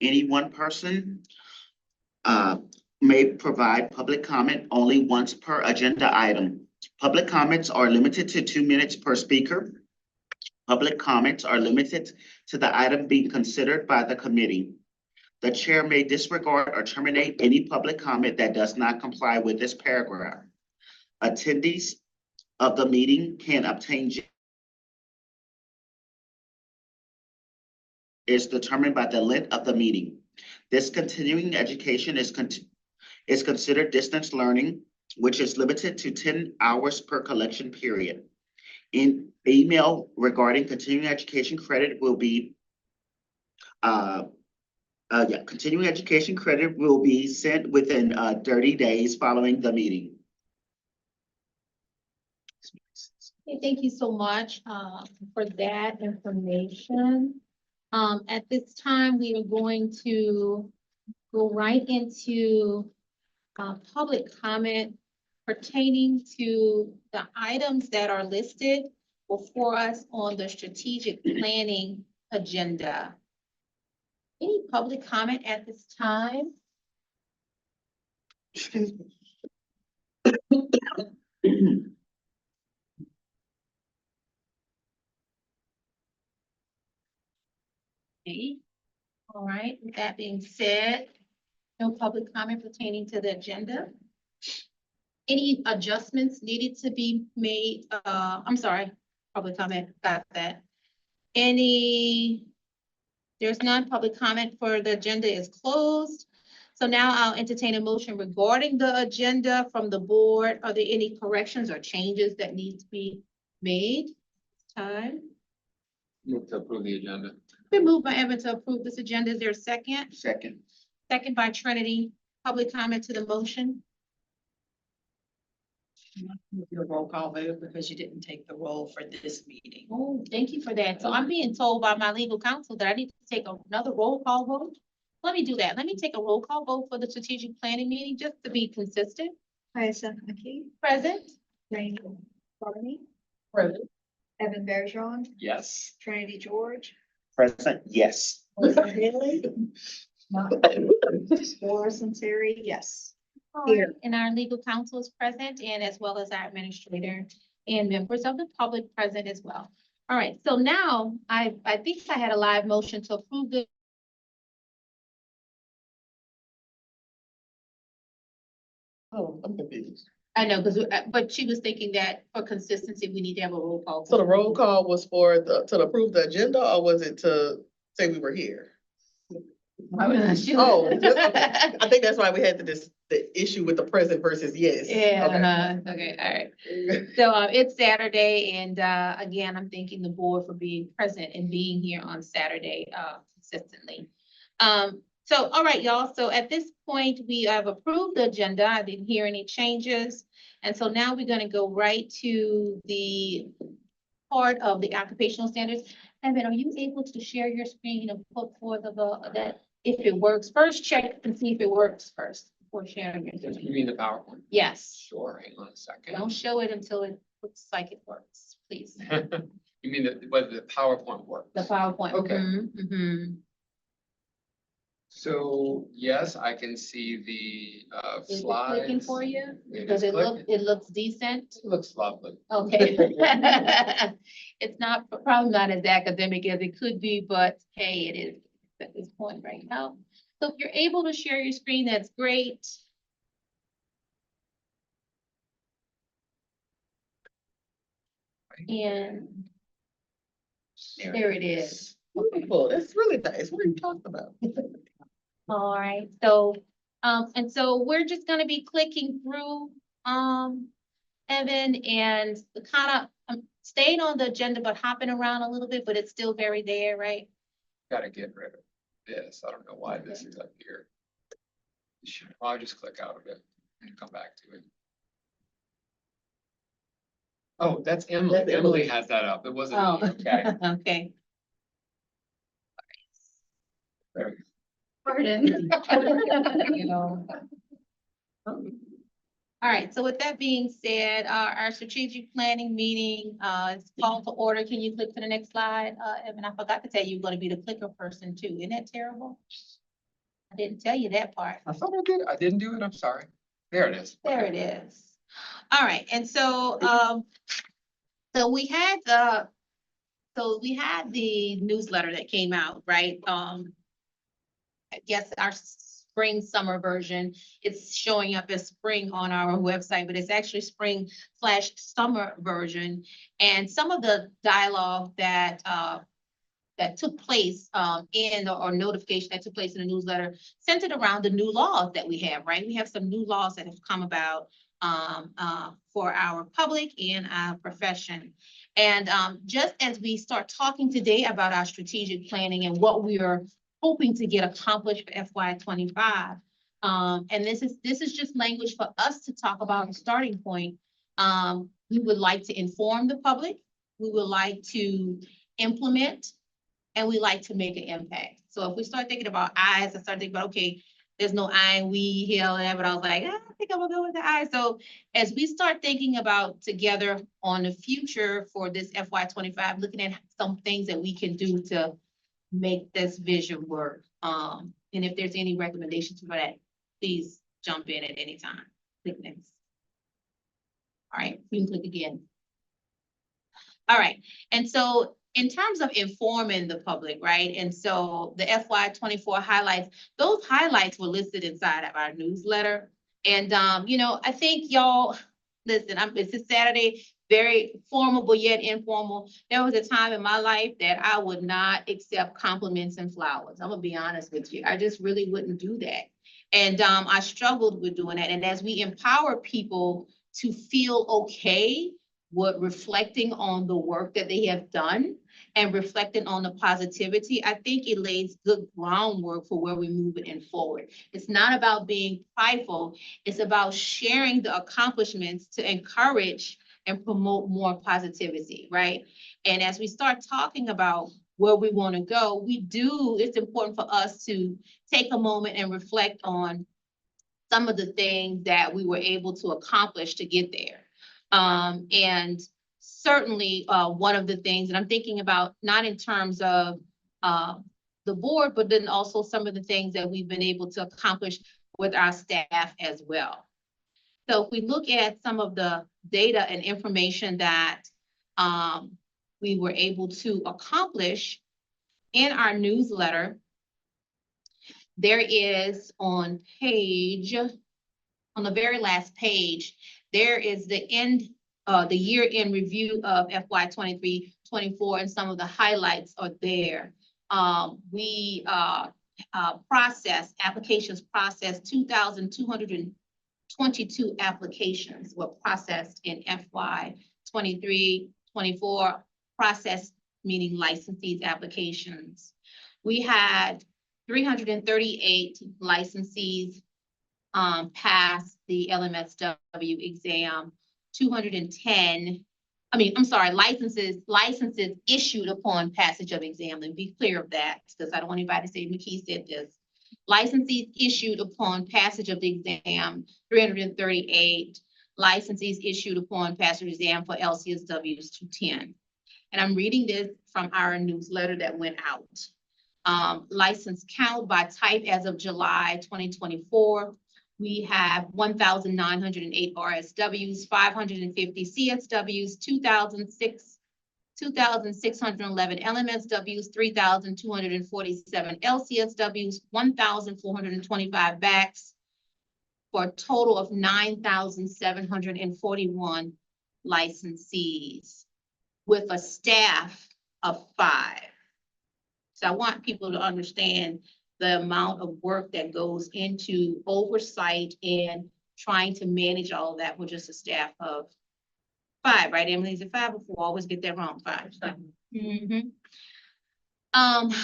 Any one person may provide public comment only once per agenda item. Public comments are limited to 2 minutes per speaker. Public comments are limited to the item being considered by the committee. The chair may disregard or terminate any public comment that does not comply with this paragraph. Attendees of the meeting can obtain is determined by the length of the meeting. This continuing education is considered distance learning, which is limited to 10 hours per collection period. In email regarding continuing education credit will be continuing education credit will be sent within 30 days following the meeting. Okay, thank you so much for that information. At this time, we are going to go right into public comment pertaining to the items that are listed before us on the strategic planning agenda. Any public comment at this time? Excuse me. Okay. All right, with that being said, no public comment pertaining to the agenda. Any adjustments needed to be made? I'm sorry, public comment, got that. There's none, public comment for the agenda is closed. So now I'll entertain a motion regarding the agenda from the board. Are there any corrections or changes that need to be made? Time. Move to approve the agenda. Been moved by Evan to approve this agenda. Is there a second? Second. Second by Trinity. Public comment to the motion. Your roll call vote because you didn't take the roll for this meeting. Oh, thank you for that. So I'm being told by my legal counsel that I need to take another roll call vote. Let me do that. Let me take a roll call vote for the strategic planning meeting just to be consistent. Hyacinth McKee, Present. Jane Barney, Present. Evan Bergeron, Yes. Trinity George, Present, yes. Melissa Haley, Laura Terry, yes. Here. And our legal counsel is present, and as well as our administrator and members of the public present as well. All right, so now I think I had a live motion to approve the Oh, I'm confused. I know, because, but she was thinking that for consistency, we need to have a roll call. So the roll call was for to approve the agenda, or was it to say we were here? Oh, I think that's why we had the issue with the present versus yes. Yeah, okay, all right. So it's Saturday, and again, I'm thanking the board for being present and being here on Saturday consistently. So, all right, y'all. So at this point, we have approved the agenda. I didn't hear any changes. And so now we're going to go right to the part of the occupational standards. Evan, are you able to share your screen and put forth that if it works first? Check and see if it works first before sharing your You screen. mean the PowerPoint? Yes. Sure, hang on a second. Don't show it until it looks like it works, please. You mean whether the PowerPoint works? The PowerPoint. Okay. Mhm. So, yes, I can see the Is it slides. clicking for you? It Does is it look, clicking. it looks decent? It looks lovely. Okay. It's not, probably not as academic as it could be, but hey, it is at this point right now. So if you're able to share your screen, that's great. And there it is. Wonderful, that's really nice. What are you talking about? All right, so, and so we're just gonna be clicking through, Evan, and kind of staying on the agenda, but hopping around a little bit, but it's still very there, right? Gotta get rid of this. I don't know why this is up here. I'll just click out of it and come back to it. Oh, that's Emily. That's Emily Emily. has that up. It wasn't Oh, me. Okay. okay. There we go. Pardon. You know. All right, so with that being said, our strategic planning meeting is called to order. Can you click to the next slide? Evan, I forgot to tell you, you're gonna be the clicker person too. Isn't that terrible? I didn't tell you that part. I thought I did. I didn't do it. I'm sorry. There it is. There it is. All right, and so, so we had the newsletter that came out, right? I guess our spring, summer version, it's showing up as spring on our website, but it's actually spring/summer version. And some of the dialogue that took place or notification that took place in the newsletter centered around the new laws that we have, right? We have some new laws that have come about for our public and our profession. And just as we start talking today about our strategic planning and what we are hoping to get accomplished for FY25, and this is just language for us to talk about a starting point. We would like to inform the public. We would like to implement, and we like to make an impact. So if we start thinking about I's, I start thinking about, okay, there's no I and we here, but I was like, I think I'm gonna go with the I. So as we start thinking about together on the future for this FY25, looking at some things that we can do to make this vision work. And if there's any recommendations for that, please jump in at any time. Click next. All right, you can click again. All right, and so in terms of informing the public, right? And so the FY24 highlights, those highlights were listed inside of our newsletter. And, you know, I think y'all, listen, it's a Saturday, very formal, yet informal. There was a time in my life that I would not accept compliments and flowers. I'm gonna be honest with you. I just really wouldn't do that. And I struggled with doing that. And as we empower people to feel okay with reflecting on the work that they have done and reflecting on the positivity, I think it lays good groundwork for where we move it forward. It's not about being prideful. It's about sharing the accomplishments to encourage and promote more positivity, right? And as we start talking about where we want to go, it's important for us to take a moment and reflect on some of the things that we were able to accomplish to get there. And certainly one of the things that I'm thinking about, not in terms of the board, but then also some of the things that we've been able to accomplish with our staff as well. So if we look at some of the data and information that we were able to accomplish in our newsletter, there is on the very last page, there is the year-end review of FY23-24, and some of the highlights are there. We processed 2,222 applications were processed in FY23-24, processed meaning licensees applications. We had 338 licensees pass the LMSW exam, licenses issued upon passage of exam. And be clear of that, because I don't want anybody to say McKee said this. Licensees issued upon passage of the exam, 338. Licensees issued upon passage of exam for LCSWs, 210. And I'm reading this from our newsletter that went out. License count by type as of July 2024. We have 1,908 RSWs, 550 CSWs, 2,611 LMSWs, 3,247 LCSWs, 1,425 BACs, for a total of 9,741 licensees with a staff of 5. So I want people to understand the amount of work that goes into oversight and trying to manage all of that with just a staff of 5, right? Emily, is it 5 or 4? I always get that wrong, 5. So,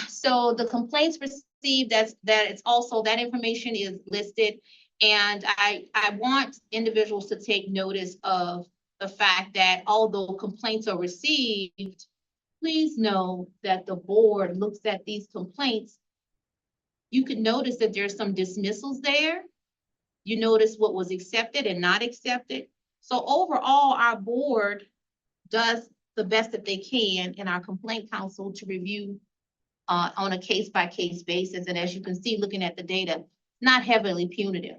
so the complaints received, that information is listed. And I want individuals to take notice of the fact that although complaints are received, please know that the board looks at these complaints. You can notice that there's some dismissals there. You notice what was accepted and not accepted. So overall, our board does the best that they can in our complaint council to review on a case-by-case basis. And as you can see, looking at the data, not heavily punitive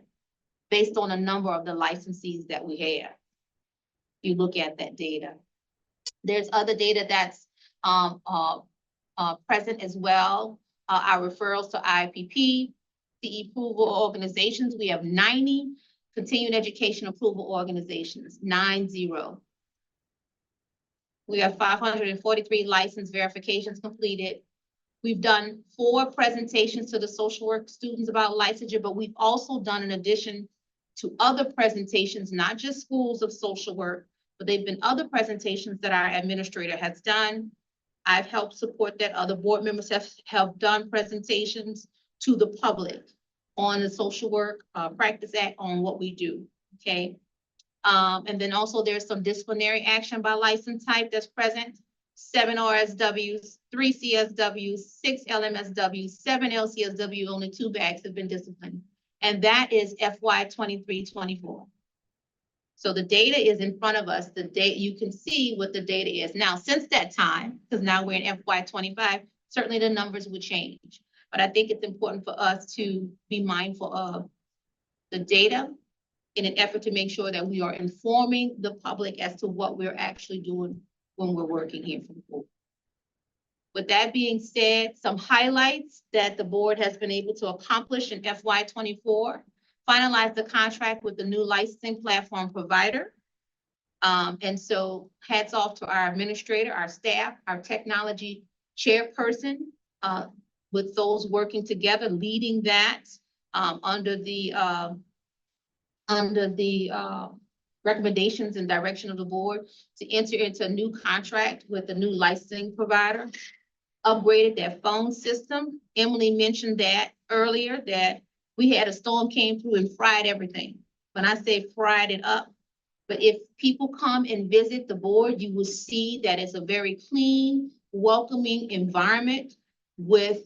based on a number of the licensees that we have. You look at that data. There's other data that's present as well. Our referrals to IPP, CE approval organizations. We have 90 continuing education approval organizations, 90. We have 543 license verifications completed. We've done 4 presentations to the social work students about licensure, but we've also done, in addition to other presentations, not just schools of social work, but they've been other presentations that our administrator has done. I've helped support that. Other board members have done presentations to the public on the Social Work Practice Act, on what we do, okay? And then also there's some disciplinary action by license type that's present. 7 RSWs, 3 CSWs, 6 LMSWs, 7 LCSW, only 2 bags have been disciplined. And that is FY 23-24. So the data is in front of us. The data, you can see what the data is. Now, since that time, because now we're in FY 25, certainly the numbers would change. But I think it's important for us to be mindful of the data in an effort to make sure that we are informing the public as to what we're actually doing when we're working here for the board. With that being said, some highlights that the board has been able to accomplish in FY 24. Finalize the contract with the new licensing platform provider. And so hats off to our administrator, our staff, our technology chairperson, with those working together, leading that under the recommendations and direction of the board to enter into a new contract with the new licensing provider. Upgraded their phone system. Emily mentioned that earlier, that we had a storm came through and fried everything. When I say fried it up, but if people come and visit the board, you will see that it's a very clean, welcoming environment with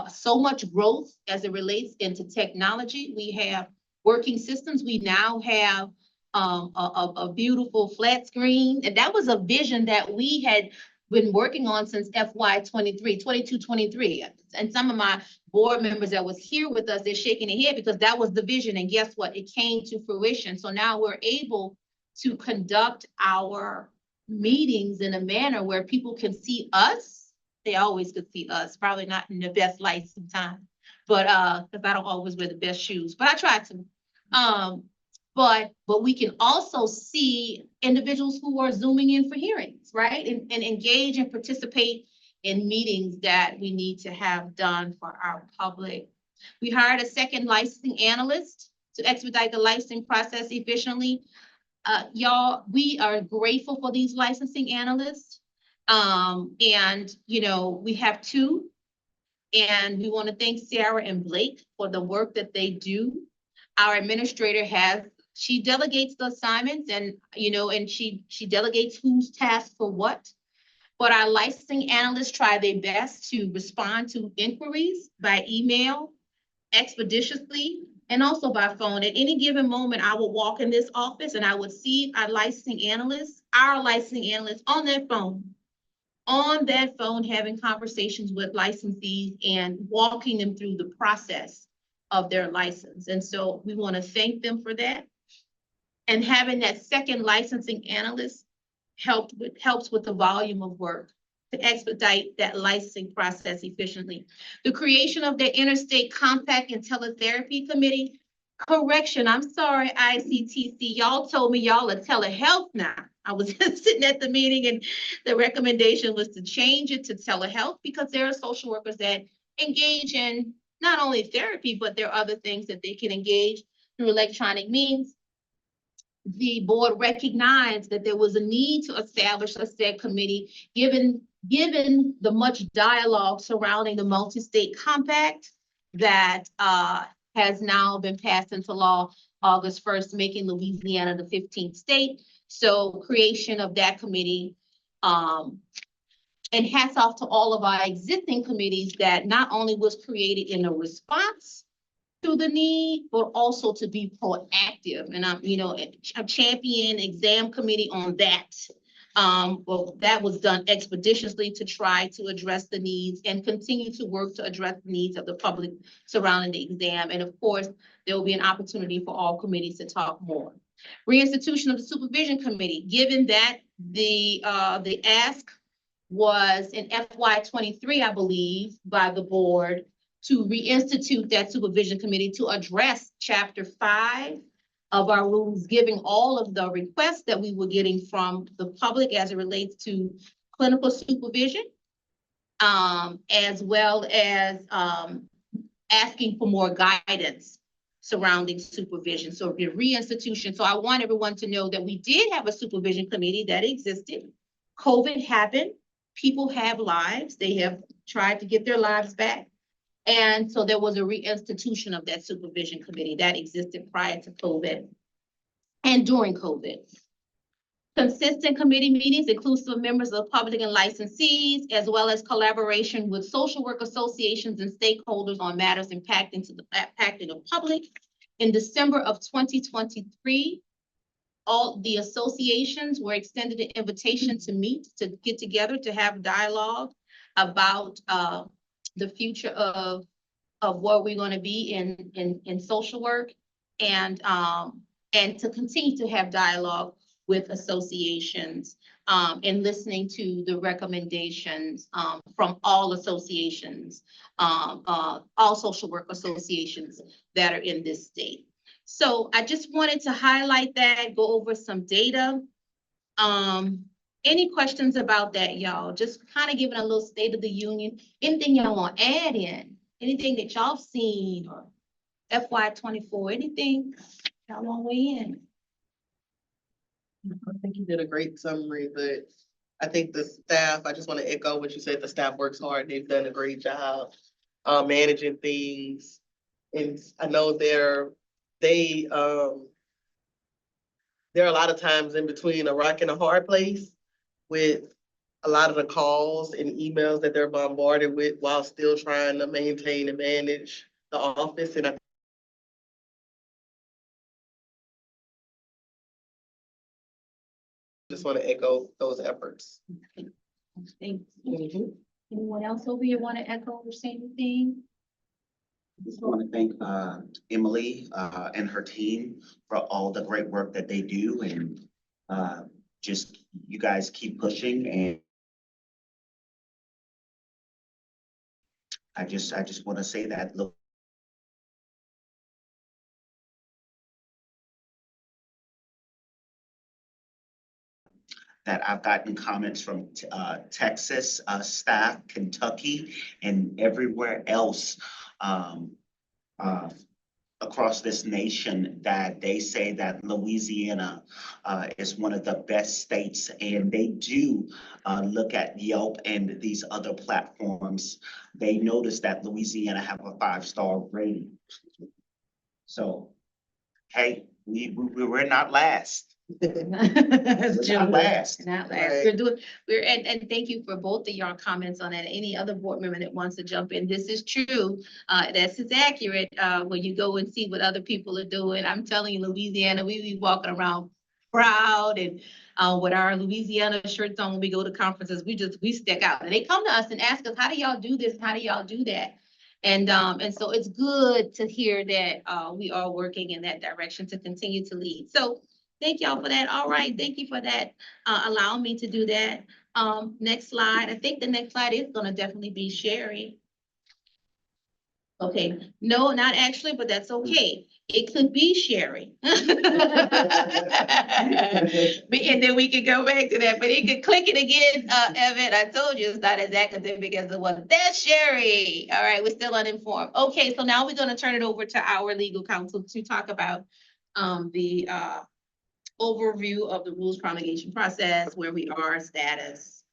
so much growth as it relates into technology. We have working systems. We now have a beautiful flat screen. And that was a vision that we had been working on since FY 22-23. And some of my board members that was here with us, they're shaking their head because that was the vision. And guess what? It came to fruition. So now we're able to conduct our meetings in a manner where people can see us. They always could see us, probably not in the best light sometimes, but because I don't always wear the best shoes, but I try to. But we can also see individuals who are Zooming in for hearings, right? And engage and participate in meetings that we need to have done for our public. We hired a second licensing analyst to expedite the licensing process efficiently. Y'all, we are grateful for these licensing analysts. And, you know, we have 2. And we want to thank Sarah and Blake for the work that they do. Our administrator she delegates the assignments and, you know, and she delegates who's tasked for what. But our licensing analysts try their best to respond to inquiries by email, expeditiously, and also by phone. At any given moment, I would walk in this office and I would see our licensing analysts on that phone, having conversations with licensees and walking them through the process of their license. And so we want to thank them for that. And having that second licensing analyst helps with the volume of work to expedite that licensing process efficiently. The creation of the Interstate Compact and Teletherapy Committee. Correction, I'm sorry, ICTC, y'all told me y'all are telehealth now. I was sitting at the meeting and the recommendation was to change it to telehealth because there are social workers that engage in not only therapy, but there are other things that they can engage through electronic means. The board recognized that there was a need to establish a said committee, given the much dialogue surrounding the multi-state compact that has now been passed into law August 1st, making Louisiana the 15th state. So creation of that committee, and hats off to all of our existing committees that not only was created in a response to the need, but also to be proactive. And I'm, you know, a champion exam committee on that. Well, that was done expeditiously to try to address the needs and continue to work to address the needs of the public surrounding the exam. And of course, there will be an opportunity for all committees to talk more. Reinstitution of the supervision committee, given that the ask was in FY 23, I believe, by the board to reinstitute that supervision committee to address chapter 5 of our rules, giving all of the requests that we were getting from the public as it relates to clinical supervision, as well as asking for more guidance surrounding supervision. So the reinstitution. So I want everyone to know that we did have a supervision committee that existed. COVID happened. People have lives. They have tried to get their lives back. And so there was a reinstitution of that supervision committee that existed prior to COVID and during COVID. Consistent committee meetings inclusive of members of the public and licensees, as well as collaboration with social work associations and stakeholders on matters impacting the public. In December of 2023, all the associations were extended an invitation to meet, to get together, to have dialogue about the future of what we're going to be in social work, and to continue to have dialogue with associations, and listening to the recommendations from all associations, all social work associations that are in this state. So I just wanted to highlight that, go over some data. Any questions about that, y'all? Just kind of giving a little state of the union. Anything y'all want to add in? Anything that y'all seen or FY 24? Anything y'all want to weigh in? I think you did a great summary, but I think the staff, I just want to echo what you said, the staff works hard. They've done a great job managing things. And I know there are a lot of times in between a rock and a hard place with a lot of the calls and emails that they're bombarded with while still trying to maintain and manage the office. And I just want to echo those efforts. Thanks. Anyone else over here want to echo or say anything? Just want to thank Emily and her team for all the great work that they do, and just you guys keep pushing. And I just want to say that, look, that I've gotten comments from Texas staff, Kentucky, and everywhere else across this nation, that they say that Louisiana is one of the best states, and they do look at Yelp and these other platforms. They notice that Louisiana have a 5-star rating. So, hey, we're not last. We're not last. Not last. Right. And thank you for both of your comments on that. Any other board member that wants to jump in, this is true. This is accurate. When you go and see what other people are doing, I'm telling you, Louisiana, we be walking around proud and with our Louisiana shirts on when we go to conferences. We stick out, and they come to us and ask us, how do y'all do this? How do y'all do that? And so it's good to hear that we are working in that direction to continue to lead. So thank y'all for that. All right, thank you for that, allowing me to do that. Next slide. I think the next slide is gonna definitely be Sherry. Okay, no, not actually, but that's okay. It could be Sherry. And then we can go back to that, but you can click it again, Evan. I told you it's not as academic as it was. That's Sherry. All right, we're still uninformed. Okay, so now we're gonna turn it over to our legal counsel to talk about the overview of the rules promulgation process, where we are, status.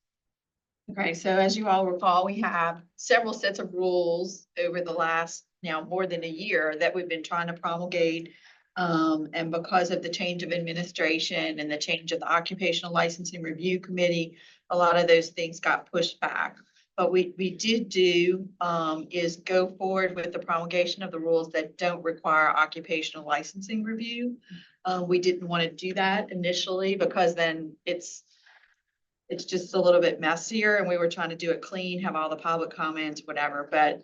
Okay, so as you all recall, we have several sets of rules over the last now more than a year that we've been trying to promulgate. And because of the change of administration and the change of the Occupational Licensing Review Committee, a lot of those things got pushed back. But we did do is go forward with the promulgation of the rules that don't require occupational licensing review. We didn't want to do that initially because then it's it's just a little bit messier and we were trying to do it clean, have all the public comments, whatever, but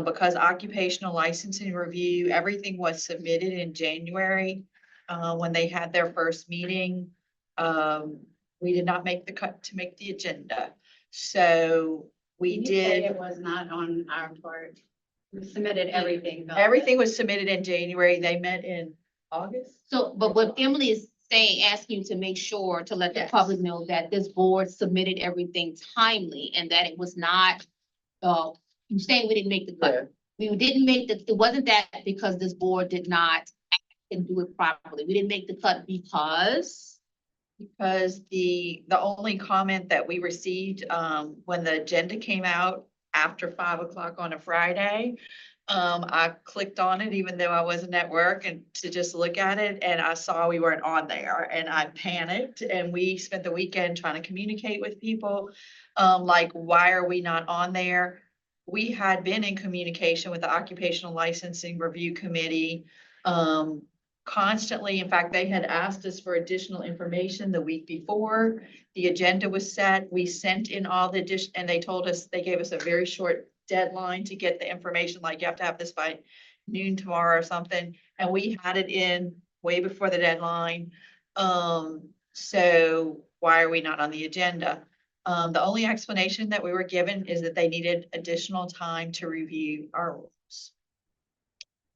because occupational licensing review, everything was submitted in January, when they had their first meeting. We did not make the cut to make the agenda. So we You said did, it was not on our part. We submitted everything. though. everything was submitted in January. They met in August. So, but what Emily is saying, asking you to make sure to let the Yes. public know that this board submitted everything timely and that it was not, you saying we didn't make the cut. We didn't make the, it wasn't that because this board did not act and do it properly. We didn't make the cut because. Because the only comment that we received, when the agenda came out after 5 o'clock on a Friday, I clicked on it even though I wasn't at work and to just look at it and I saw we weren't on there and I panicked and we spent the weekend trying to communicate with people. Like, why are we not on there? We had been in communication with the Occupational Licensing Review Committee, constantly. In fact, they had asked us for additional information the week before. The agenda was set. We sent in all the and they told us, they gave us a very short deadline to get the information, like you have to have this by noon tomorrow or something. And we had it in way before the deadline. So why are we not on the agenda? The only explanation that we were given is that they needed additional time to review our rules.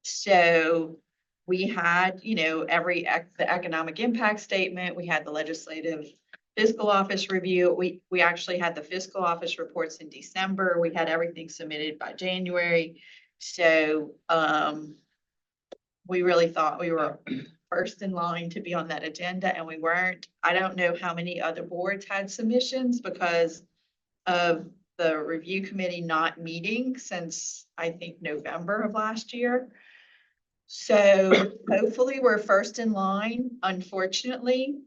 So we had, you know, the economic impact statement, we had the legislative fiscal office review. We actually had the fiscal office reports in December. We had everything submitted by January. So, we really thought we were first in line to be on that agenda and we weren't. I don't know how many other boards had submissions because of the review committee not meeting since I think November of last year. So hopefully we're first in line. Unfortunately,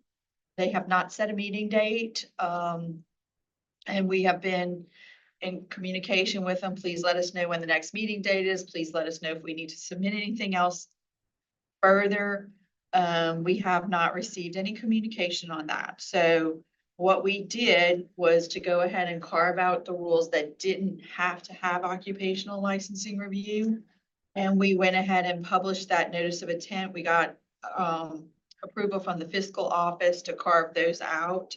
they have not set a meeting date. And we have been in communication with them. Please let us know when the next meeting date is. Please let us know if we need to submit anything else further. We have not received any communication on that. So what we did was to go ahead and carve out the rules that didn't have to have occupational licensing review. And we went ahead and published that notice of intent. We got approval from the fiscal office to carve those out.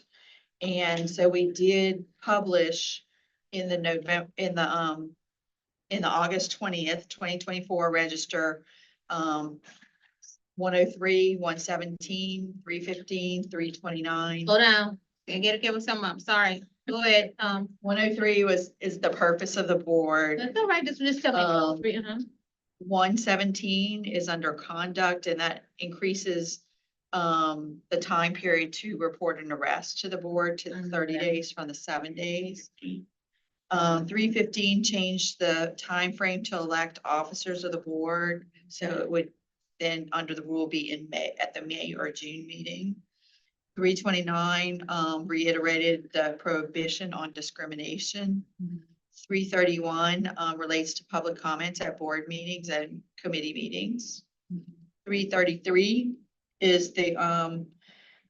And so we did publish in the August 20th, 2024 register, 103, 117, 315, 329. Slow down. Get with some, I'm sorry. Go ahead. 103 is the purpose of the board. That's all right. Just tell me. 117 is under conduct and that increases the time period to report an arrest to the board to 30 days from the 7 days. 315 changed the time frame to elect officers of the board. So it would then under the rule be in May, at the May or June meeting. 329 reiterated the prohibition on discrimination. 331 relates to public comments at board meetings and committee meetings. 333 is the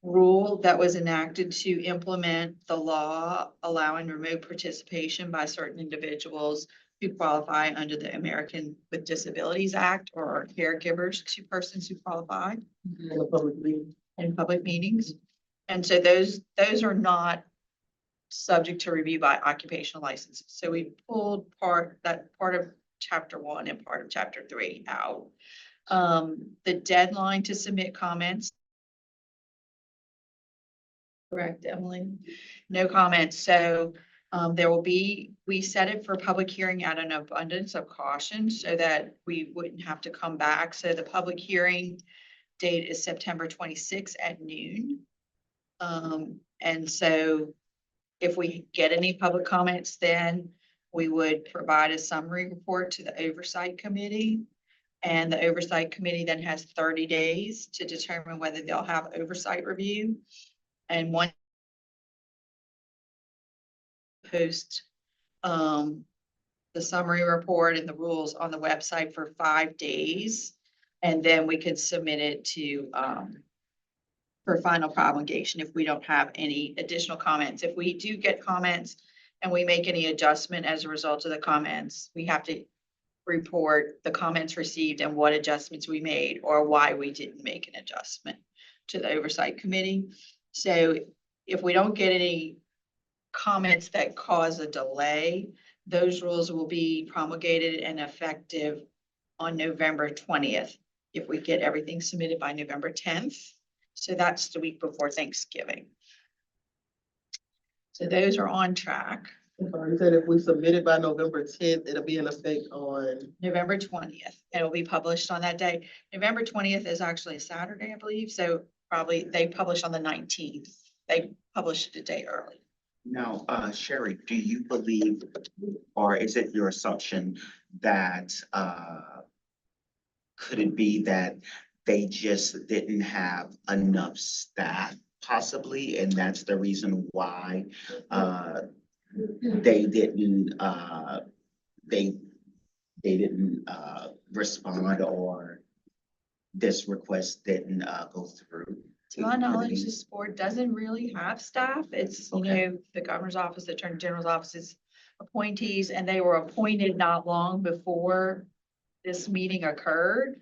rule that was enacted to implement the law allowing remote participation by certain individuals who qualify under the American with Disabilities Act or caregivers to persons who qualify In a public meeting. in public meetings. And so those are not subject to review by occupational licenses. So we pulled part of chapter 1 and part of chapter 3 out. The deadline to submit comments. Correct, Emily? No comments. So we set it for public hearing out of an abundance of caution so that we wouldn't have to come back. So the public hearing date is September 26th at noon. And so if we get any public comments, then we would provide a summary report to the oversight committee. And the oversight committee then has 30 days to determine whether they'll have oversight review. And one post the summary report and the rules on the website for 5 days. And then we could submit it to for final promulgation if we don't have any additional comments. If we do get comments and we make any adjustment as a result of the comments, we have to report the comments received and what adjustments we made or why we didn't make an adjustment to the oversight committee. So if we don't get any comments that cause a delay, those rules will be promulgated and effective on November 20th. If we get everything submitted by November 10th. So that's the week before Thanksgiving. So those are on track. You said if we submit it by November 10th, it'll be in effect on. November 20th, and it'll be published on that day. November 20th is actually a Saturday, I believe, so probably they publish on the 19th. They published it a day early. Now, Sherry, do you believe, or is it your assumption that, could it be that they just didn't have enough staff possibly, and that's the reason why, they didn't, they didn't, respond, or this request didn't, go through? To my knowledge, this board doesn't really have staff. It's, you Okay. know, the governor's office, the attorney general's office's appointees, and they were appointed not long before this meeting occurred.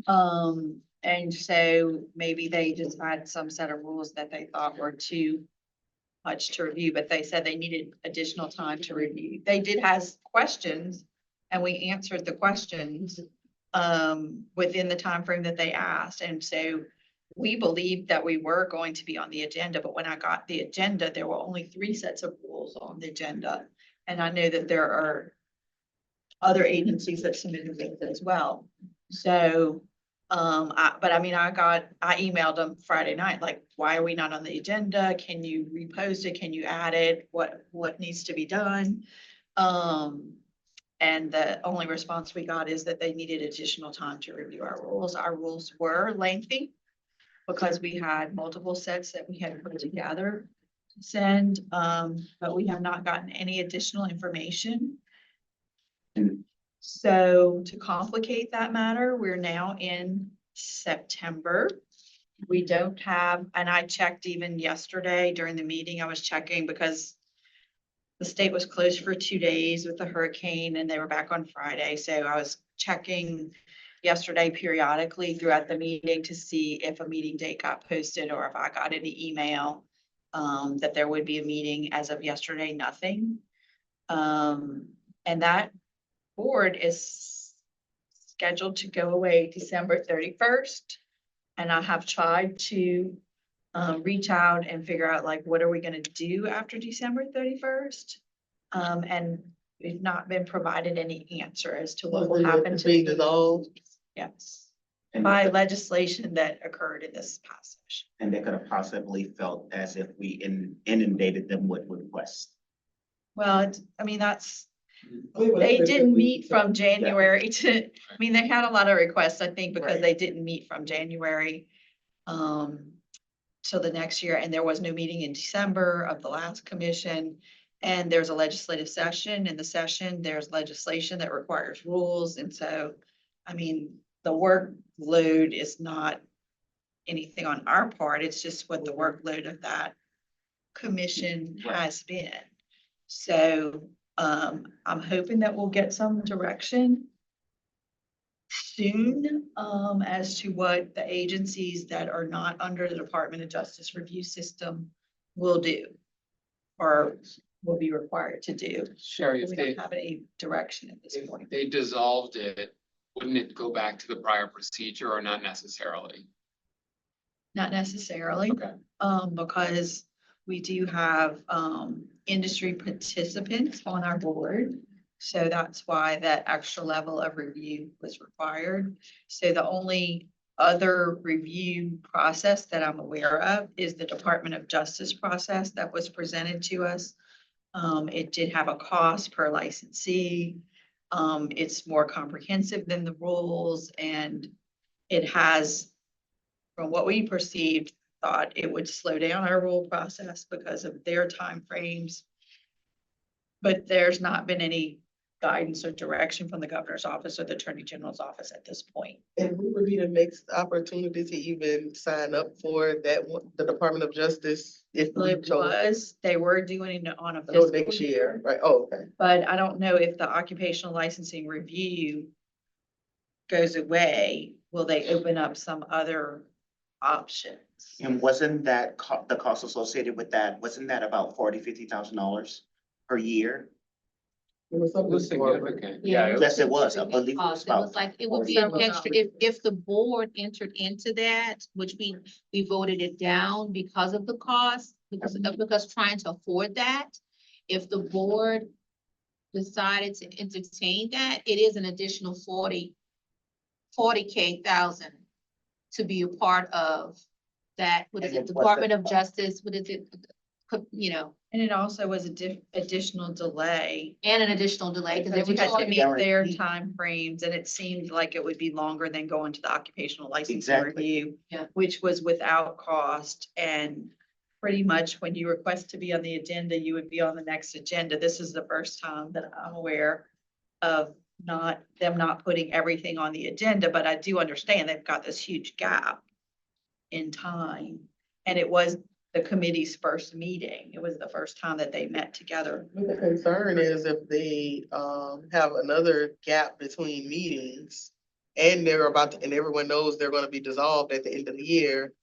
And so maybe they just had some set of rules that they thought were too much to review, but they said they needed additional time to review. They did have questions, and we answered the questions within the time frame that they asked. And so we believed that we were going to be on the agenda, but when I got the agenda, there were only 3 sets of rules on the agenda. And I know that there are other agencies that submitted things as well. So, I emailed them Friday night, like, why are we not on the agenda? Can you repost it? Can you add it? What needs to be done? And the only response we got is that they needed additional time to review our rules. Our rules were lengthy because we had multiple sets that we had to put together to send, but we have not gotten any additional information. So to complicate that matter, we're now in September. We don't have, and I checked even yesterday during the meeting, I was checking because the state was closed for 2 days with the hurricane and they were back on Friday. So I was checking yesterday periodically throughout the meeting to see if a meeting date got posted or if I got any email that there would be a meeting. As of yesterday, nothing. And that board is scheduled to go away December 31st. And I have tried to reach out and figure out, like, what are we gonna do after December 31st? And we've not been provided any answer as to what will happen to Being the dissolved. Yes, And by they legislation that occurred in this passage. and they could have possibly felt as if we inundated them with requests. Well, that's, they didn't meet from January to, they had a lot of requests, I think, because Right. they didn't meet from January till the next year, and there was no meeting in December of the last commission. And there's a legislative session. In the session, there's legislation that requires rules. And so, the workload is not anything on our part. It's just what the workload of that commission has been. So, I'm hoping that we'll get some direction soon, as to what the agencies that are not under the Department of Justice review system will do or will be required to do. Sherry, We don't have any direction at this point. if they dissolved it, wouldn't it go back to the prior procedure or not necessarily? Not necessarily, Okay. because we do have, industry participants on our board. So that's why that extra level of review was required. So the only other review process that I'm aware of is the Department of Justice process that was presented to us. It did have a cost per licensee. It's more comprehensive than the rules, and it has, from what we perceived, thought it would slow down our rule process because of their timeframes. But there's not been any guidance or direction from the governor's office or the attorney general's office at this point. And we would be the next opportunity to even sign up for that, the Department of Justice, if we It chose. they were doing it on a I know fiscal next year, year, right? Oh, okay. but I don't know if the occupational licensing review goes away, will they open up some other options? And wasn't that the cost associated with that, wasn't that about $40,000-$50,000 per year? It was It something was historical. significant. Yeah. Yeah, Yes, it was. I believe it was Cost. It was about. like, it would or be an several extra, if the board entered into that, which we voted it down because of the cost, because trying to afford that. If the board decided to entertain that, it is an additional 40K thousand to be a part of that, what is And it, it Department of wasn't- Justice, what is it? You know, And it also was a additional delay. and an additional delay, because they Because you were had to talking, meet their guaranteed. timeframes, and it seemed like it would be longer than going to the occupational licensing Exactly. review. Yeah. Which was without cost, and pretty much when you request to be on the agenda, you would be on the next agenda. This is the first time that I'm aware of them not putting everything on the agenda, but I do understand they've got this huge gap in time. And it was the committee's first meeting. It was the first time that they met together. But the concern is if they have another gap between meetings and they're about to, and everyone knows they're gonna be dissolved at the end of the year,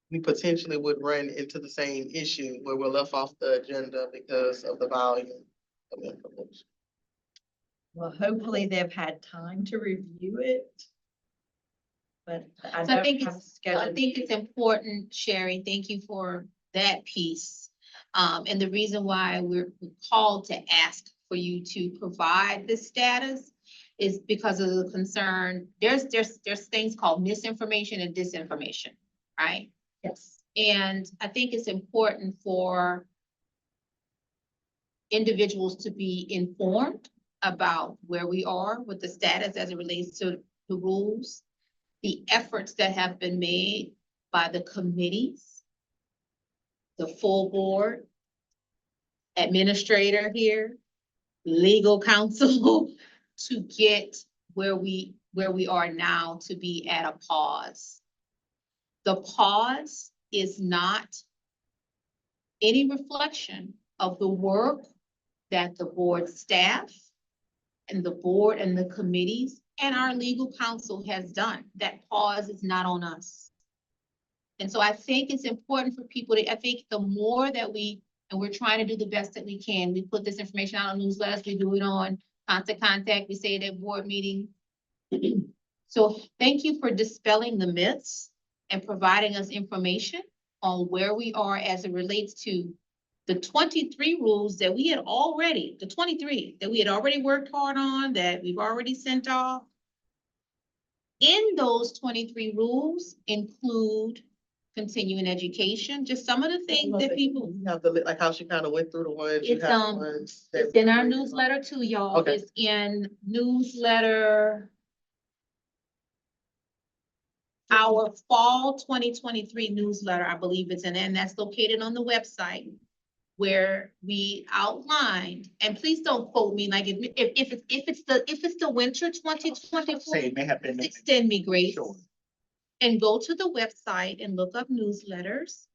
we potentially would run into the same issue where we're left off the agenda because of the volume of information. Well, hopefully they've had time to review it. But I So I don't think have I scheduled. think it's important, Sherry, thank you for that piece. And the reason why we're called to ask for you to provide the status is because of the concern, there's things called misinformation and disinformation, right? Yes. And I think it's important for individuals to be informed about where we are with the status as it relates to the rules, the efforts that have been made by the committees, the full board, administrator here, legal counsel, to get where we are now to be at a pause. The pause is not any reflection of the work that the board staff and the board and the committees and our legal counsel has done. That pause is not on us. And so I think it's important for people I think the more that and we're trying to do the best that we can. We put this information out on newsletters, we do it on Constant Contact, we say it at board meeting. So thank you for dispelling the myths and providing us information on where we are as it relates to the 23 rules that we had already, the 23 that we had already worked hard on, that we've already sent off. In those 23 rules include continuing education, just some of the things that people, You have to, like how she kind of went through the ones. you It's, have the ones that- it's in our newsletter too, y'all. Okay. It's in newsletter. Our fall 2023 newsletter, I believe it's in, and that's located on the website where we outlined, and please don't quote me, like if it's the winter 2024, Say it may have been. extend me grace. Sure. And go to the website and look up newsletters.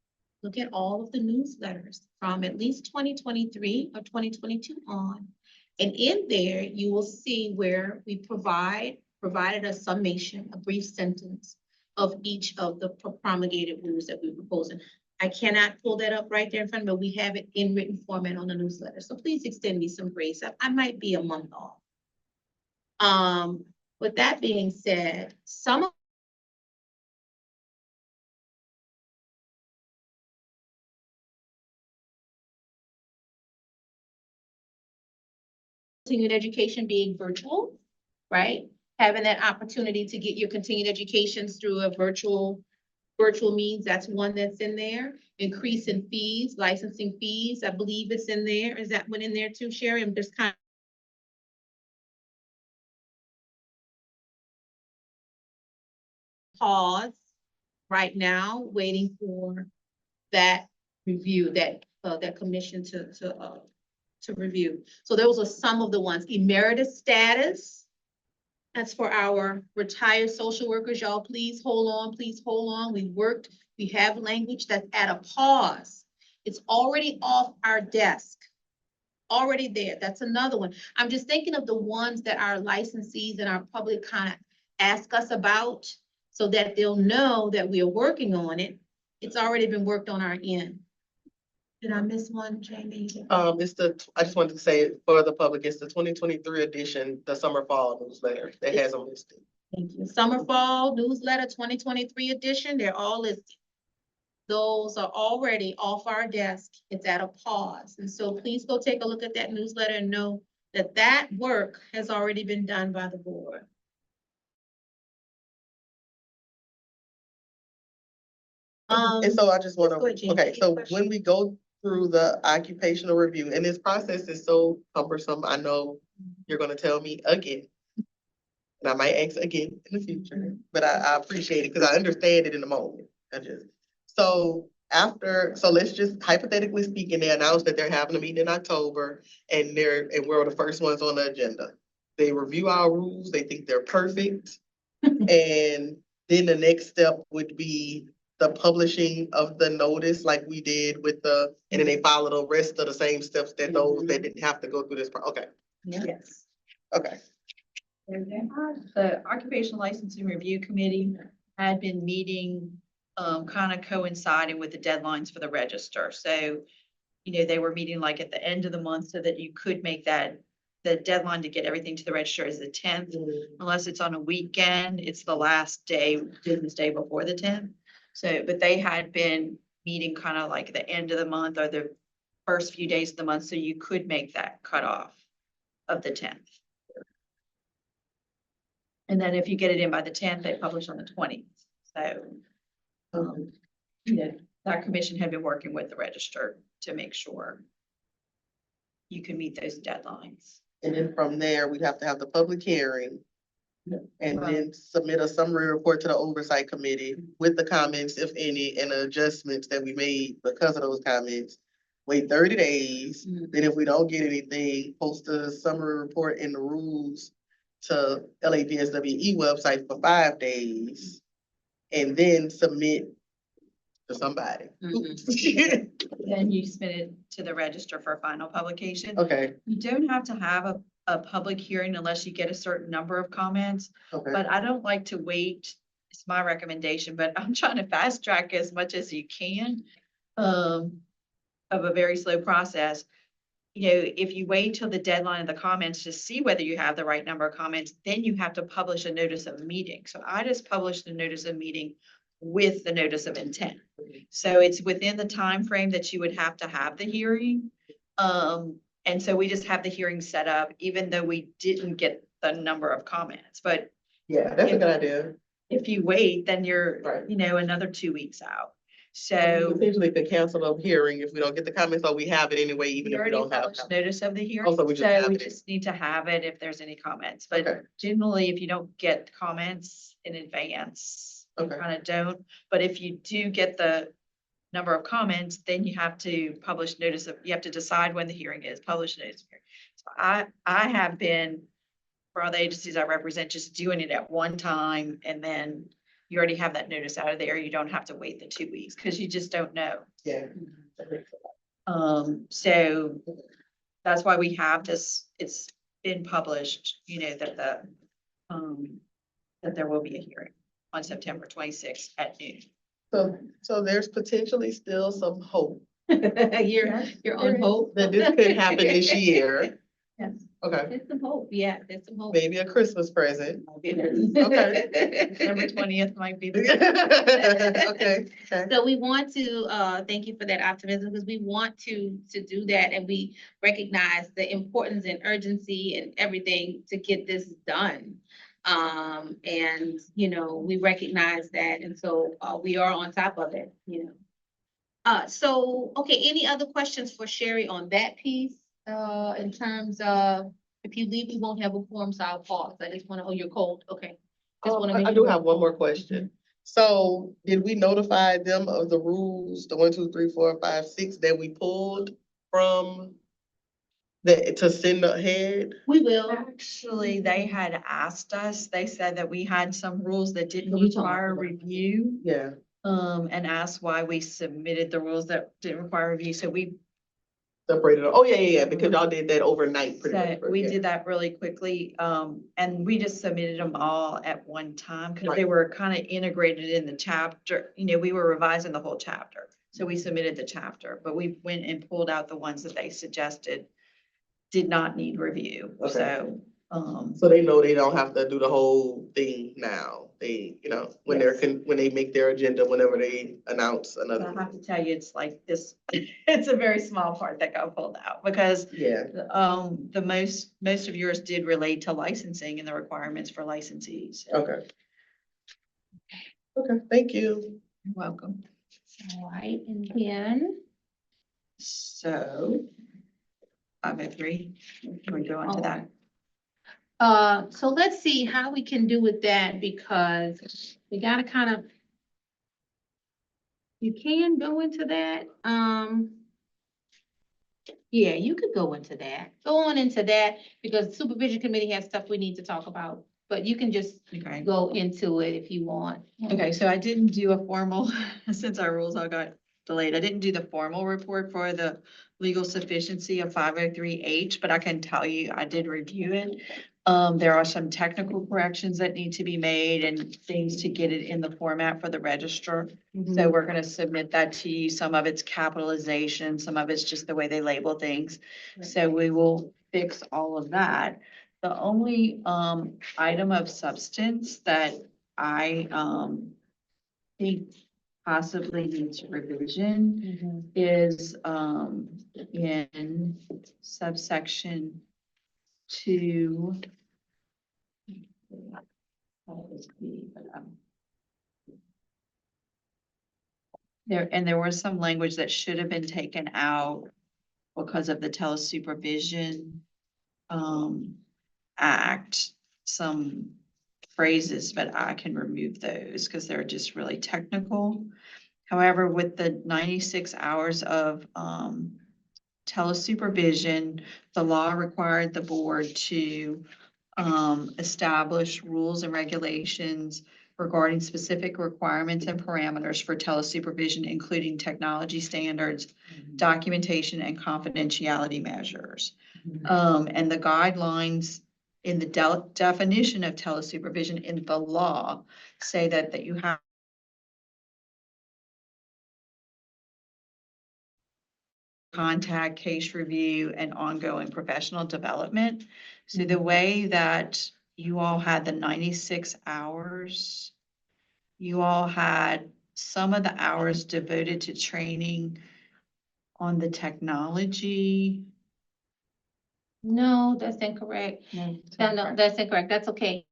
Look at all of the newsletters from at least 2023 or 2022 on. And in there, you will see where we provided a summation, a brief sentence of each of the promulgated rules that we're proposing. I cannot pull that up right there in front of me, but we have it in written format on the newsletter. So please extend me some grace. I might be a month off. With that being said, some of continuing education being virtual, right? Having that opportunity to get your continued education through a virtual means, that's one that's in there. Increase in fees, licensing fees, I believe it's in there. Is that one in there too, Sherry? I'm just kind of pause right now, waiting for that review, that commission to to review. So those are some of the ones. Emeritus status. That's for our retired social workers. Y'all, please hold on, please hold on. We have language that's at a pause. It's already off our desk. Already there. That's another one. I'm just thinking of the ones that our licensees and our public kind of ask us about so that they'll know that we are working on it. It's already been worked on our end. Did I miss one, Jamie? I just wanted to say it for the public, it's the 2023 edition, the summer fall newsletter that has them listed. Thank you. Summer Fall Newsletter 2023 edition, they're all listed. Those are already off our desk. It's at a pause. And so please go take a look at that newsletter and know that that work has already been done by the board. And so I just wanna, go ahead, Jean. okay, so Question? when we go through the occupational review, and this process is so cumbersome, I know you're gonna tell me again. And I might ask again in the future, but I appreciate it, because I understand it in the moment. So let's just hypothetically speaking, they announced that they're having a meeting in October, and we're the first ones on the agenda. They review our rules, they think they're perfect. And then the next step would be the publishing of the notice like we did with and then they follow the rest of the same steps that those that didn't have to go through this. Okay, Yes. okay. The Occupational Licensing Review Committee had been meeting, kind of coinciding with the deadlines for the register. So, they were meeting like at the end of the month so that you could make that, the deadline to get everything to the register is the 10th. Unless it's on a weekend, it's the last day, business day before the 10th. So, but they had been meeting kind of like the end of the month or the first few days of the month, so you could make that cutoff of the 10th. And then if you get it in by the 10th, they publish on the 20th. So, that commission had been working with the register to make sure you can meet those deadlines. And then from there, we'd have to have the public hearing. And then submit a summary report to the oversight committee with the comments, if any, and the adjustments that we made because of those comments. Wait 30 days, then if we don't get anything, post a summary report in the rules to LABSWE website for 5 days. And then submit to somebody. Then you submit it to the register for final publication. Okay, You don't have to have a public hearing unless you get a certain number of comments, okay. but I don't like to wait. It's my recommendation, but I'm trying to fast track as much as you can, of a very slow process. If you wait till the deadline of the comments to see whether you have the right number of comments, then you have to publish a notice of meeting. So I just published the notice of meeting with the notice of intent. So it's within the time frame that you would have to have the hearing. And so we just have the hearing set up, even though we didn't get the number of comments. But Yeah, that's a good idea. if you wait, then you're, Right. Another 2 weeks out. So So essentially could cancel the hearing if we don't get the comments, or we have it anyway, even we if we already don't have. published notice of the hearing. Also, we just So have we it. just need to have it if there's any comments. But Okay. generally, if you don't get comments in advance, you Okay. kind of don't. But if you do get the number of comments, then you have to publish notice of, you have to decide when the hearing is, publish notice of hearing. So I have been, for all the agencies I represent, just doing it at one time, and then you already have that notice out of there. You don't have to wait the 2 weeks because you just don't know. Yeah. So that's why we have this, it's been published, that that there will be a hearing on September 26th at noon. So there's potentially still some hope You're on hope. that this could happen this year. Yes, Okay, there's some hope. Yeah, there's some hope. maybe a Christmas present. September 20th might be the. Okay, okay. So we want to, thank you for that optimism, because we want to do that, and we recognize the importance and urgency and everything to get this done. And, we recognize that, and so, we are on top of it, So, okay, any other questions for Sherry on that piece? In terms of, if you leave, we won't have a forum, so I'll pause. I just wanna, you're cold, okay. Just wanna make I do sure. have one more question. So did we notify them of the rules, the 1, 2, 3, 4, 5, 6 that we pulled from that, to send ahead? We will. Actually, they had asked us, they said that we had some rules that didn't You told me. require review. Yeah, And asked why we submitted the rules that didn't require review. So we, separated, oh, yeah, because y'all did that overnight pretty much. so we yeah. did that really quickly. And we just submitted them all at one time because they were kind of integrated in the chapter. You know, we were revising the whole chapter. So we submitted the chapter, but we went and pulled out the ones that they suggested did not need review. Okay. So, So they know they don't have to do the whole thing now. They, you know, when they're, when they make their agenda, whenever they announce but another. I have to tell you, it's like this, it's a very small part that got pulled out because Yeah, the most of yours did relate to licensing and the requirements for licensees. okay. Okay, thank you. You're welcome. All right, and then, So 503, can we go into that? so let's see how we can do with that because we gotta kind of. You can go into that, yeah, you could go into that. Go on into that because the supervision committee has stuff we need to talk about, but you can just Okay. go into it if you want. Okay, so I didn't do a formal, since our rules all got delayed, I didn't do the formal report for the legal sufficiency of 503H, but I can tell you, I did review it. There are some technical corrections that need to be made and things to get it in the format for the register. So we're gonna submit that to you. Some of it's capitalization, some of it's just the way they label things. So we will fix all of that. The only item of substance that I think possibly needs revision is in subsection 2. There was some language that should have been taken out because of the telesupervision act, some phrases, but I can remove those because they're just really technical. However, with the 96 hours of telesupervision, the law required the board to establish rules and regulations regarding specific requirements and parameters for telesupervision, including technology standards, documentation, and confidentiality measures. And the guidelines in the definition of telesupervision in the law say that you have contact, case review, and ongoing professional development. So the way that you all had the 96 hours, you all had some of the hours devoted to training on the technology. No, that's incorrect. No, that's incorrect. That's okay.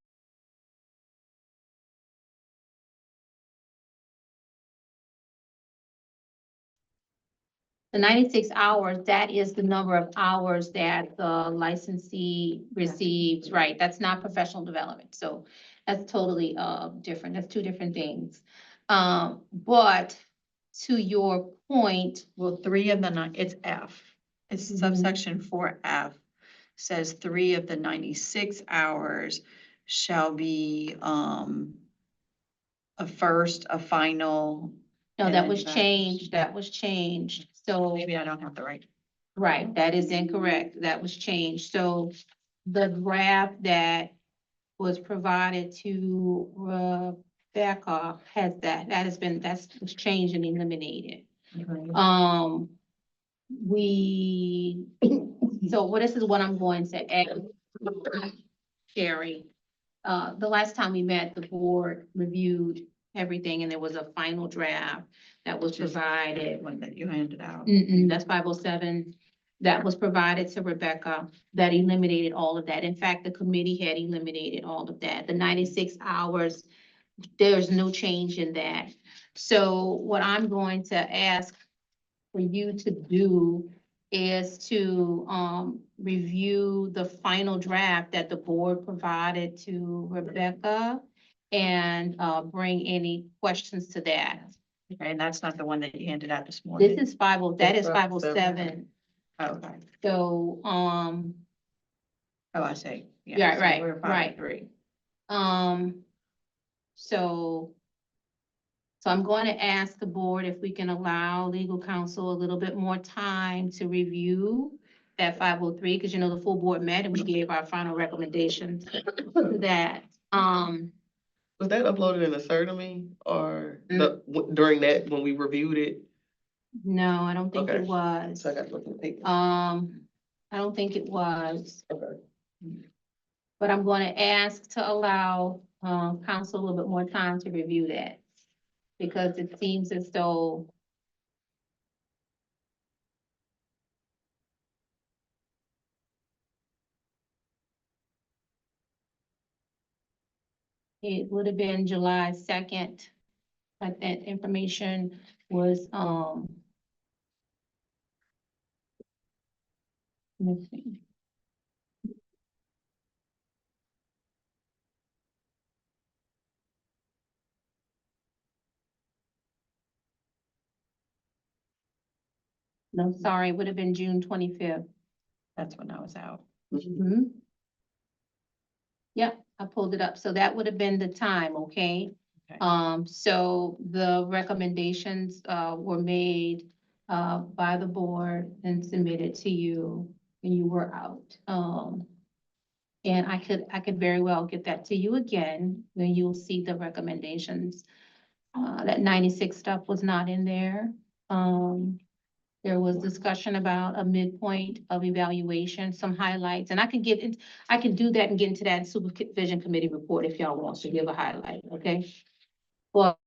The 96 hours, that is the number of hours that the licensee receives, right? That's not professional development, so that's totally different. That's two different things. But to your point, Well, 3 of the 9, it's F. It's subsection 4F says 3 of the 96 hours shall be a first, a final. no, and that then was changed. That was changed. So. Maybe I don't have the right. Right, that is incorrect. That was changed. So the draft that was provided to Rebecca has that's was changed and eliminated. So this is what I'm going to add, Sherry. The last time we met, the board reviewed everything and there was a final draft that was provided. One that you handed out. That's 507. That was provided to Rebecca that eliminated all of that. In fact, the committee had eliminated all of that. The 96 hours, there's no change in that. So what I'm going to ask for you to do is to review the final draft that the board provided to Rebecca and bring any questions to that. Okay, and that's not the one that you handed out this morning. This is that is 507. Okay, So, oh, I see. Yeah, yeah, so right, we're right. 503. So. So I'm going to ask the board if we can allow legal counsel a little bit more time to review that 503, because you know, the full board met and we gave our final recommendations to that. Was that uploaded in a Certamy or during that, when we reviewed it? No, I don't think it Okay. was. So I got to look at the paper. I don't think it was. Okay. But I'm going to ask to allow, council a little bit more time to review that. Because it seems as though it would have been July 2nd, but that information was, missing. No, sorry, it would have been June 25th. That's when I was out. Mm-hmm. Yep, I pulled it up. So that would have been the time, okay? Okay. So the recommendations, were made, by the board and submitted to you when you were out. And I could very well get that to you again, when you'll see the recommendations. That 96 stuff was not in there. There was discussion about a midpoint of evaluation, some highlights, and I can do that and get into that supervision committee report if y'all want to give a highlight, okay? Well,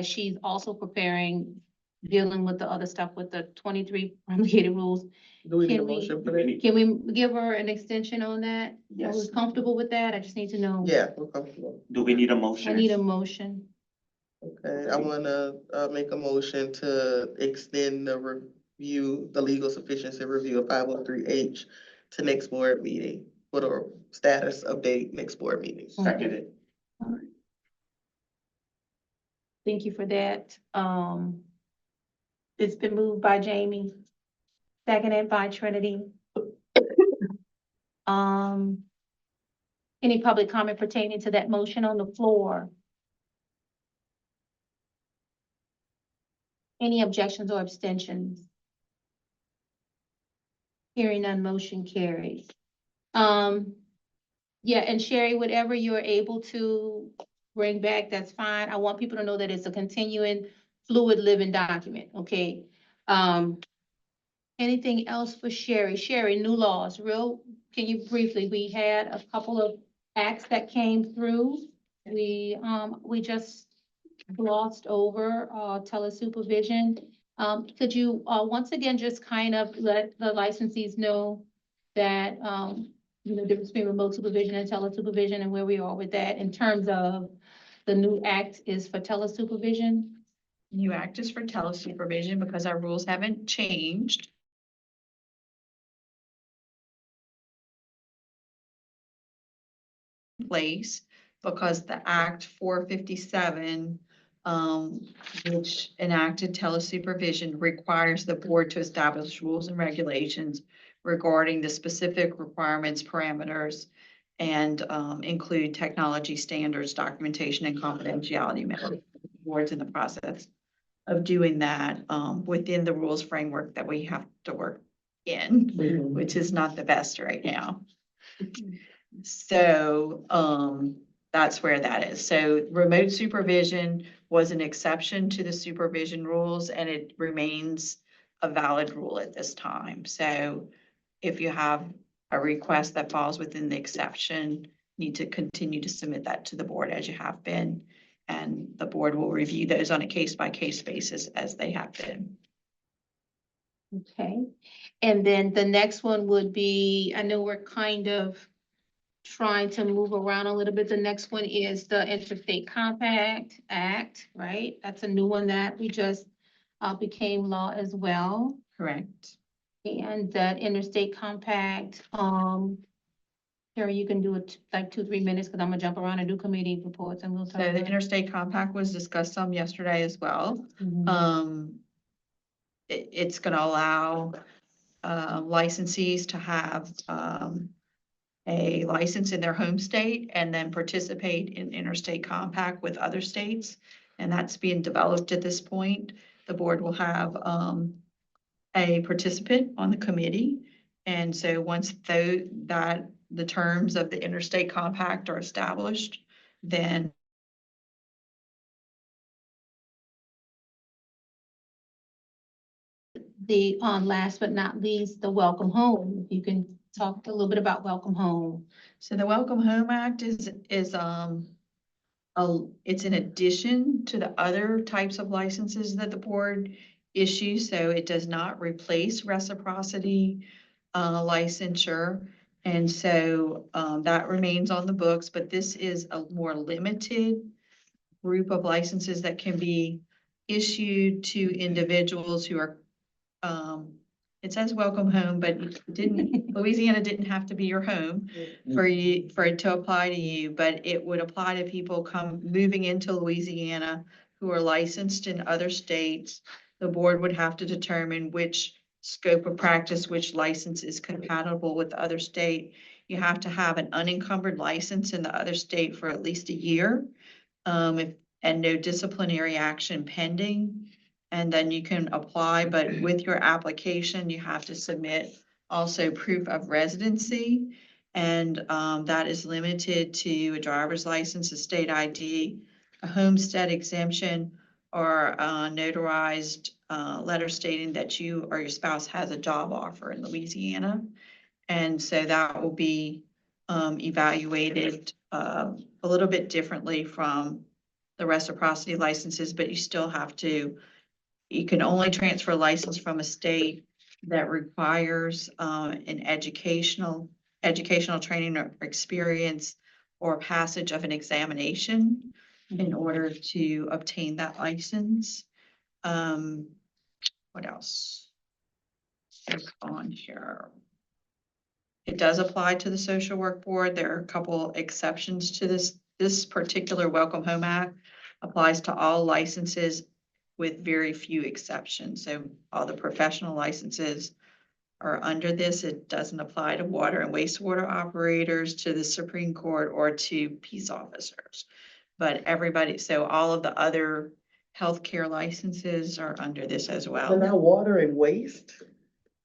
she's also preparing, dealing with the other stuff with the 23 promulgated rules. Do we need a Can we- motion for that? Can we give her an extension on that? Are Yes. we comfortable with that? I just need to know. Yeah, we're comfortable. Do we need a I motion? need a motion. Okay, I wanna, make a motion to extend the review, the legal sufficiency review of 503H to next board meeting, for the status update next board meeting. Seconded. Thank you for that. It's been moved by Jamie, seconded by Trinity. Any public comment pertaining to that motion on the floor? Any objections or abstentions? Hearing none, motion carries. Yeah, and Sherry, whatever you're able to bring back, that's fine. I want people to know that it's a continuing fluid living document, okay? Anything else for Sherry? Sherry, new laws, can you briefly, we had a couple of acts that came through. We just glossed over, telesupervision. Could you, once again, just kind of let the licensees know that, you know, difference between remote supervision and telesupervision and where we are with that in terms of the new act is for telesupervision? New act is for telesupervision because our rules haven't changed. Place because the Act 457, which enacted telesupervision, requires the board to establish rules and regulations regarding the specific requirements, parameters, and include technology standards, documentation, and confidentiality measures. The board's in the process of doing that within the rules framework that we have to work in, which is not the best right now. So, that's where that is. So remote supervision was an exception to the supervision rules and it remains a valid rule at this time. So if you have a request that falls within the exception, you need to continue to submit that to the board as you have been. And the board will review those on a case-by-case basis as they have been. Okay, and then the next one would be, I know we're kind of trying to move around a little bit. The next one is the Interstate Compact Act, right? That's a new one that we just became law as well. Correct. And that Interstate Compact, Terry, you can do it like 2, 3 minutes, because I'm gonna jump around and do committee reports and we'll So talk. the interstate compact was discussed some yesterday as well. Mhm. It's gonna allow licensees to have a license in their home state and then participate in interstate compact with other states. And that's being developed at this point. The board will have a participant on the committee. And so once that the terms of the interstate compact are established, then The, last but not least, the welcome home. If you can talk a little bit about welcome home. so the Welcome Home Act is it's in addition to the other types of licenses that the board issues, so it does not replace reciprocity licensure. And so that remains on the books, but this is a more limited group of licenses that can be issued to individuals who are it says welcome home, but Louisiana didn't have to be your home for it to apply to you, but it would apply to people moving into Louisiana who are licensed in other states. The board would have to determine which scope of practice, which license is compatible with the other state. You have to have an unencumbered license in the other state for at least a year, and no disciplinary action pending. And then you can apply, but with your application, you have to submit also proof of residency. And that is limited to a driver's license, a state ID, a homestead exemption, or a notarized letter stating that you or your spouse has a job offer in Louisiana. And so that will be evaluated a little bit differently from the reciprocity licenses, but you still have to, you can only transfer a license from a state that requires an educational training or experience or passage of an examination in order to obtain that license. What else is on here? It does apply to the Social Work Board. There are a couple exceptions to this. This particular Welcome Home Act applies to all licenses with very few exceptions. So all the professional licenses are under this. It doesn't apply to water and wastewater operators, to the Supreme Court, or to peace officers. But everybody, so all of the other healthcare licenses are under this as So well. now water and waste,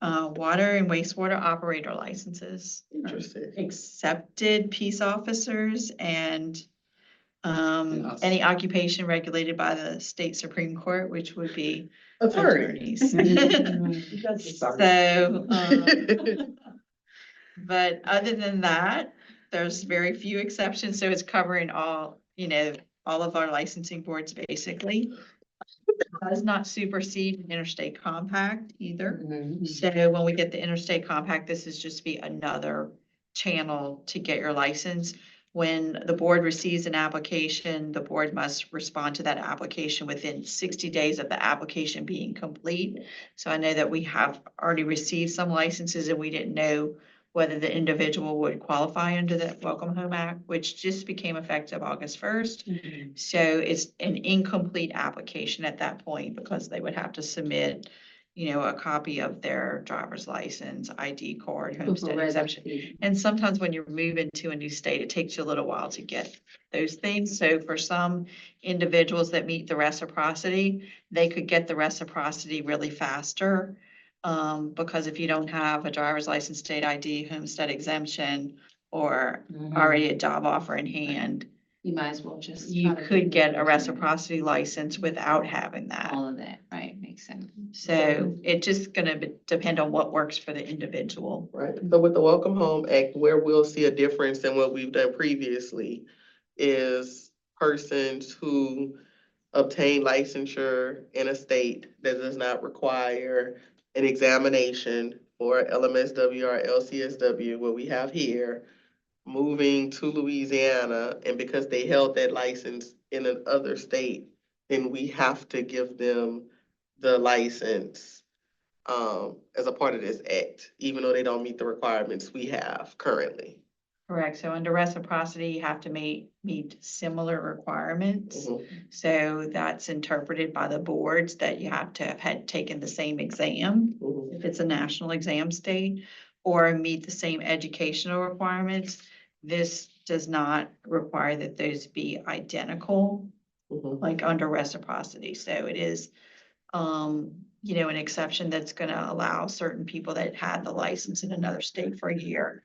Water and wastewater operator licenses. interesting. Accepted peace officers and Yes. any occupation regulated by the state Supreme Court, which would be Attorney. attorneys. You got to start. So, but other than that, there's very few exceptions, so it's covering all, all of our licensing boards basically. Does not supersede an interstate compact either. So when we get the interstate compact, this is just be another channel to get your license. When the board receives an application, the board must respond to that application within 60 days of the application being complete. So I know that we have already received some licenses and we didn't know whether the individual would qualify under the Welcome Home Act, which just became effective August 1st. So it's an incomplete application at that point because they would have to submit, a copy of their driver's license, ID card, homestead exemption. And sometimes when you're moving to a new state, it takes you a little while to get those things. So for some individuals that meet the reciprocity, they could get the reciprocity really faster. Because if you don't have a driver's license, state ID, homestead exemption, or already a job offer in hand, You might as well just. you could get a reciprocity license without having that. All of that, right, makes sense. So it's just gonna depend on what works for the individual. Right, so with the Welcome Home Act, where we'll see a difference in what we've done previously is persons who obtain licensure in a state that does not require an examination for LMSW or LCSW, what we have here, moving to Louisiana, and because they held that license in another state, then we have to give them the license as a part of this act, even though they don't meet the requirements we have currently. Correct. So under reciprocity, you have to meet similar requirements. Mhm. So that's interpreted by the boards that you have to have had taken the same exam, Mhm. if it's a national exam state, or meet the same educational requirements. This does not require that those be identical, Mhm. like under reciprocity. So it is, an exception that's gonna allow certain people that had the license in another state for a year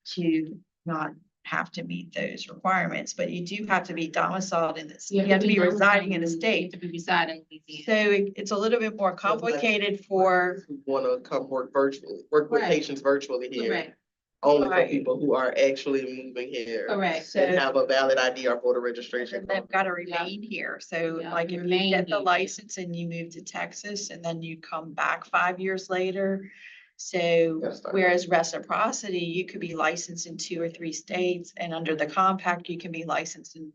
to not have to meet those requirements, but you do have to be domiciled in this, you have to be residing in a state. To be residing in Louisiana. So it's a little bit more complicated for, Who wanna come work virtually, work with Right. patients virtually here, Correct, only for Right. people who are actually moving here. correct. so And have a valid ID or voter registration. they've got to remain here. So Yeah, like if you remain get the here. license and you move to Texas and then you come back 5 years later. So Gotta start. whereas reciprocity, you could be licensed in 2 or 3 states, and under the compact, you can be licensed in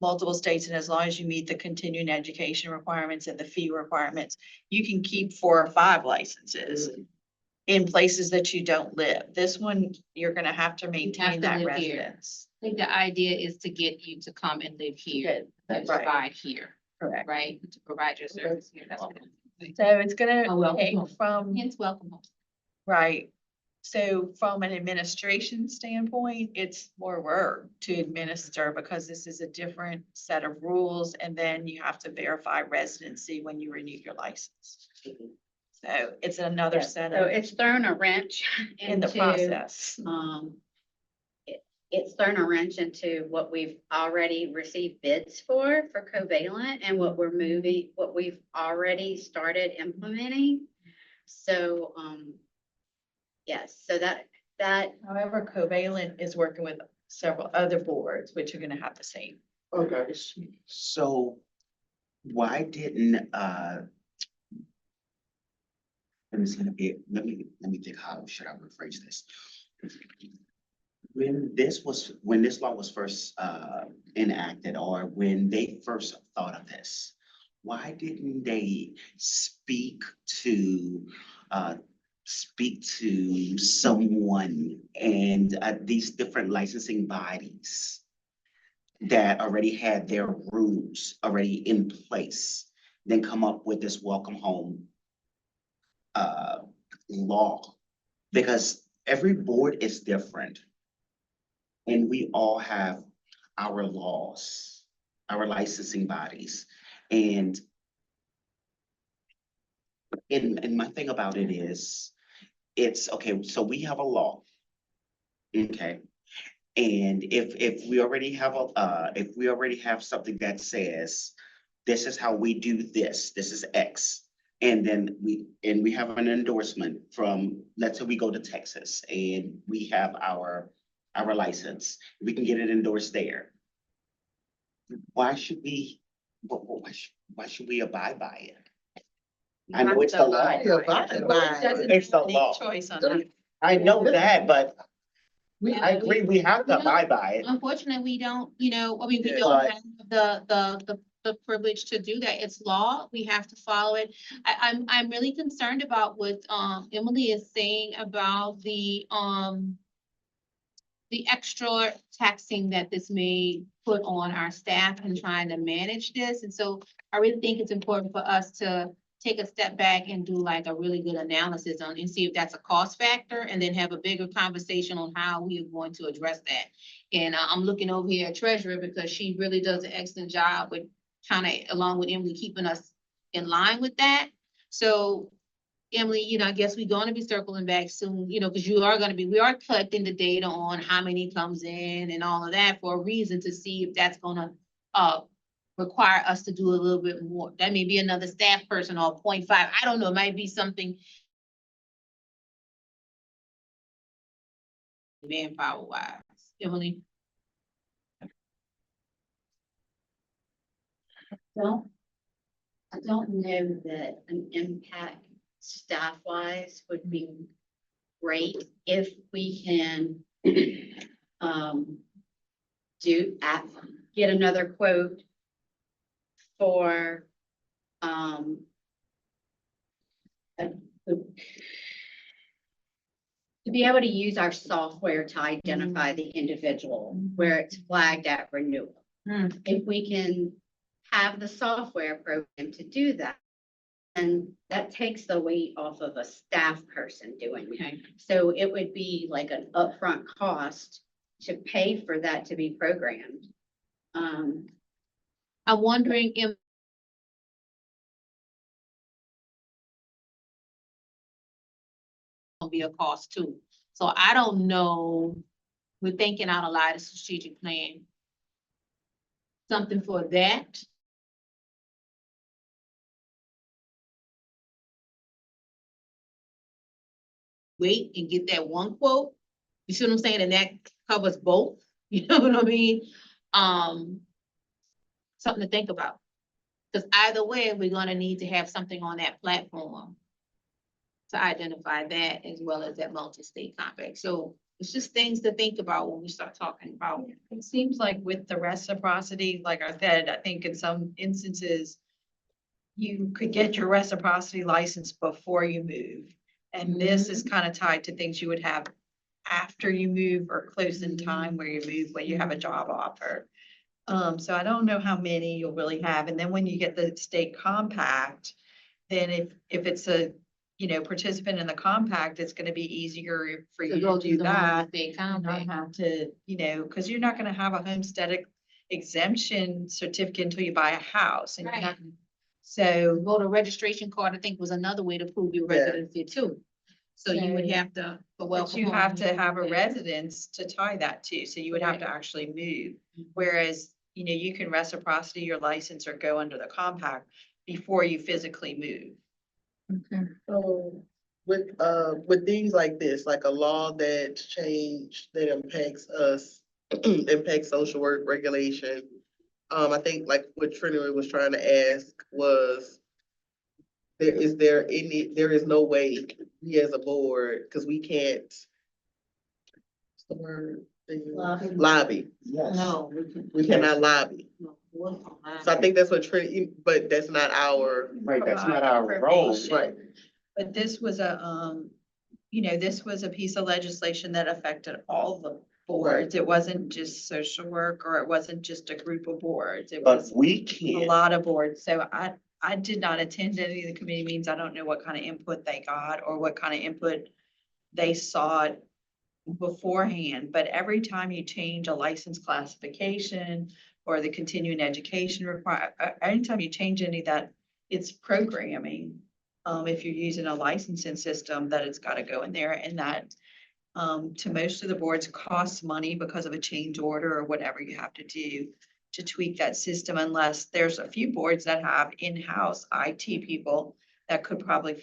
multiple states. And as long as you meet the continuing education requirements and the fee requirements, you can keep 4 or 5 licenses in places that you don't live. This one, you're gonna have to maintain to that live here. residence. I think the idea is to get you to come and live here, Good. and That's right. provide here, Correct. right? To provide your service here. That's what I'm saying. So it's gonna Oh, welcome take home. from, Hence, welcome home. right. So from an administration standpoint, it's more work to administer because this is a different set of rules. And then you have to verify residency when you renew your license. So it's another Yes, set so of, it's thrown a wrench in the into, process. It's thrown a wrench into what we've already received bids for covalent and what we've already started implementing. So, yes, so that, However, Covalent is working with several other boards, which are gonna have the same Okay. issue. So why didn't, let me see, let me think, how should I rephrase this? When this law was first enacted, or when they first thought of this, why didn't they speak to someone and these different licensing bodies that already had their rules already in place, then come up with this welcome home law? Because every board is different. And we all have our laws, our licensing bodies. And my thing about it is, it's okay, so we have a law. Okay. And if we already have if we already have something that says, this is how we do this is X. And then we have an endorsement from, let's say we go to Texas and we have our license, we can get it endorsed there. Why should we, why should we abide by it? I know it's the law. Yeah, abide by it. Doesn't It's the have any law. choice on that. I know that, but Yeah, I agree, we have to abide by it. Unfortunately, we don't, we Yeah. don't have the privilege to do that. It's law. We have to follow it. I'm really concerned about what, Emily is saying about the extra taxing that this may put on our staff in trying to manage this. And so I really think it's important for us to take a step back and do like a really good analysis on and see if that's a cost factor, and then have a bigger conversation on how we are going to address that. And I'm looking over here at Treasurer because she really does an excellent job with kind of, along with Emily, keeping us in line with that. So Emily, I guess we're gonna be circling back soon, because we are collecting the data on how many comes in and all of that for a reason, to see if that's gonna require us to do a little bit more. That may be another staff person or 0.5. I don't know, it might be something manpower wise. Emily? I don't know that an impact staff wise would be great if we can get another quote for to be able to use our software to identify the individual where it's flagged at renewal. Mm. If we can have the software program to do that, and that takes the weight off of a staff person doing it. Okay. So it would be like an upfront cost to pay for that to be programmed. I'm wondering if will be a cost too. So I don't know, we're thinking out a lot of strategic plan. Something for that. Wait and get that one quote. You see what I'm saying? And that covers both. You know what I mean? Something to think about. Because either way, we're gonna need to have something on that platform to identify that as well as that multi-state compact. So it's just things to think about when we start talking about. It seems like with the reciprocity, like I said, I think in some instances, you could get your reciprocity license before you move. And this is kind of tied to things you would have after you move or close in time where you move, when you have a job offer. So I don't know how many you'll really have. And then when you get the state compact, then if it's a, participant in the compact, it's gonna be easier for you to do that. Big And not compact. have to, because you're not gonna have a homestead exemption certificate until you buy a house. And you're Right. not, so, Voter registration card, I think, was another way to prove your Yeah. residency too. So you would So- have to, for but welcome you have home, to have a yeah. residence to tie that to, so you would have to Correct. actually move. Whereas, you can reciprocity your license or go under the compact before you physically move. So with things like this, like a law that changed, that impacts us, impacts social work regulation. I think like what Trinity was trying to ask was, there is no way we as a board, because we can't. What's the word? Lobby. Yes. No, we can. We cannot lobby. no, we don't. So I think that's what Trinity, but that's not our. Right, that's not Provide our role. information. Right. But this was this was a piece of legislation that affected all the boards. It wasn't just social work, or it wasn't just a group of boards. It But was we a can't, lot of boards. So I did not attend any of the committee meetings. I don't know what kind of input they got or what kind of input they sought beforehand. But every time you change a license classification or the continuing education anytime you change any of that, it's programming. If you're using a licensing system, that it's got to go in there, and that to most of the boards costs money because of a change order or whatever you have to do to tweak that system, unless there's a few boards that have in-house IT people that could probably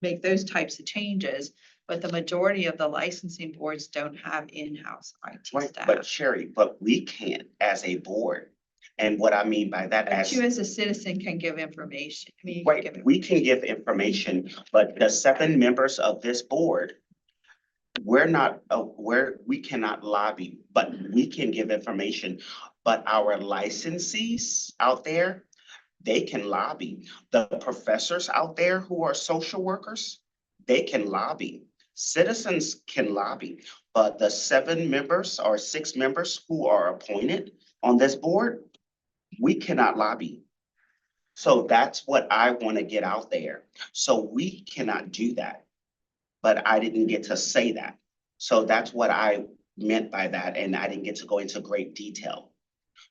make those types of changes. But the majority of the licensing boards don't have in-house IT right, staff. but Sherry, but we can't as a board. And what I mean by that, But you as a citizen can give information. I mean, you can give right, we can give information, but the 7 members of this board, we're not, we cannot lobby, but we can give information. But our licensees out there, they can lobby. The professors out there who are social workers, they can lobby. Citizens can lobby, but the 7 members or 6 members who are appointed on this board, we cannot lobby. So that's what I want to get out there. So we cannot do that. But I didn't get to say that. So that's what I meant by that, and I didn't get to go into great detail.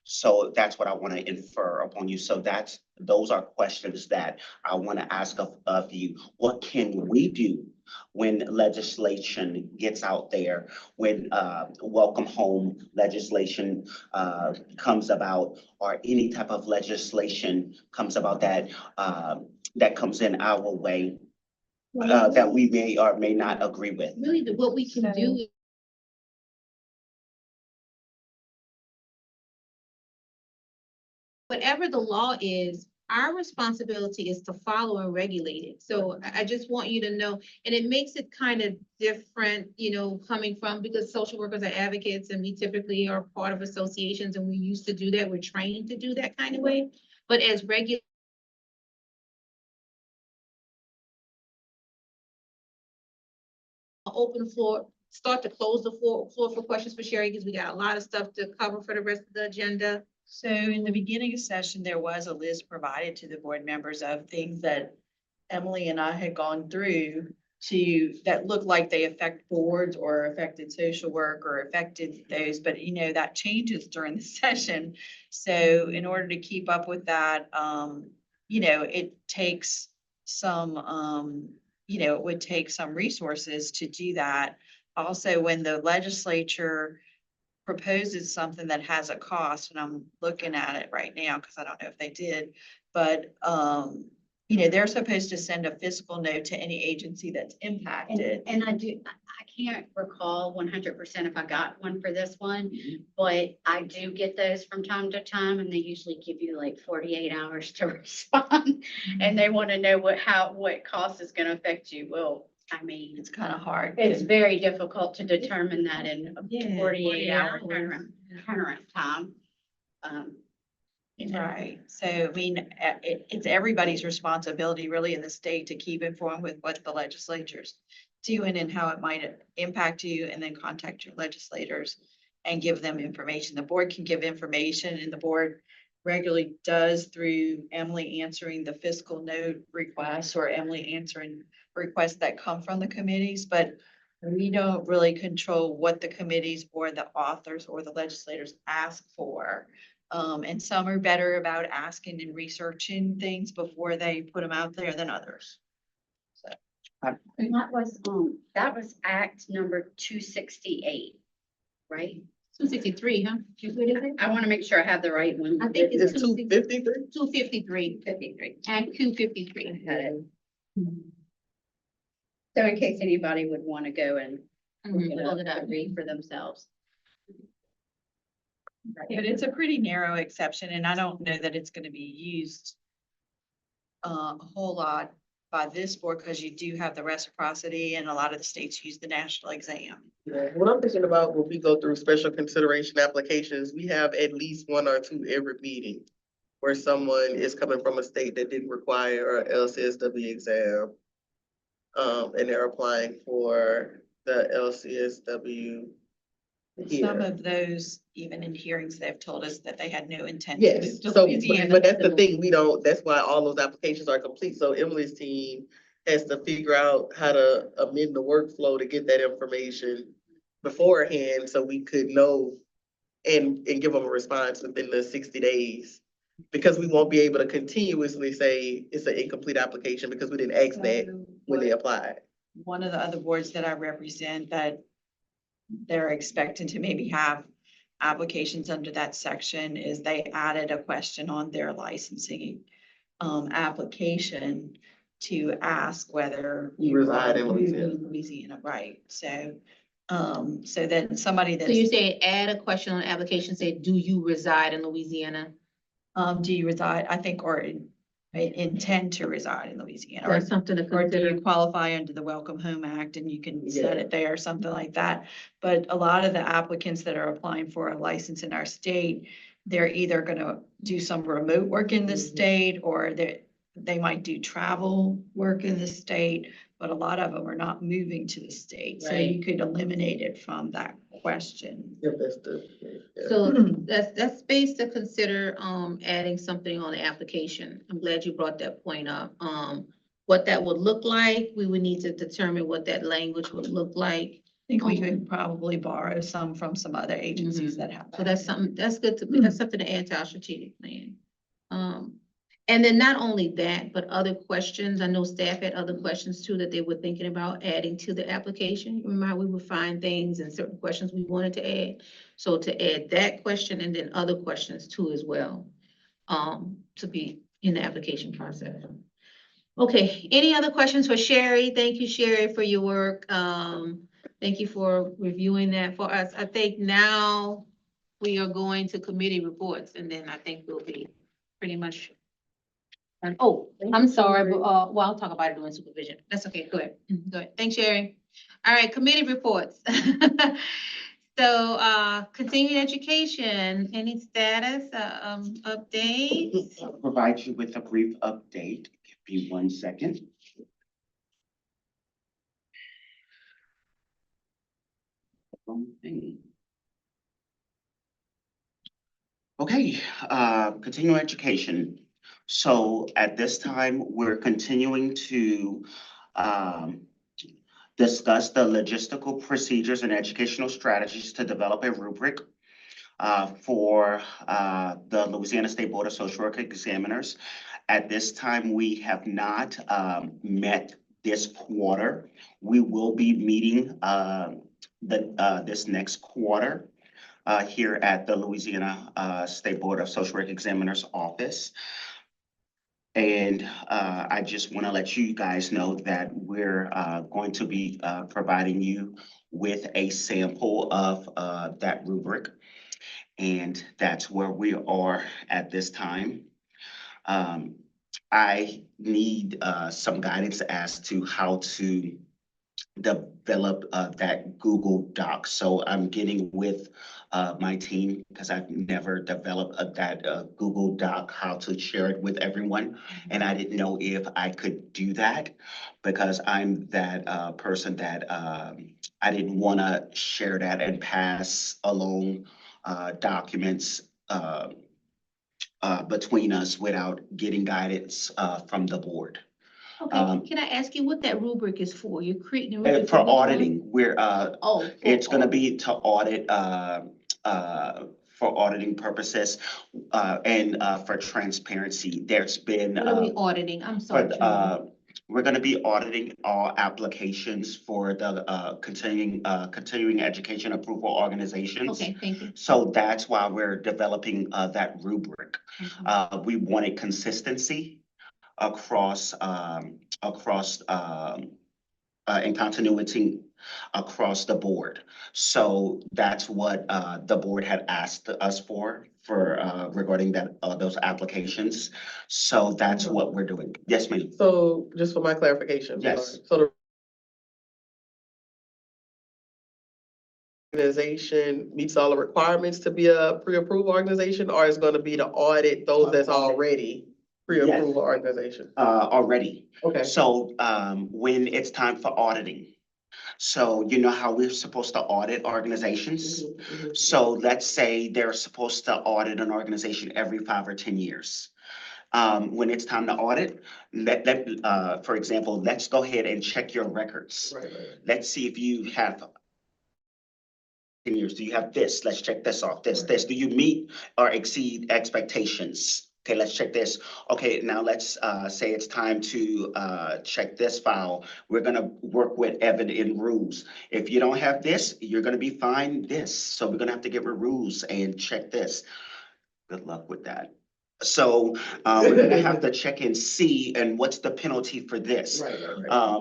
So that's what I want to infer upon you. So those are questions that I want to ask of you. What can we do when legislation gets out there, when welcome home legislation comes about, or any type of legislation comes about that that comes in our way that we may or may not agree with? Really, what we can do. Whatever the law is, our responsibility is to follow and regulate it. So I just want you to know, and it makes it kind of different, coming from, because social workers are advocates and we typically are part of associations and we used to do that. We're trained to do that kind of way. But as regular open floor, start to close the floor for questions for Sherry, because we got a lot of stuff to cover for the rest of the agenda. So in the beginning of session, there was a list provided to the board members of things that Emily and I had gone through that looked like they affect boards or affected social work or affected those, but that changes during the session. So in order to keep up with that, it takes some, it would take some resources to do that. Also, when the legislature proposes something that has a cost, and I'm looking at it right now because I don't know if they did, but they're supposed to send a fiscal note to any agency that's impacted. And I can't recall 100% if I got one for this one, but I do get those from time to time, and they usually give you like 48 hours to respond. And they want to know what cost is going to affect you. Well, I mean, It's kind of hard. it's very difficult to determine that in a Yeah, 48-hour 48 hours. turnaround time. Right, so I mean, it's everybody's responsibility really in the state to keep informed with what the legislature's doing and how it might impact you, and then contact your legislators and give them information. The board can give information, and the board regularly does through Emily answering the fiscal note requests or Emily answering requests that come from the committees, but we don't really control what the committees or the authors or the legislators ask for. And some are better about asking and researching things before they put them out there than others. And that was Act number 268, right? 263, huh? What is it? I want to make sure I have the right one. I think It's 253? 253. Act 253. Got it. So in case anybody would want to go and look it up, read for themselves. But it's a pretty narrow exception, and I don't know that it's gonna be used a whole lot by this board, because you do have the reciprocity, and a lot of the states use the national exam. Yeah, what I'm thinking about when we go through special consideration applications, we have at least one or two every meeting where someone is coming from a state that didn't require a LCSW exam. And they're applying for the LCSW Some here. of those, even in hearings, they've told us that they had no intent. to Yes, move to so, Louisiana. but that's the thing, that's why all those applications are complete, so Emily's team has to figure out how to amend the workflow to get that information beforehand, so we could know and give them a response within the 60 days. Because we won't be able to continuously say it's an incomplete application because we didn't ask that So when they what- applied. One of the other boards that I represent, that they're expecting to maybe have applications under that section, is they added a question on their licensing application to ask whether You reside in are Louisiana. Louisiana, right? So then somebody So you that's, say add a question on the application, say, do you reside in Louisiana? do you reside, I think, or intend to reside in Louisiana? Or something to Or do consider? you qualify under the Welcome Home Act, and you can set Yeah. it there, something like that. But a lot of the applicants that are applying for a license in our state, they're either gonna do some remote work in the state, or they might do travel work in the state, but a lot of them are not moving to the state. So Right. you could eliminate it from that question. If that's the, yeah. So that's space to consider, adding something on the application. I'm glad you brought that point up. What that would look like, we would need to determine what that language would look like. I think we could probably borrow some from some other agencies Mhm. that have. So that's something, that's good to, that's something to add to our strategic plan. And then not only that, but other questions. I know staff had other questions too that they were thinking about adding to the application. Remember how we would find things and certain questions we wanted to add? So to add that question and then other questions too as well, to be in the application process. Okay, any other questions for Sherry? Thank you, Sherry, for your work. Thank you for reviewing that for us. I think now we are going to committee reports, and then I think we'll be pretty much. Oh, I'm sorry, but, well, I'll talk about it during supervision. That's okay, go ahead. Go ahead. Thanks, Sherry. All right, committee reports. So, continuing education, any status, updates? I'll provide you with a brief update. Give me 1 second. Okay, continuing education. So at this time, we're continuing to discuss the logistical procedures and educational strategies to develop a rubric for the Louisiana State Board of Social Work Examiners. At this time, we have not met this quarter. We will be meeting this next quarter here at the Louisiana State Board of Social Work Examiners office. And I just want to let you guys know that we're going to be providing you with a sample of that rubric. And that's where we are at this time. I need some guidance as to how to develop that Google Doc. So I'm getting with my team because I've never developed that Google Doc, how to share it with everyone. And I didn't know if I could do that because I'm that person that I didn't want to share that and pass along documents between us without getting guidance from the board. Okay, can I ask you what that rubric is for? You're creating a rubric For which one? auditing, we're Oh. it's gonna be to audit for auditing purposes and for transparency. There's been What are we auditing? I'm sorry. but we're gonna be auditing all applications for the continuing education approval organizations. Okay, thank you. So that's why we're developing that rubric. Okay. We wanted consistency across and continuity across the board. So that's what the board had asked us for regarding that those applications. So that's what we're doing. Yes, ma'am. So just for my clarification. Yes. So the organization meets all the requirements to be a pre-approved organization, or is gonna be to audit those that's already pre-approved organization? Already. Okay. So when it's time for auditing. So you know how we're supposed to audit organizations? So let's say they're supposed to audit an organization every 5 or 10 years. When it's time to audit, for example, let's go ahead and check your records. Right. Let's see if you have 10 years. Do you have this? Let's check this off. This. Do you meet or exceed expectations? Okay, let's check this. Okay, now let's say it's time to check this file. We're gonna work with Evan in rules. If you don't have this, you're gonna be fined this. So we're gonna have to get rid of rules and check this. Good luck with that. So we're gonna have to check and see, and what's the penalty for this? Right.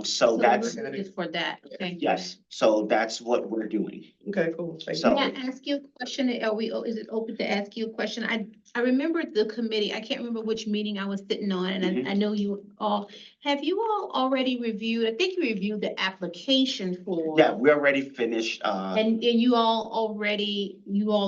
So that's, the rubric is for that, okay? yes, so that's what we're doing. Okay, cool. Thank So- you. Can I ask you a question? Is it open to ask you a question? I remember the committee, I can't remember which meeting I was sitting on, and I know you all, have you all already reviewed, I think you reviewed the application for. Yeah, we already finished, And you all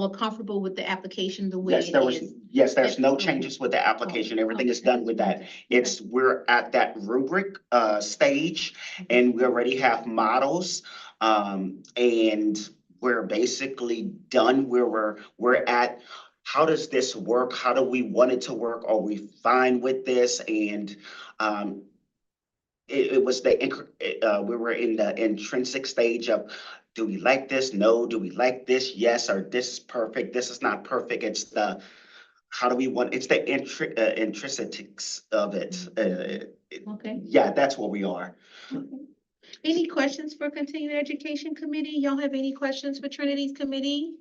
are comfortable with the application the way yes, it there was, is? yes, there's no Okay. changes with the application. Everything is Okay. done with that. It's, we're at that rubric stage and we already have models. And we're basically done where we're at. How does this work? How do we want it to work? Are we fine with this? And it was we were in the intrinsic stage of, do we like this? No. Do we like this? Yes. Or this is perfect. This is not perfect. It's the, how do we want, it's the intrinsics of it. Okay. Yeah, that's where we are. Okay. Any questions for Continuing Education Committee? Y'all have any questions for Trinity's committee?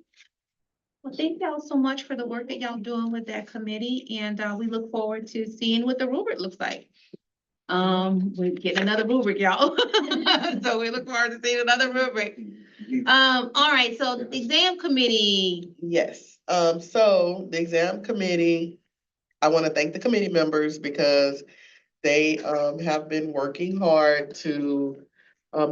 Well, thank y'all so much for the work that y'all doing with that committee, and we look forward to seeing what the rubric looks like. We're getting another rubric, y'all. So we look forward to seeing another rubric. All right, so the exam committee. Yes, so the exam committee, I want to thank the committee members because they have been working hard to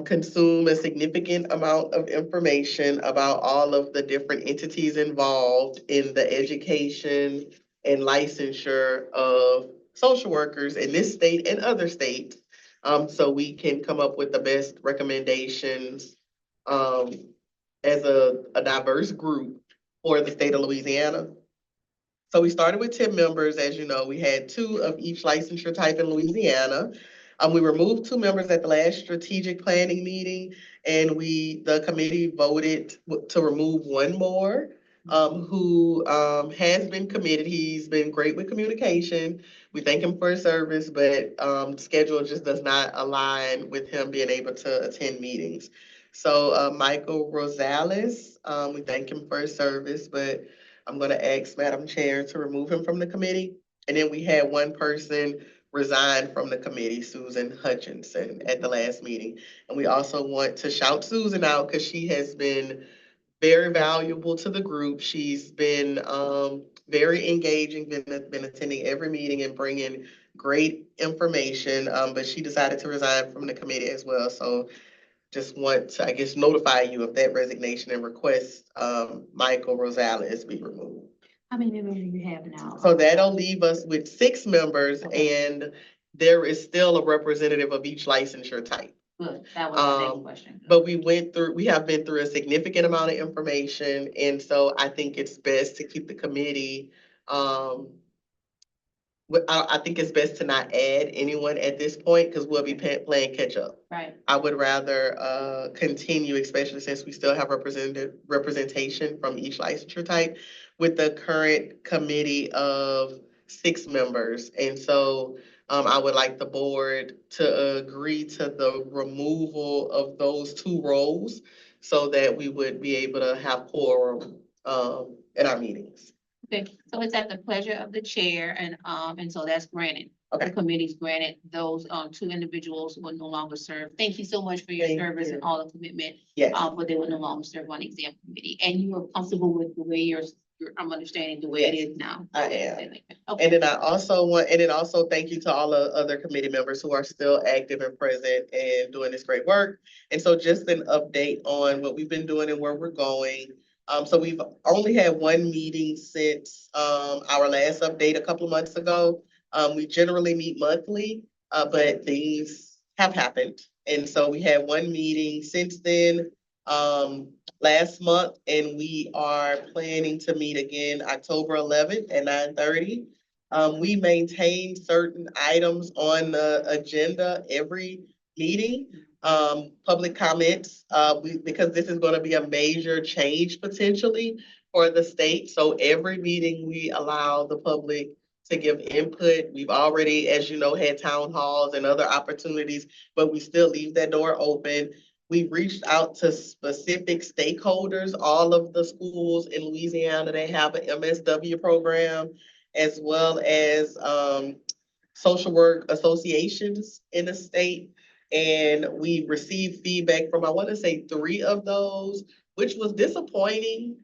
consume a significant amount of information about all of the different entities involved in the education and licensure of social workers in this state and other states. So we can come up with the best recommendations as a diverse group for the state of Louisiana. So we started with 10 members. As you know, we had 2 of each licensure type in Louisiana. We removed 2 members at the last strategic planning meeting, and the committee voted to remove 1 more, who has been committed. He's been great with communication. We thank him for his service, but schedule just does not align with him being able to attend meetings. So Michael Rosales, we thank him for his service, but I'm gonna ask Madam Chair to remove him from the committee. And then we had 1 person resign from the committee, Susan Hutchinson, at the last meeting. And we also want to shout Susan out because she has been very valuable to the group. She's been very engaging, been attending every meeting and bringing great information. But she decided to resign from the committee as well. So just want to, I guess, notify you of that resignation and request Michael Rosales be removed. How many members do you have now? So that'll leave us with 6 members, and there is still a representative of each licensure type. Good, that was my next question. But we have been through a significant amount of information, and so I think it's best to keep the committee, I think it's best to not add anyone at this point, because we'll be playing catch up. Right. I would rather continue, especially since we still have representation from each licensure type, with the current committee of 6 members. And so I would like the board to agree to the removal of those 2 roles so that we would be able to have quorum in our meetings. Okay, so it's at the pleasure of the chair, and so that's granted. Okay. The committee's granted those 2 individuals who will no longer serve. Thank you so much for your Thank service you. and all the commitment. Yes. But they will no longer serve on the exam committee. And you are comfortable with the way I'm understanding the way it Yes, is now. I am. Okay. And then also thank you to all the other committee members who are still active and present and doing this great work. And so just an update on what we've been doing and where we're going. So we've only had 1 meeting since our last update a couple of months ago. We generally meet monthly, but things have happened. And so we had 1 meeting since then, last month, and we are planning to meet again October 11th at 9:30. We maintain certain items on the agenda every meeting. Public comments, because this is going to be a major change potentially for the state. So every meeting we allow the public to give input. We've already, as you know, had town halls and other opportunities, but we still leave that door open. We've reached out to specific stakeholders, all of the schools in Louisiana, they have an MSW program, as well as social work associations in the state. And we received feedback from, I want to say 3 of those, which was disappointing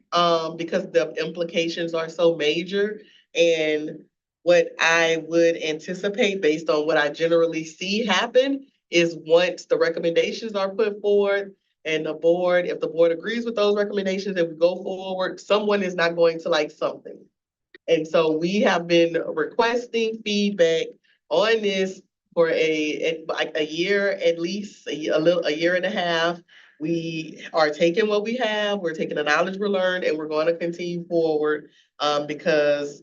because the implications are so major. And what I would anticipate based on what I generally see happen is once the recommendations are put forward and if the board agrees with those recommendations and we go forward, someone is not going to like something. And so we have been requesting feedback on this for a year, at least a year and a half. We are taking what we have, we're taking the knowledge we learned, and we're going to continue forward because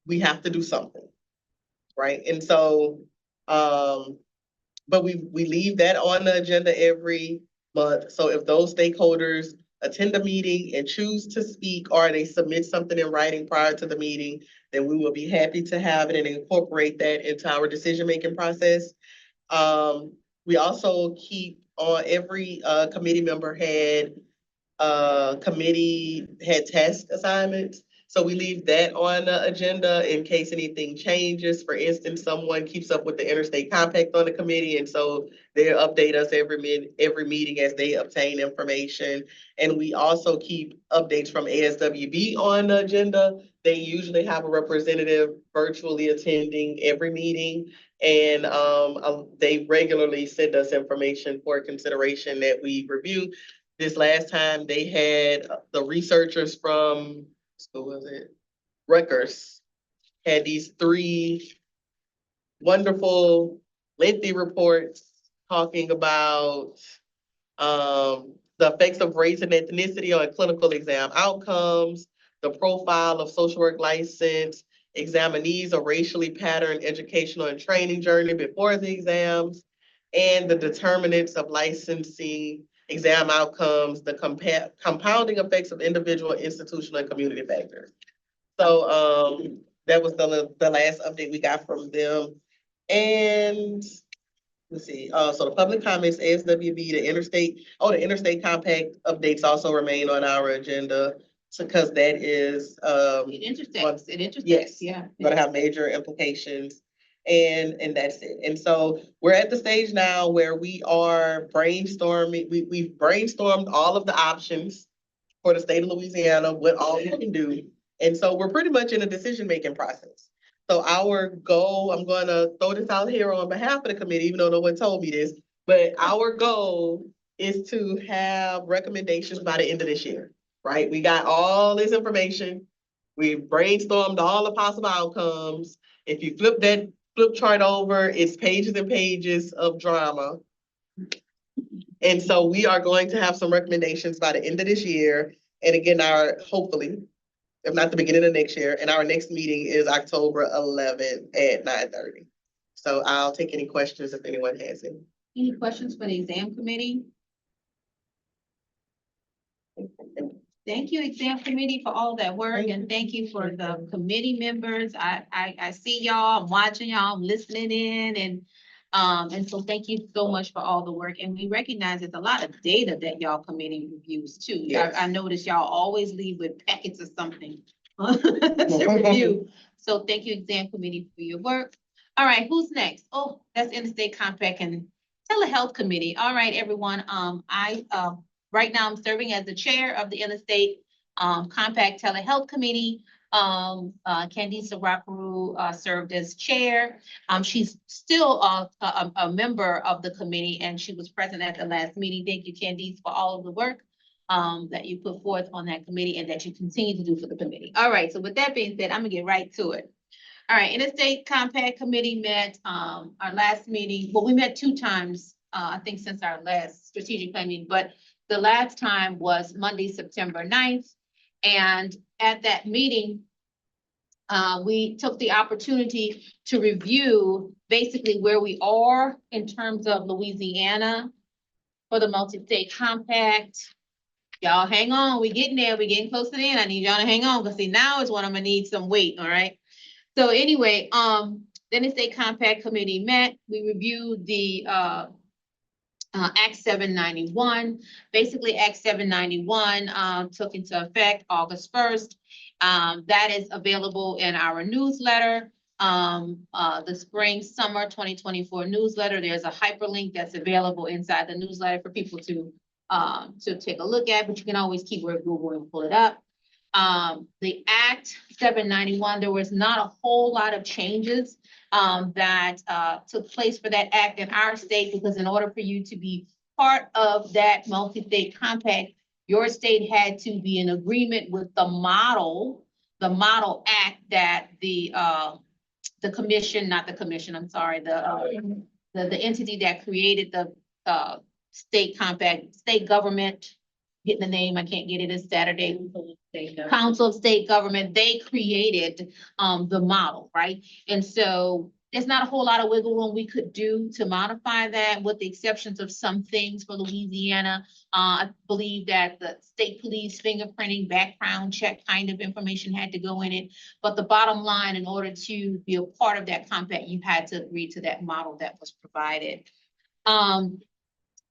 we have to do something, right? And so, but we leave that on the agenda every month. So if those stakeholders attend a meeting and choose to speak, or they submit something in writing prior to the meeting, then we will be happy to have it and incorporate that into our decision-making process. We also keep on every committee member had task assignments. So we leave that on the agenda in case anything changes. For instance, someone keeps up with the interstate compact on the committee, and so they'll update us every meeting as they obtain information. And we also keep updates from ASWB on the agenda. They usually have a representative virtually attending every meeting, and they regularly send us information for consideration that we review. This last time they had the researchers from, who was it? Rutgers had these 3 wonderful, lengthy reports talking about the effects of race and ethnicity on clinical exam outcomes, the profile of social work license examinees, a racially patterned educational and training journey before the exams, and the determinants of licensing exam outcomes, the compounding effects of individual, institutional, and community factors. So, that was the last update we got from them. And let's see, so the public comments, ASWB, the interstate compact updates also remain on our agenda. So, cause that is, It intersects, yes, yeah. gonna have major implications. And that's it. And so we're at the stage now where we are brainstorming, we've brainstormed all of the options for the state of Louisiana, what all we can do. And so we're pretty much in a decision-making process. So our goal, I'm gonna throw this out here on behalf of the committee, even though no one told me this, but our goal is to have recommendations by the end of this year, right? We got all this information. We brainstormed all the possible outcomes. If you flip that flip chart over, it's pages and pages of drama. And so we are going to have some recommendations by the end of this year. And again, hopefully, if not the beginning of next year, and our next meeting is October 11th at 9:30. So I'll take any questions if anyone has any. Any questions for the exam committee? Thank you, exam committee, for all that work, and thank you for the committee members. I see y'all, I'm watching y'all, I'm listening in, and so thank you so much for all the work. And we recognize there's a lot of data that y'all committee reviews too. Yes. I noticed y'all always leave with packets of something to review. So thank you, exam committee, for your work. All right, who's next? Oh, that's Interstate Compact and Telehealth Committee. All right, everyone. Right now, I'm serving as the chair of the Interstate Compact Telehealth Committee. Candice Saraparu served as chair. She's still a member of the committee, and she was present at the last meeting. Thank you, Candice, for all of the work that you put forth on that committee and that you continue to do for the committee. All right, so with that being said, I'm gonna get right to it. All right, Interstate Compact Committee met our last meeting. Well, we met 2 times, I think, since our last strategic plan meeting, but the last time was Monday, September 9th. And at that meeting, we took the opportunity to review basically where we are in terms of Louisiana for the multi-state compact. Y'all hang on, we getting there, we getting close to the end. I need y'all to hang on, because see, now is when I'm gonna need some weight, all right? So anyway, the Interstate Compact Committee met. We reviewed the Act 791. Basically, Act 791 took into effect August 1st. That is available in our newsletter, the spring summer 2024 newsletter. There's a hyperlink that's available inside the newsletter for people to take a look at, but you can always keyword Google and pull it up. The Act 791, there was not a whole lot of changes that took place for that act in our state, because in order for you to be part of that multi-state compact, your state had to be in agreement with the model act that the commission, not the commission, I'm sorry, the entity that created the state compact, state government, getting the name, I can't get it, it's Saturday. Council of State Government, they created the model, right? And so there's not a whole lot of wiggle room we could do to modify that, with the exceptions of some things for Louisiana. I believe that the state police fingerprinting, background check kind of information had to go in it. But the bottom line, in order to be a part of that compact, you had to agree to that model that was provided.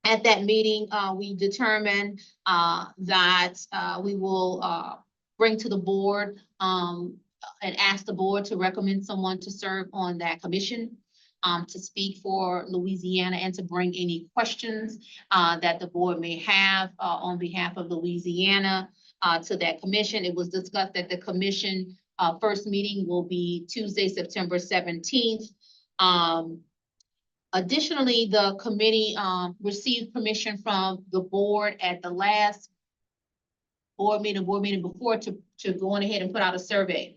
At that meeting, we determined that we will bring to the board and ask the board to recommend someone to serve on that commission, to speak for Louisiana and to bring any questions that the board may have on behalf of Louisiana to that commission. It was discussed that the commission first meeting will be Tuesday, September 17th. Additionally, the committee received permission from the board at the last board meeting before to go on ahead and put out a survey.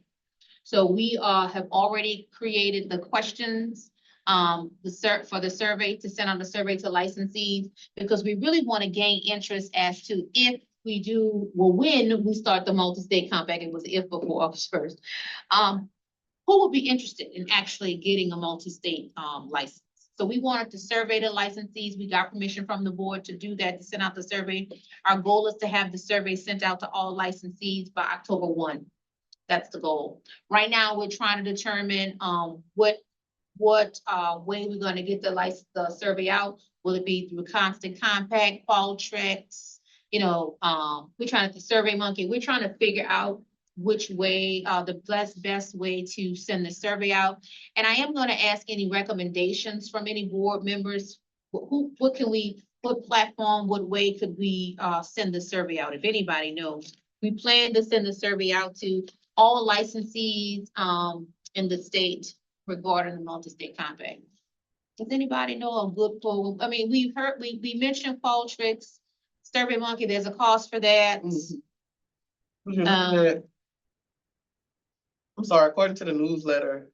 So we have already created the questions for the survey, to send out the survey to licensees, because we really want to gain interest as to if we do, well, when we start the multi-state compact, it was if before August 1st. Who would be interested in actually getting a multi-state, license? So we wanted to survey the licensees. We got permission from the board to do that, to send out the survey. Our goal is to have the survey sent out to all licensees by October 1. That's the goal. Right now, we're trying to determine, what way we're gonna get the survey out. Will it be through Constant Compact, Qualitrix? You know, we're trying to Survey Monkey. We're trying to figure out which way, the best way to send the survey out. And I am gonna ask any recommendations from any board members. What platform, what way could we, send the survey out? If anybody knows. We plan to send the survey out to all licensees, in the state regarding the multi-state compact. Does anybody know a good poll? I mean, we mentioned Qualtrics, Survey Monkey, there's a cost for that. I'm sorry, according to the newsletter,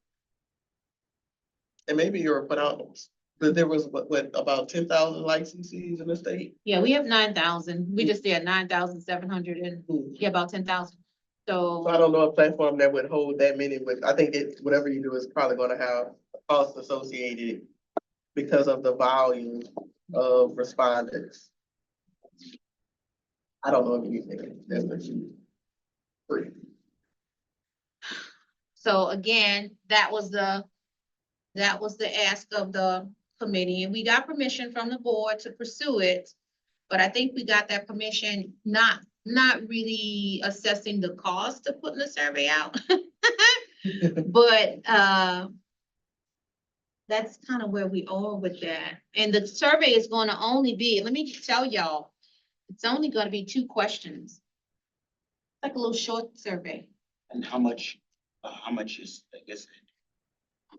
and maybe you were put out, but there was what, about 10,000 licensees in the state? Yeah, we have 9,000. We just did 9,700 and, yeah, about 10,000. So I don't know a platform that would hold that many, but I think whatever you do is probably gonna have costs associated because of the volume of respondents. I don't know if anything that's free. So again, that was the ask of the committee, and we got permission from the board to pursue it. But I think we got that permission, not really assessing the cost of putting the survey out. But, that's kind of where we are with that. And the survey is going to only be, let me just tell y'all, it's only going to be 2 questions. Like a little short survey. And how much is, I guess,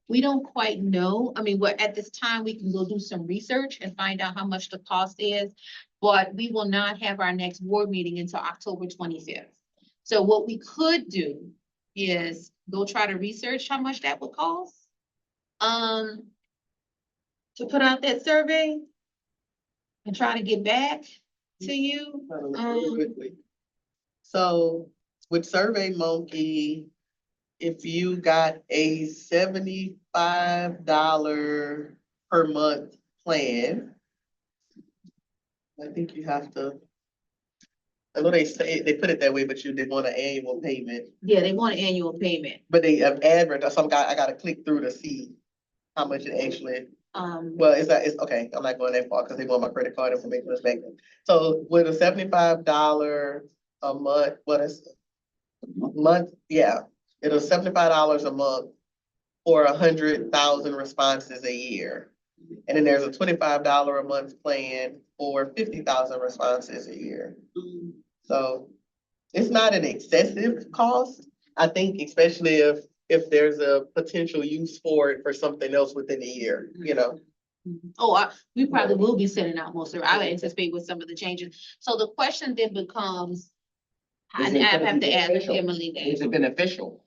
We don't quite know. I mean, at this time, we can go do some research and find out how much the cost is, but we will not have our next board meeting until October 25th. So what we could do is go try to research how much that would cost. To put out that survey and try to get back to you. So with Survey Monkey, if you got a $75 per month plan, I think you have to, I know they say, they put it that way, but you did want an annual payment, Yeah, they want an annual payment. but they have advertised, I gotta click through to see how much it actually, well, it's okay, I'm not going that far because they want my credit card information back then. So with a $75 a month, what is month? Yeah, it'll $75 a month for 100,000 responses a year. And then there's a $25 a month plan for 50,000 responses a year. So it's not an excessive cost. I think especially if there's a potential use for it for something else within a year, you know. Oh, we probably will be sending out more, I would anticipate with some of the changes. So the question then becomes, I Is it have gonna to be ask beneficial? Emily is that. it beneficial?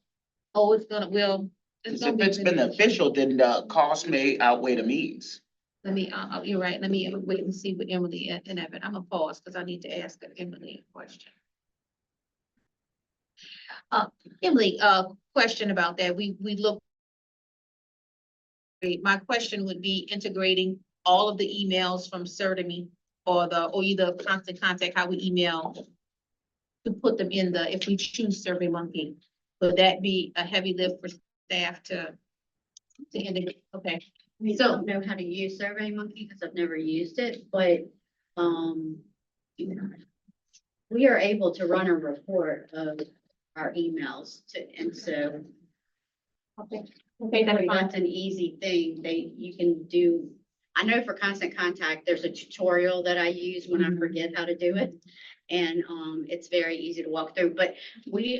Oh, it's gonna, well. Because gonna if be it's beneficial, then the cost may outweigh the means. Let me, you're right, let me wait and see what Emily and Evan, I'm gonna pause because I need to ask Emily a question. Emily, question about that, we look. My question would be integrating all of the emails from Certamy or either Constant Contact, how we email. To put them in if we choose Survey Monkey, would that be a heavy lift for staff to integrate? Okay. I mean, I don't know how to use Survey Monkey because I've never used it, but, we are able to run a report of our emails and so. Okay, that's fine. That's an easy thing. You can do, I know for Constant Contact, there's a tutorial that I use when I forget how to do it. And, it's very easy to walk through, but we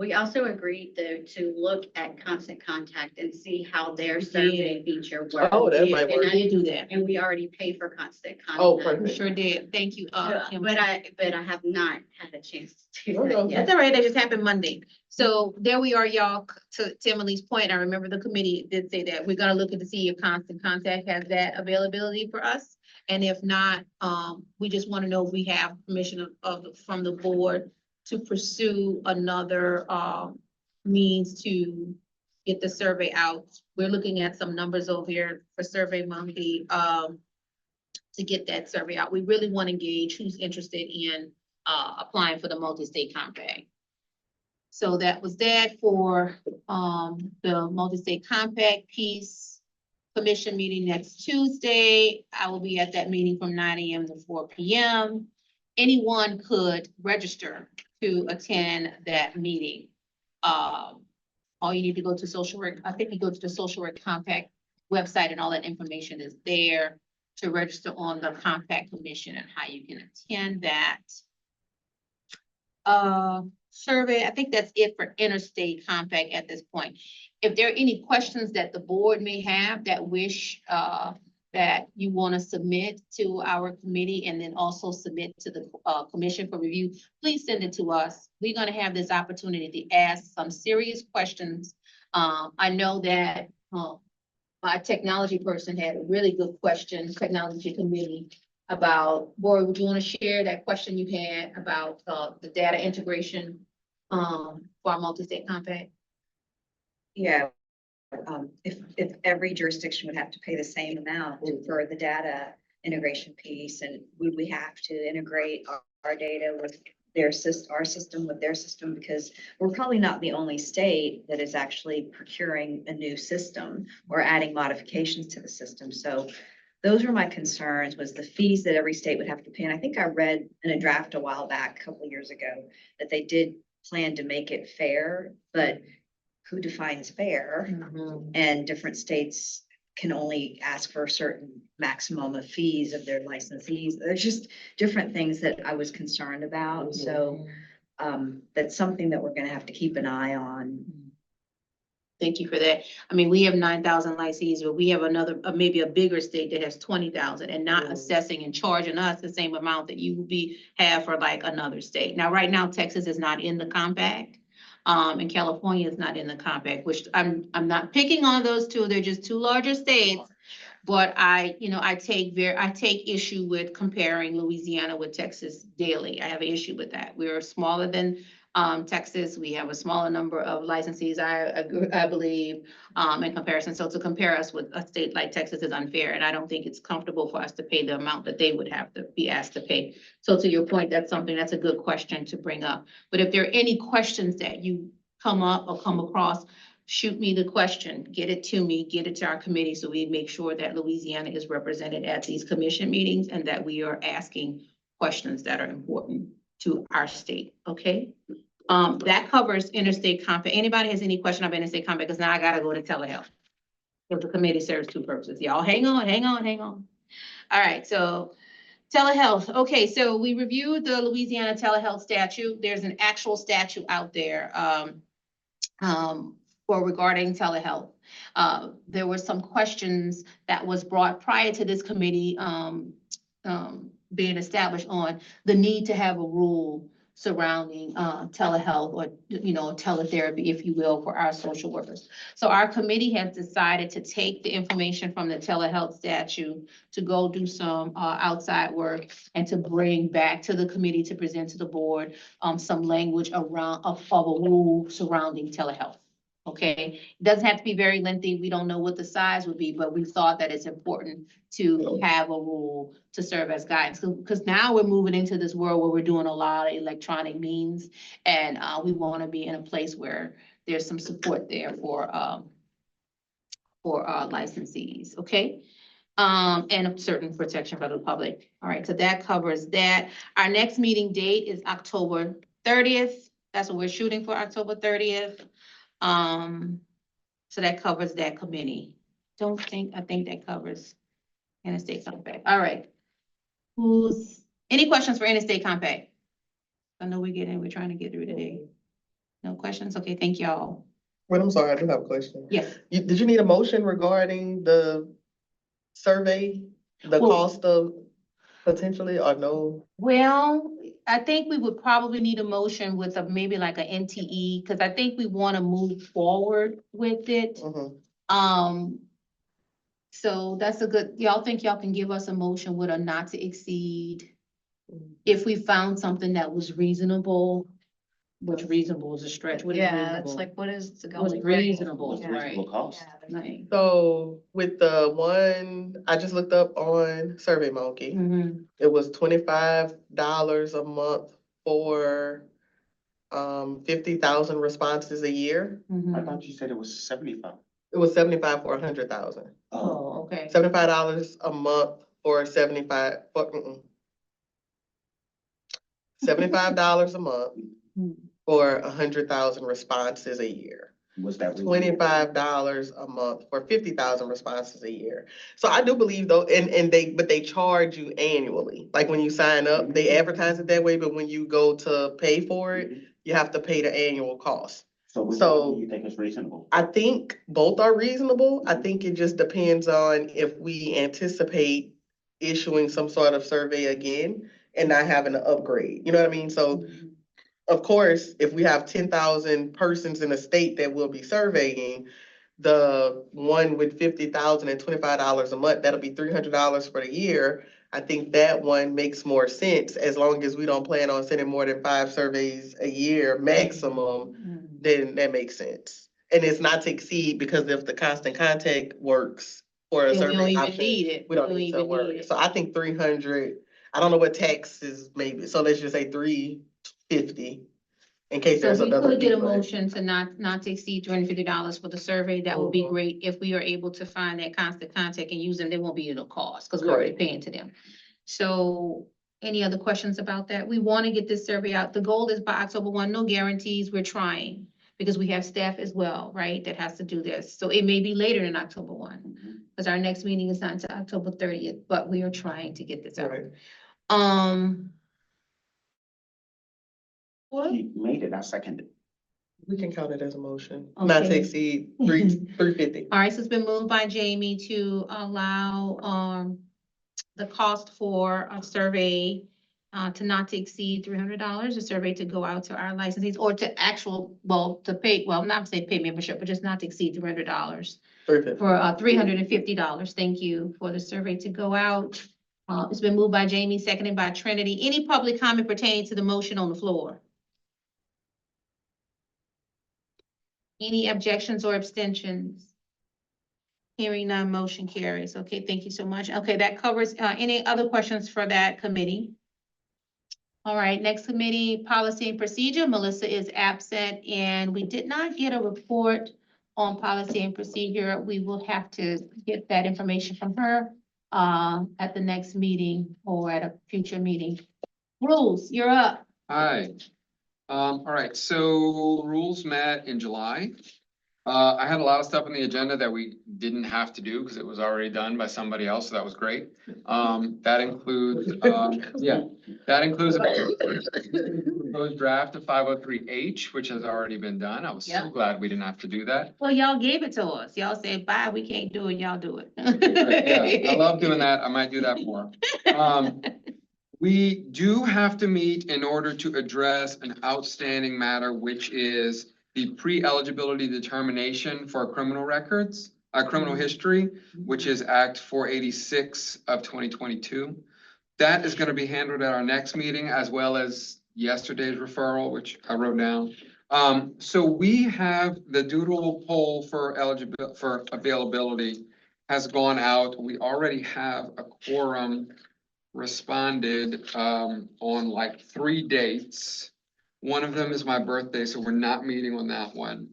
We also agreed though to look at constant contact and see how their survey feature works. Oh, that Yeah, might and work. I did do that. And we already pay for constant Oh, contact. perfect. Sure did. Thank you. Kim. But I have not had a chance to do No, no. that yet. That's all right, that just happened Monday. So there we are, y'all, to Emily's point, I remember the committee did say that, we're gonna look at to see if Constant Contact has that availability for us. And if not, we just wanna know if we have permission from the board to pursue another, means to get the survey out. We're looking at some numbers over here for Survey Monkey, to get that survey out. We really wanna gauge who's interested in, applying for the multi-state compact. So that was that for, the multi-state compact piece. Commission meeting next Tuesday. I will be at that meeting from 9 AM to 4 PM. Anyone could register to attend that meeting. All you need to go to social work, I think you go to the social work compact website and all that information is there to register on the compact commission and how you can attend that. Survey, I think that's it for interstate compact at this point. If there are any questions that the board may have that wish, that you want to submit to our committee and then also submit to the, commission for review, please send it to us. We're going to have this opportunity to ask some serious questions. I know that, my technology person had a really good question, technology committee, about, Bory, would you want to share that question you had about the data integration for our multi-state compact? Yeah, if every jurisdiction would have to pay the same amount for the data integration piece, and would we have to integrate our data with our system with their system? Because we're probably not the only state that is actually procuring a new system or adding modifications to the system. So those were my concerns, was the fees that every state would have to pay. And I think I read in a draft a while back, a couple of years ago, that they did plan to make it fair, but who defines fair? And different states can only ask for a certain maximum of fees of their licensees. There's just different things that I was concerned about. So that's something that we're gonna have to keep an eye on. Thank you for that. I mean, we have 9,000 licensees, but we have another, maybe a bigger state that has 20,000 and not assessing and charging us the same amount that you would have for like another state. Now, right now, Texas is not in the compact. And California is not in the compact, which I'm not picking on those two. They're just two larger states. But I take issue with comparing Louisiana with Texas daily. I have an issue with that. We're smaller than Texas. We have a smaller number of licensees, I believe, in comparison. So to compare us with a state like Texas is unfair, and I don't think it's comfortable for us to pay the amount that they would have to be asked to pay. So to your point, that's a good question to bring up. But if there are any questions that you come up or come across, shoot me the question, get it to me, get it to our committee, so we make sure that Louisiana is represented at these commission meetings and that we are asking questions that are important to our state, okay? That covers interstate compact. Anybody has any question about interstate compact? Because now I gotta go to telehealth. Because the committee serves two purposes. Y'all hang on. All right, so telehealth. Okay, so we reviewed the Louisiana telehealth statute. There's an actual statute out there for regarding telehealth. There were some questions that was brought prior to this committee being established on the need to have a rule surrounding telehealth, or teletherapy, if you will, for our social workers. So our committee has decided to take the information from the telehealth statute to go do some outside work and to bring back to the committee to present to the board some language around of a rule surrounding telehealth. Okay, it doesn't have to be very lengthy. We don't know what the size would be, but we thought that it's important to have a rule to serve as guidance. Because now we're moving into this world where we're doing a lot of electronic means, and we want to be in a place where there's some support there for licensees, okay? And a certain protection for the public. All right, so that covers that. Our next meeting date is October 30th. That's what we're shooting for, October 30th. So that covers that committee. I think that covers interstate compact. All right. Any questions for interstate compact? I know we're trying to get through today. No questions? Okay, thank y'all. Wait, I'm sorry, I do have a question. Yes. Did you need a motion regarding the survey, the Well- cost of potentially or no? Well, I think we would probably need a motion with maybe like a NTE, because I think we want to move forward with it. Mhm. So that's a good, y'all think y'all can give us a motion with a not to exceed? If we found something that was reasonable, which reasonable is a stretch, what is Yeah, reasonable? it's like, what is the What's going rate? reasonable, What's right? reasonable cost? Like, So with the one, I just looked up on SurveyMonkey, mhm, it was $25 a month for 50,000 responses a year. I mhm. thought you said it was 75. It was 75 for 100,000. Oh, okay. $75 a month for 75 $75 a month Hmm. for 100,000 responses a year. Was that reasonable? $25 a month for 50,000 responses a year. So I do believe though, but they charge you annually. Like when you sign up, they advertise it that way, but when you go to pay for it, you have to pay the annual cost. So which So- one do you think is reasonable? I think both are reasonable. I think it just depends on if we anticipate issuing some sort of survey again and not having to upgrade. You know what I mean? So of course, if we have 10,000 persons in a state that we'll be surveying, the one with 50,000 and $25 a month, that'll be $300 for the year. I think that one makes more sense as long as we don't plan on sending more than 5 surveys a year maximum, Mhm. then that makes sense. And it's not to exceed because if the constant contact works for a Then we don't survey even option, need it. we don't need to worry. So I think 300, I don't know what taxes maybe, so let's just say 350 in case So there's if we another. could get a fee, but- motion to not to exceed $250 for the survey, that would be Mhm. great. If we are able to find that constant contact and use them, there won't be no cost, because we're already Correct. paying to them. So any other questions about that? We want to get this survey out. The goal is by October 1, no guarantees, we're trying. Because we have staff as well, right, that has to do this. So it may be later than October 1, because our next meeting is not until October 30th, but we are trying to get this out. Right. What? He made it, I seconded. We can count it as a motion, not to Okay. exceed 350. All right, so it's been moved by Jamie to allow, the cost for a survey, to not to exceed $300, a survey to go out to our licensees or to to pay, well, not to say pay membership, but just not to exceed $300. 350. For $350, thank you, for the survey to go out. It's been moved by Jamie, seconded by Trinity. Any public comment pertaining to the motion on the floor? Any objections or abstentions? Hearing none, motion carries. Okay, thank you so much. Okay, that covers, any other questions for that committee? All right, next committee, policy and procedure. Melissa is absent and we did not get a report on policy and procedure. We will have to get that information from her at the next meeting or at a future meeting. Rules, you're up. Hi. All right, so rules met in July. I had a lot of stuff on the agenda that we didn't have to do because it was already done by somebody else, so that was great. That includes, that includes a proposed draft of 503H, which has already been done. I was so Yeah. glad we didn't have to do that. Well, y'all gave it to us. Y'all said, bye, we can't do it, y'all do it. Yeah, I love doing that. I might do that more. We do have to meet in order to address an outstanding matter, which is the pre-eligibility determination for criminal records, criminal history, which is Act 486 of 2022. That is gonna be handled at our next meeting as well as yesterday's referral, which I wrote down. So we have the doodle poll for availability has gone out. We already have a quorum responded on like 3 dates. One of them is my birthday, so we're not meeting on that one.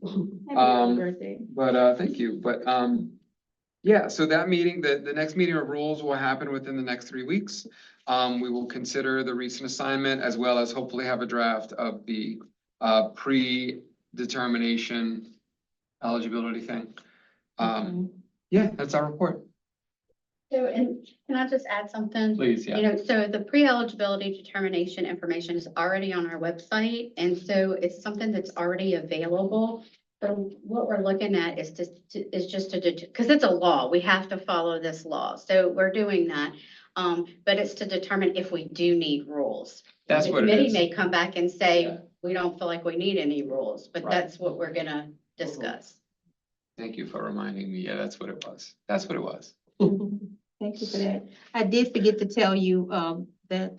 Happy birthday. But thank you. But yeah, so that meeting, the next meeting of rules will happen within the next 3 weeks. We will consider the recent assignment as well as hopefully have a draft of the pre-determination eligibility thing. Yeah, that's our report. So, and can I just add something? Please, yeah. You know, so the pre-eligibility determination information is already on our website, and so it's something that's already available. So what we're looking at is just to, because it's a law, we have to follow this law, so we're doing that. But it's to determine if we do need rules. That's The what it committee is. may come back and say, Yeah. we don't feel like we need any rules, but Right. that's what we're gonna discuss. Thank you for reminding me. Yeah, that's what it was. That's what it was. Thank you for that. I did forget to tell you, that,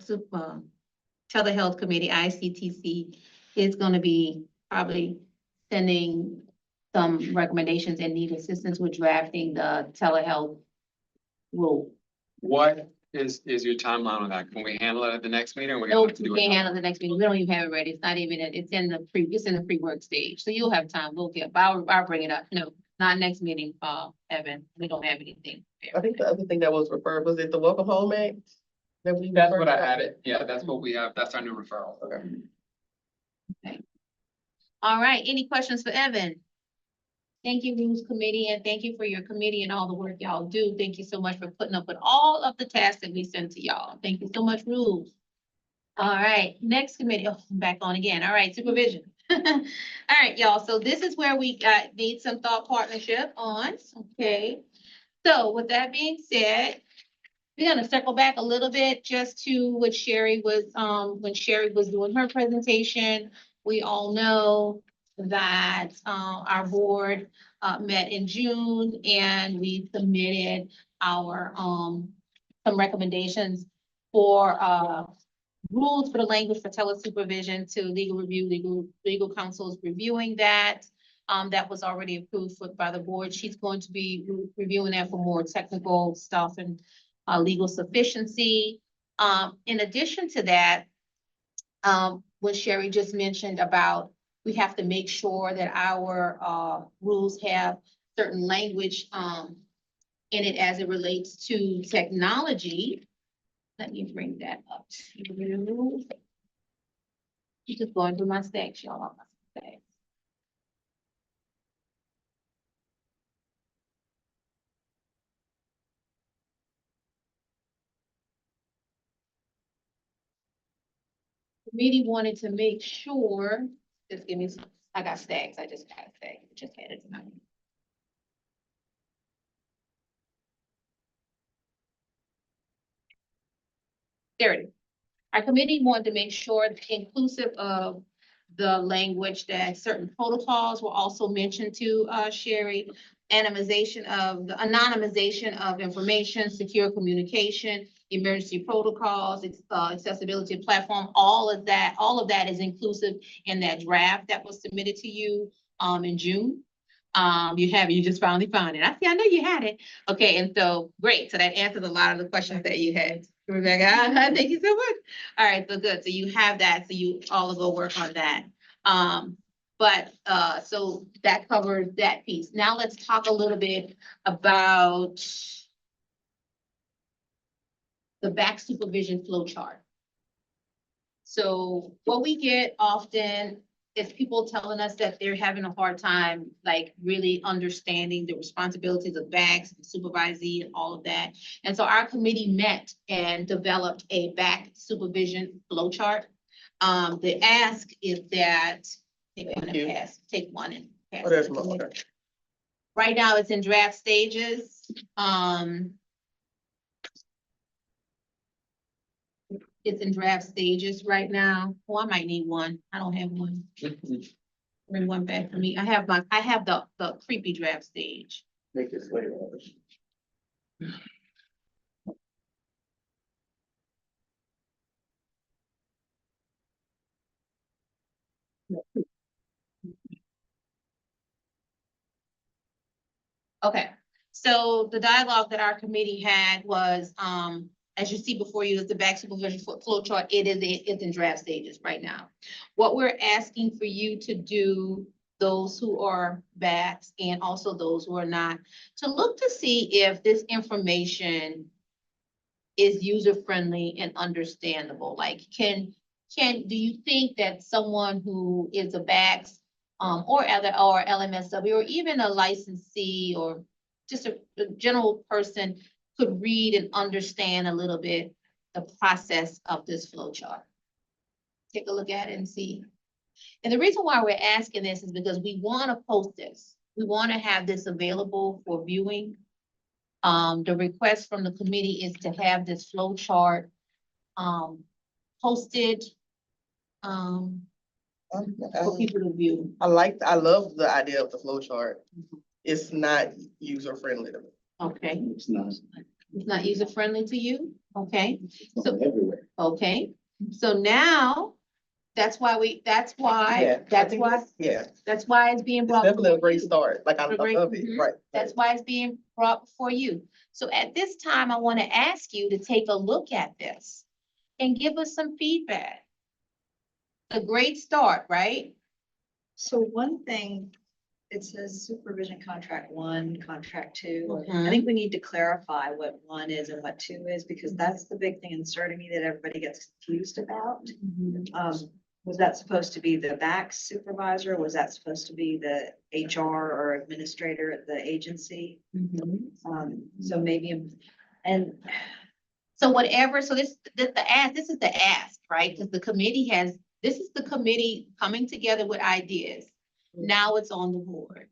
Telehealth Committee, ICTC, is gonna be probably sending some recommendations and need assistance with drafting the telehealth rule. What is your timeline on that? Can we handle it at the next meeting? Or we No, have to do we it can't now? handle the next meeting. We don't even have it ready. It's not even, it's in the pre-work stage. So you'll have time. We'll get, I'll bring it up. No, not next meeting, Evan. We don't have anything. I think the other thing that was referred, was it the welcome home act? That we That's referred what I to? added. Yeah, that's what we have. That's our new referral. Okay. All right, any questions for Evan? Thank you, Rules Committee, and thank you for your committee and all the work y'all do. Thank you so much for putting up with all of the tasks that we send to y'all. Thank you so much, Rules. All right, next committee, oh, I'm back on again. All right, supervision. All right, y'all, so this is where we need some thought partnership on, okay? So with that being said, we're gonna circle back a little bit just to what Sherry was, when Sherry was doing her presentation. We all know that, our board, met in June and we submitted our, some recommendations for, rules for the language for telesupervision to legal review, legal counsel is reviewing that. That was already approved by the board. She's going to be reviewing that for more technical stuff and legal sufficiency. In addition to that, what Sherry just mentioned about, we have to make sure that our rules have certain language in it as it relates to technology. Let me bring that up. I'm just going through my stacks, y'all. My stacks. Committee wanted to make sure, just give me some, I got stacks, I just got a stack, just had it tonight. There it is. Our committee wanted to make sure inclusive of the language that certain protocols were also mentioned to Sherry. Anonymization of information, secure communication, emergency protocols, accessibility platform, all of that is inclusive in that draft that was submitted to you in June. You just finally found it. I know you had it. Okay, and so great. So that answers a lot of the questions that you had. Rebecca, thank you so much. All right, so good. So you have that. So you all will go work on that. So that covers that piece. Now let's talk a little bit about the back supervision flow chart. So what we get often is people telling us that they're having a hard time, like really understanding the responsibilities of BACs, and supervisee and all of that. And so our committee met and developed a back supervision flow chart. The ask is that, take one and pass, take one and pass. Oh, there's more, okay. Right now it's in draft stages. It's in draft stages right now. Oh, I might need one. I don't have one. Bring one back for me. I have the creepy draft stage. Make this later. Okay, so the dialogue that our committee had was, as you see before you, is the back supervision flow chart. It's in draft stages right now. What we're asking for you to do, those who are backs and also those who are not, to look to see if this information is user-friendly and understandable. Like, do you think that someone who is a backs or LMSW, or even a licensee, or just a general person could read and understand a little bit the process of this flow chart. Take a look at it and see. And the reason why we're asking this is because we want to post this. We want to have this available for viewing. The request from the committee is to have this flow chart posted for people to view. I love the idea of the flow chart. It's not user friendly to me. Okay, It's not. it's not user friendly to you, okay? It's So- everywhere. Okay, so now, that's why, Yeah, Yeah, that's why it's being it's brought. definitely a before great you. start. Like, I A great- love it, mhm. right? That's why it's being brought before you. So at this time, I want to ask you to take a look at this and give us some feedback. A great start, right? So one thing, it says supervision contract 1, contract 2. I Mhm. think we need to clarify what 1 is and what 2 is, because that's the big thing in CERTIMI that everybody gets confused about. Was that supposed to be the back supervisor? Was that supposed to be the HR or administrator at the agency? So maybe, and So whatever, so this is the ask, right? Because the committee this is the committee coming together with ideas. Now it's on the board.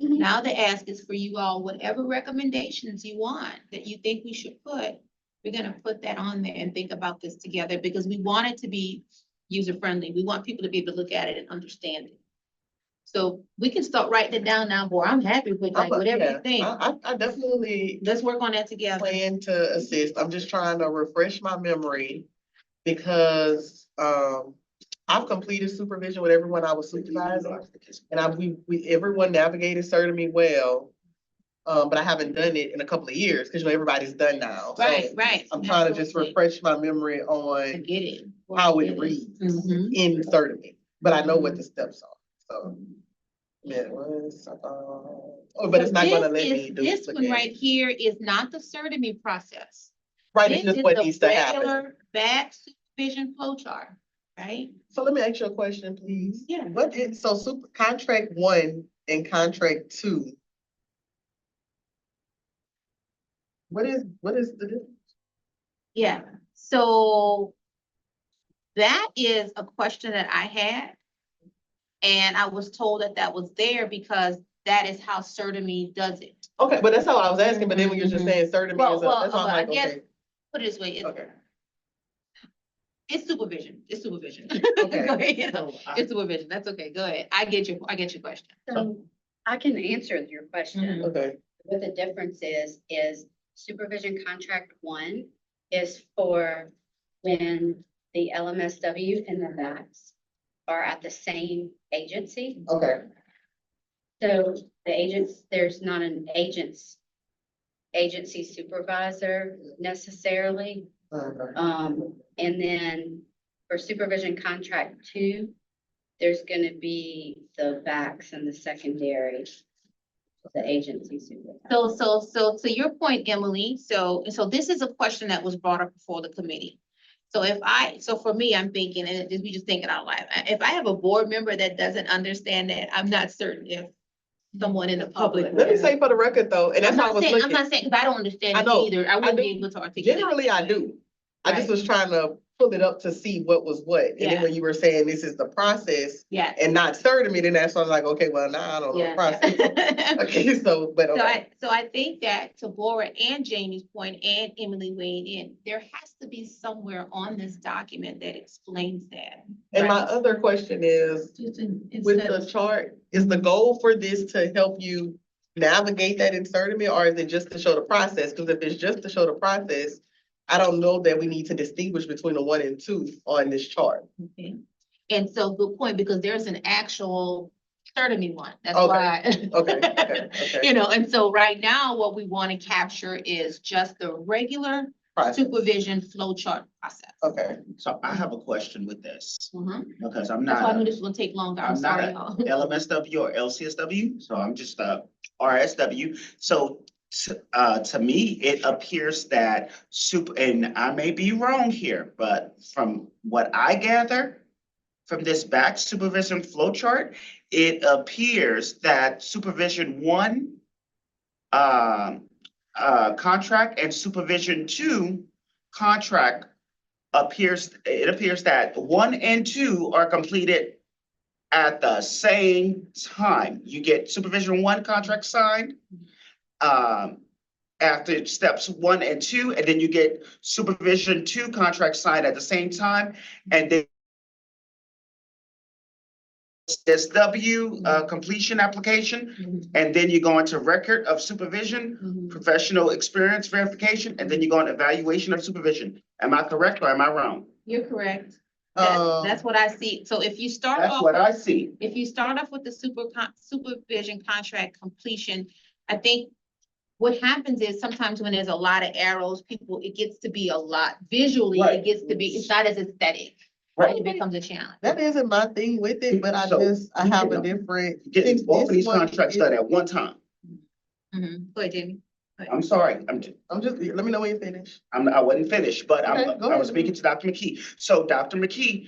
Mhm. Now the ask is for you all, whatever recommendations you want that you think we should put, we're gonna put that on there and think about this together because we want it to be user friendly. We want people to be able to look at it and understand it. So we can start writing it down now, boy. I'm happy with like whatever you think. I definitely Let's work on that together. plan to assist. I'm just trying to refresh my memory because, I've completed supervision with everyone I was supervising. And everyone navigated CERTIMI well. But I haven't done it in a couple of years because everybody's done now. So Right. I'm trying to just Absolutely. refresh my memory I on get it. how it reads Mhm. in CERTIMI, but I know what the steps are, so. Yeah, but it's not gonna let me do. This look one at right it. here is not the CERTIMI process. Right, it's This just is what the needs to happen. regular back supervision flow chart, right? So let me ask you a question, please. Yeah. So contract 1 and contract 2. What is the difference? Yeah, so that is a question that I had. And I was told that that was there because that is how CERTIMI does it. Okay, but that's how I was asking, but then when you're just saying CERTIMI is Well, that's why I'm I like, guess- okay. Put it this way, Okay. it's supervision, it's supervision. Okay. Go ahead. So I- It's supervision, that's okay, go ahead. I get your question. So I can answer your question. Okay, What the difference is supervision contract 1 is for when the LMSW and the VAX are at the same agency. okay, So there's not an agency supervisor necessarily. okay. And then for supervision contract 2, there's gonna be the VAX and the secondary, the agency supervisor. So to your point, Emily, so this is a question that was brought up before the committee. So for me, I'm thinking, and we just thinking out loud, if I have a board member that doesn't understand that, I'm not certain if someone in the public. Let me say for the record though, and that's why I was I'm looking, not saying, because I don't understand I it know, either, I I wouldn't be do. able to articulate. generally I do. I just Right. was trying to pull it up to see what was what, and Yeah. then when you were saying this is the process Yeah. and not CERTIMI, then that's why I was like, okay, well, now I don't know the process. Yeah. Okay, so, but okay. So I think that to Bora and Jamie's point and Emily weighing in, there has to be somewhere on this document that explains that. And my right? other question is, Just with instead the of- chart, is the goal for this to help you navigate that in CERTIMI, or is it just to show the process? Because if it's just to show the process, I don't know that we need to distinguish between the 1 and 2 on this chart. Okay. And so good point, because there's an actual CERTIMI one, that's Okay. why. Okay. You know, and so right now, what we want to capture is just the regular Process. supervision flow chart process. Okay, So I have a question with this, Mhm. because I'm That's why I knew not this was gonna take longer, I'm I'm not sorry, a y'all. LMSW or LCSW, so I'm just RSW. So to me, it appears that and I may be wrong here, but from what I gather from this back supervision flow chart, it appears that supervision 1 contract and supervision two contract it appears that one and two are completed at the same time. You get supervision one contract signed after steps one and two, and then you get supervision two contract signed at the same time, and then SW completion application, and then you go into record of supervision, professional experience verification, and then you go on evaluation of supervision. Am I correct or am I wrong? You're correct. Um, That's what I see. So if you start That's off, what I see. if you start off with the supervision contract completion, I think what happens is sometimes when there's a lot of arrows, it gets to be a lot visually, Right. it gets to be, it's not as aesthetic. Right. It becomes a challenge. That isn't my thing with it, but I have a different. Get since both of this these one contracts is- done at one time. Go ahead, Jamie. I'm sorry, I'm just, let me know when you finish. I wasn't finished, but Okay, go I ahead. was speaking to Dr. McKee. So Dr. McKee,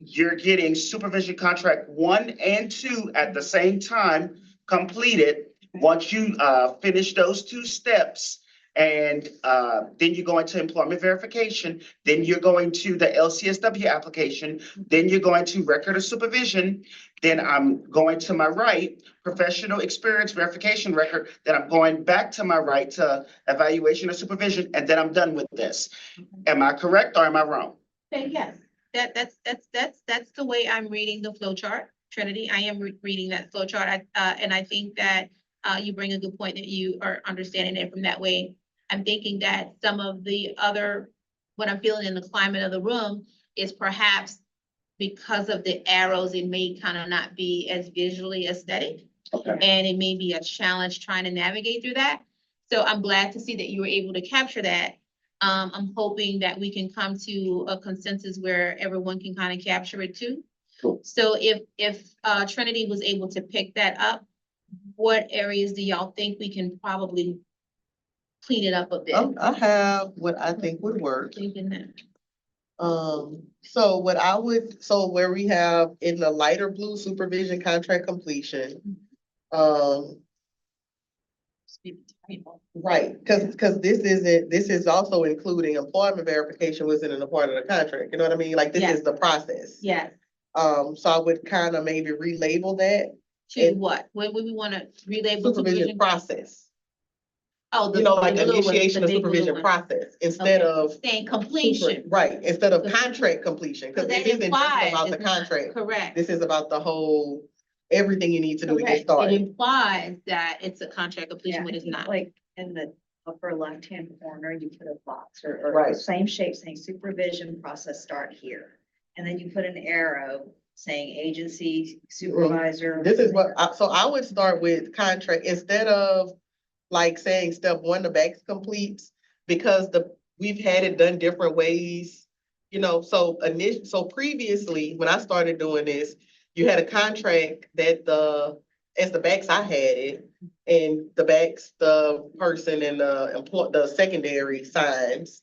you're getting supervision contract one and two at the same time completed. Once you finish those two steps, and then you go into employment verification, then you're going to the LCSW application, then you're going to record of supervision, then I'm going to my right, professional experience verification record, then I'm going back to my right to evaluation of supervision, and then I'm done with this. Am I correct or am I wrong? Okay, yes, that's the way I'm reading the flow chart, Trinity. I am reading that flow chart. And I think that you bring a good point that you are understanding it from that way. I'm thinking that some of the other, what I'm feeling in the climate of the room is perhaps because of the arrows, it may kind of not be as visually aesthetic. Okay. And it may be a challenge trying to navigate through that. So I'm glad to see that you were able to capture that. I'm hoping that we can come to a consensus where everyone can kind of capture it too. Cool. So if Trinity was able to pick that up, what areas do y'all think we can probably clean it up a bit? I have what I think would work. Thinking that. So where we have in the lighter blue supervision contract completion. Right, cause this is also including employment verification wasn't a part of the contract, you know what I mean? Like, this Yes. is the process. Yes, So I would kind of maybe relabel that to And- what? What would we want to relabel supervision supervision? process. Oh, You know, like the little one, initiation the of big little supervision one. process instead Okay. of. Saying completion. Right, instead of So- contract completion, cause So this that isn't just implies about the it's not- contract. Correct. This is about the whole, everything you need to do to get Correct. It started. implies that it's a contract completion, Yeah, when it's not. like in the upper left-hand corner, you put a box or Right. same shape saying supervision process start here. And then you put an arrow saying agency supervisor. This is so I would start with contract instead of like saying step one, the BACS completes, because we've had it done different ways. You know, so previously, when I started doing this, you had a contract that as the BACS I had it, and the BACS, the person and the secondary signs.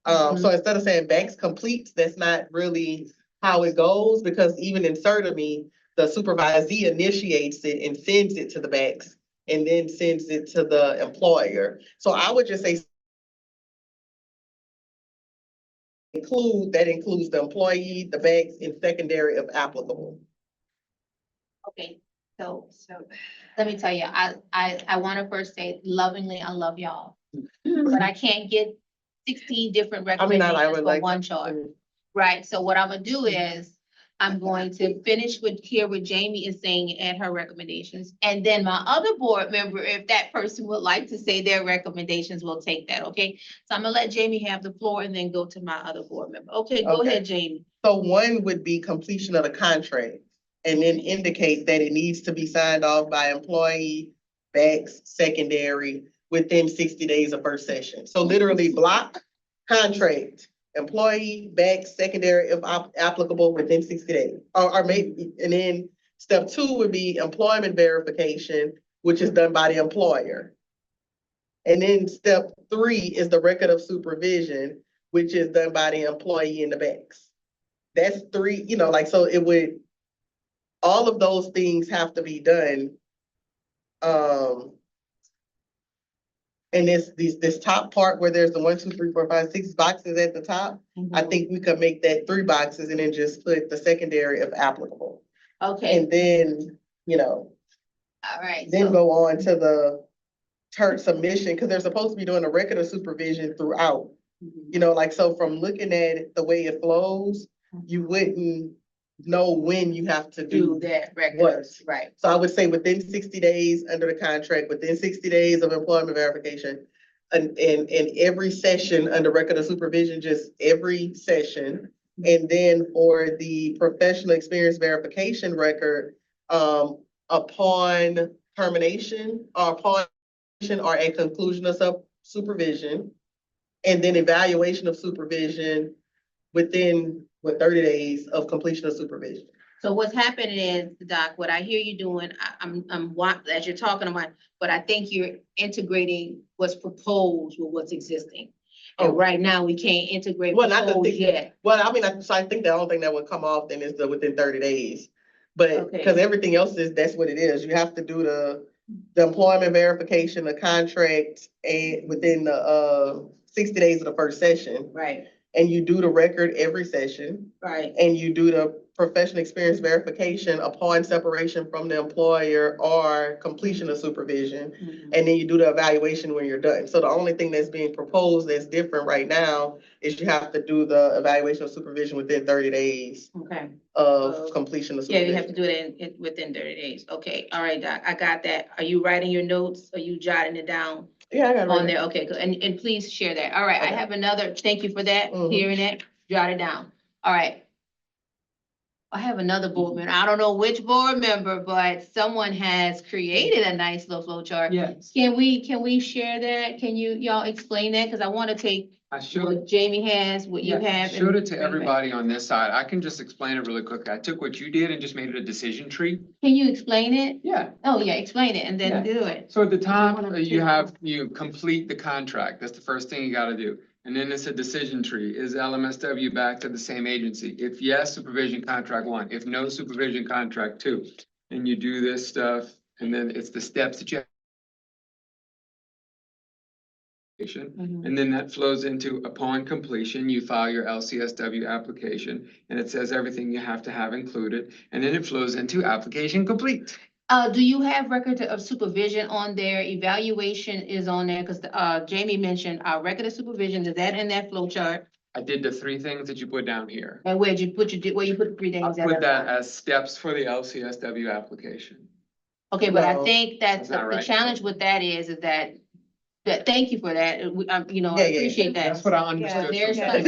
So instead of saying BACS completes, that's not really how it goes, because even in CERTA-Me, the supervisee initiates it and sends it to the BACS and then sends it to the employer. So I would just say includes the employee, the BACS, and secondary if applicable. Okay, so let me tell you, I want to first say lovingly, I love y'all. But I can't get 16 different I mean, I recommendations would for like. one chart, right? So what I'm gonna do is, I'm going to finish what Jamie is saying and add her recommendations. And then my other board member, if that person would like to say their recommendations, we'll take that, okay? So I'm gonna let Jamie have the floor and then go to my other board member. Okay, go Okay. ahead, Jamie. So one would be completion of the contract and then indicate that it needs to be signed off by employee, BACS, secondary within 60 days of first session. So literally block contract, employee, BACS, secondary if applicable within 60 days. Or maybe, and then step two would be employment verification, which is done by the employer. And then step three is the record of supervision, which is done by the employee and the BACS. That's three, you know, like, so it would, all of those things have to be done. And this top part where there's the 1, 2, 3, 4, 5, 6 boxes at the top, I think we could make that 3 boxes and then just put the secondary if applicable. Okay, And then, all right. then So, go on to the submission, because they're supposed to be doing a record of supervision throughout. Like, so from looking at it, the way it flows, you wouldn't know when you have to do do. that record, What? right? So I would say within 60 days under the contract, within 60 days of employment verification, and every session under record of supervision, just every session. And then for the professional experience verification record, upon termination or upon or at conclusion of supervision, and then evaluation of supervision within 30 days of completion of supervision. So what's happening is, Doc, what I hear you doing, as you're talking about, but I think you're integrating what's proposed with what's existing. And Oh. right now, we can't integrate Well, not the proposed thing- yet. Well, I mean, so I think the only thing that would come off then is the within 30 days. But, Okay. because everything else that's what it is. You have to do the employment verification, the contract, and within the 60 days of the first session. Right, And you do the record every session, right, and you do the professional experience verification upon separation from the employer or completion of supervision. And then you do the evaluation when you're done. So the only thing that's being proposed that's different right now is you have to do the evaluation of supervision within 30 days okay. of completion of Yeah, supervision. you have to do it within 30 days. Okay, all right, Doc, I got that. Are you writing your notes? Are you jotting it down Yeah, I got it. on right there? Okay, good. And please share that. All right, I Okay. have another, thank you for that, Mhm. hearing it, jot it down. All right. I have another board member. I don't know which board member, but someone has created a nice little flow chart. Yes, Can we share that? Can y'all explain that? Cause I want to take I showed, what Jamie has, what you yeah, I have. showed and it to bring back. everybody on this side. I can just explain it really quickly. I took what you did and just made it a decision tree. Can you explain it? Yeah, Oh, yeah, explain it and then Yeah. do it. so at the top, wanna you complete the contract. That's the first thing you gotta do. And then it's a decision tree. Is LMSW back to the same agency? If yes, supervision contract 1. If no, supervision contract 2. And you do this stuff, and then it's the steps that you have. Mhm. And then that flows into upon completion, you file your LCSW application, and it says everything you have to have included. And then it flows into application complete. Do you have record of supervision on there? Evaluation is on there, cause, Jamie mentioned, record of supervision, is that in that flow chart? I did the 3 things that you put down here. And where you put the 3 I'll things? at? put that as steps for the LCSW application. Okay, but I No. think that That's not the right. challenge with that is that, thank you for that. I Yeah, yeah. appreciate that. That's what I understood. from there's that.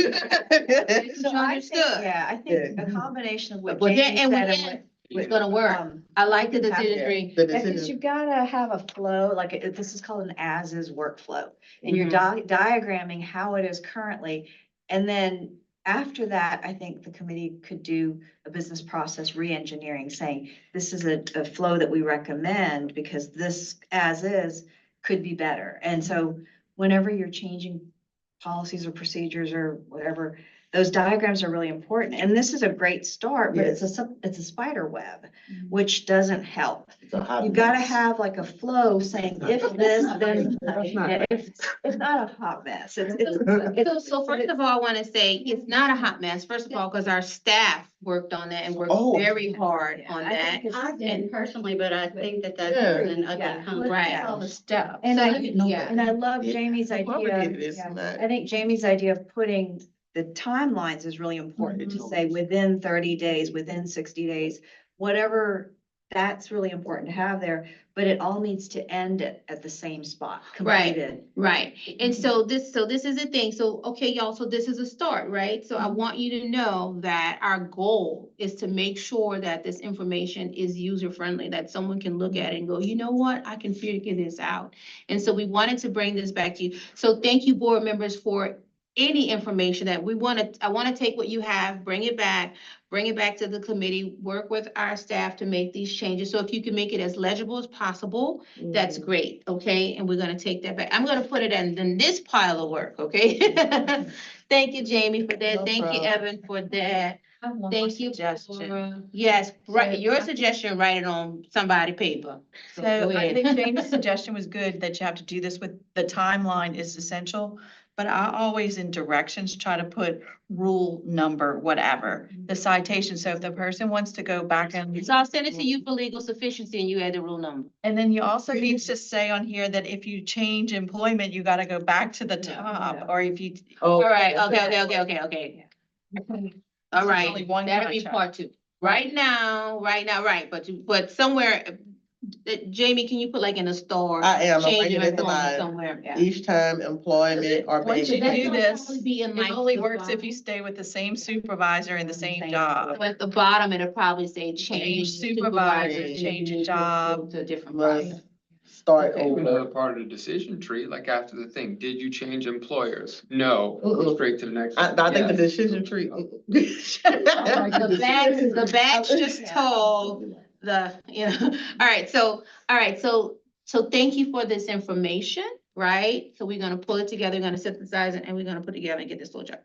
It's So I understood. think, yeah, I think a combination of what But Jamie then, said and and what. it's gonna work. I like the decision tree. The Yeah, because decision, you've gotta have a flow, like, this is called an as-is workflow. And you're Mhm. diagramming how it is currently. And then after that, I think the committee could do a business process re-engineering, saying, this is a flow that we recommend because this as-is could be better. And so whenever you're changing policies or procedures or whatever, those diagrams are really important. And this is a great start, but it's a spider web, which doesn't help. it's a hot You gotta mess. have like a flow saying, if this, then, That's not- yeah, it's not a hot mess. It's, So first of all, I wanna say, it's not a hot mess, first of all, cause our staff worked on that and worked Oh. very hard on I that. think it's- I didn't personally, but I think that that's Yeah. an ugly Yeah. concept. Right. All the stuff. And So I, let me- yeah. and I love Yeah. Jamie's idea. Complicated, it's Yeah. not. I think Jamie's idea of putting the timelines is really important to say within 30 days, within 60 days, whatever, that's really important to have there, but it all needs to end at the same spot, Right. completed. Right, and so this is the thing, so, okay, y'all, so this is a start, right? So I want you to know that our goal is to make sure that this information is user-friendly, that someone can look at it and go, you know what, I can figure this out. And so we wanted to bring this back to you, so thank you, board members, for any information that I wanna take what you have, bring it back to the committee, work with our staff to make these changes, so if you can make it as legible as possible, that's great, okay? And we're gonna take that back. I'm gonna put it in this pile of work, okay? Thank you, Jamie, for that. No Thank you, problem. Evan, for that. Thank you. Suggestion. Yes, right, So- your suggestion, write it on somebody paper. So go I ahead. think James' suggestion was good, that you have to do this with, the timeline is essential. But I always in directions try to put rule number, whatever, the citation. So if the person wants to go back and. So I'll send it to you for legal sufficiency and you add the rule number. And then you also need to say on here that if you change employment, you gotta go back to the top, or if you. Oh, All right, okay. All Only right, one that'll be contract. part two. Right now, right, but somewhere, Jamie, can you put like in a store? I am, I'm change writing your it at the employment line. somewhere, yeah. Each time employment or. Once you That's do gonna this, probably be in it like only the works if bottom. you stay with the same supervisor in the same job. So at the bottom, it'll probably say Change change supervisor, supervisor, change change job. to a different Must part. start Okay, over. another part of the decision tree, like after the thing, did you change employers? No, Mm-mm. straight to the next. I one. think the Yes. decision tree. The back just told the, all right, so thank you for this information, right? So we're gonna pull it together, we're gonna synthesize it, and we're gonna put it together and get this flow chart.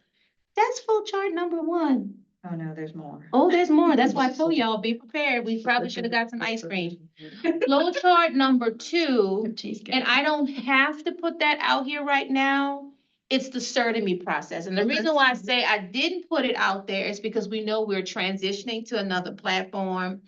That's flow chart number one. Oh, no, there's more. Oh, there's more. That's why I told y'all, be prepared. We probably should have got some ice cream. Flow chart number two, and I don't have to put that out here right now. It's the CERTIMI process. And the Okay. reason why I say I didn't put it out there is because we know we're transitioning to another platform.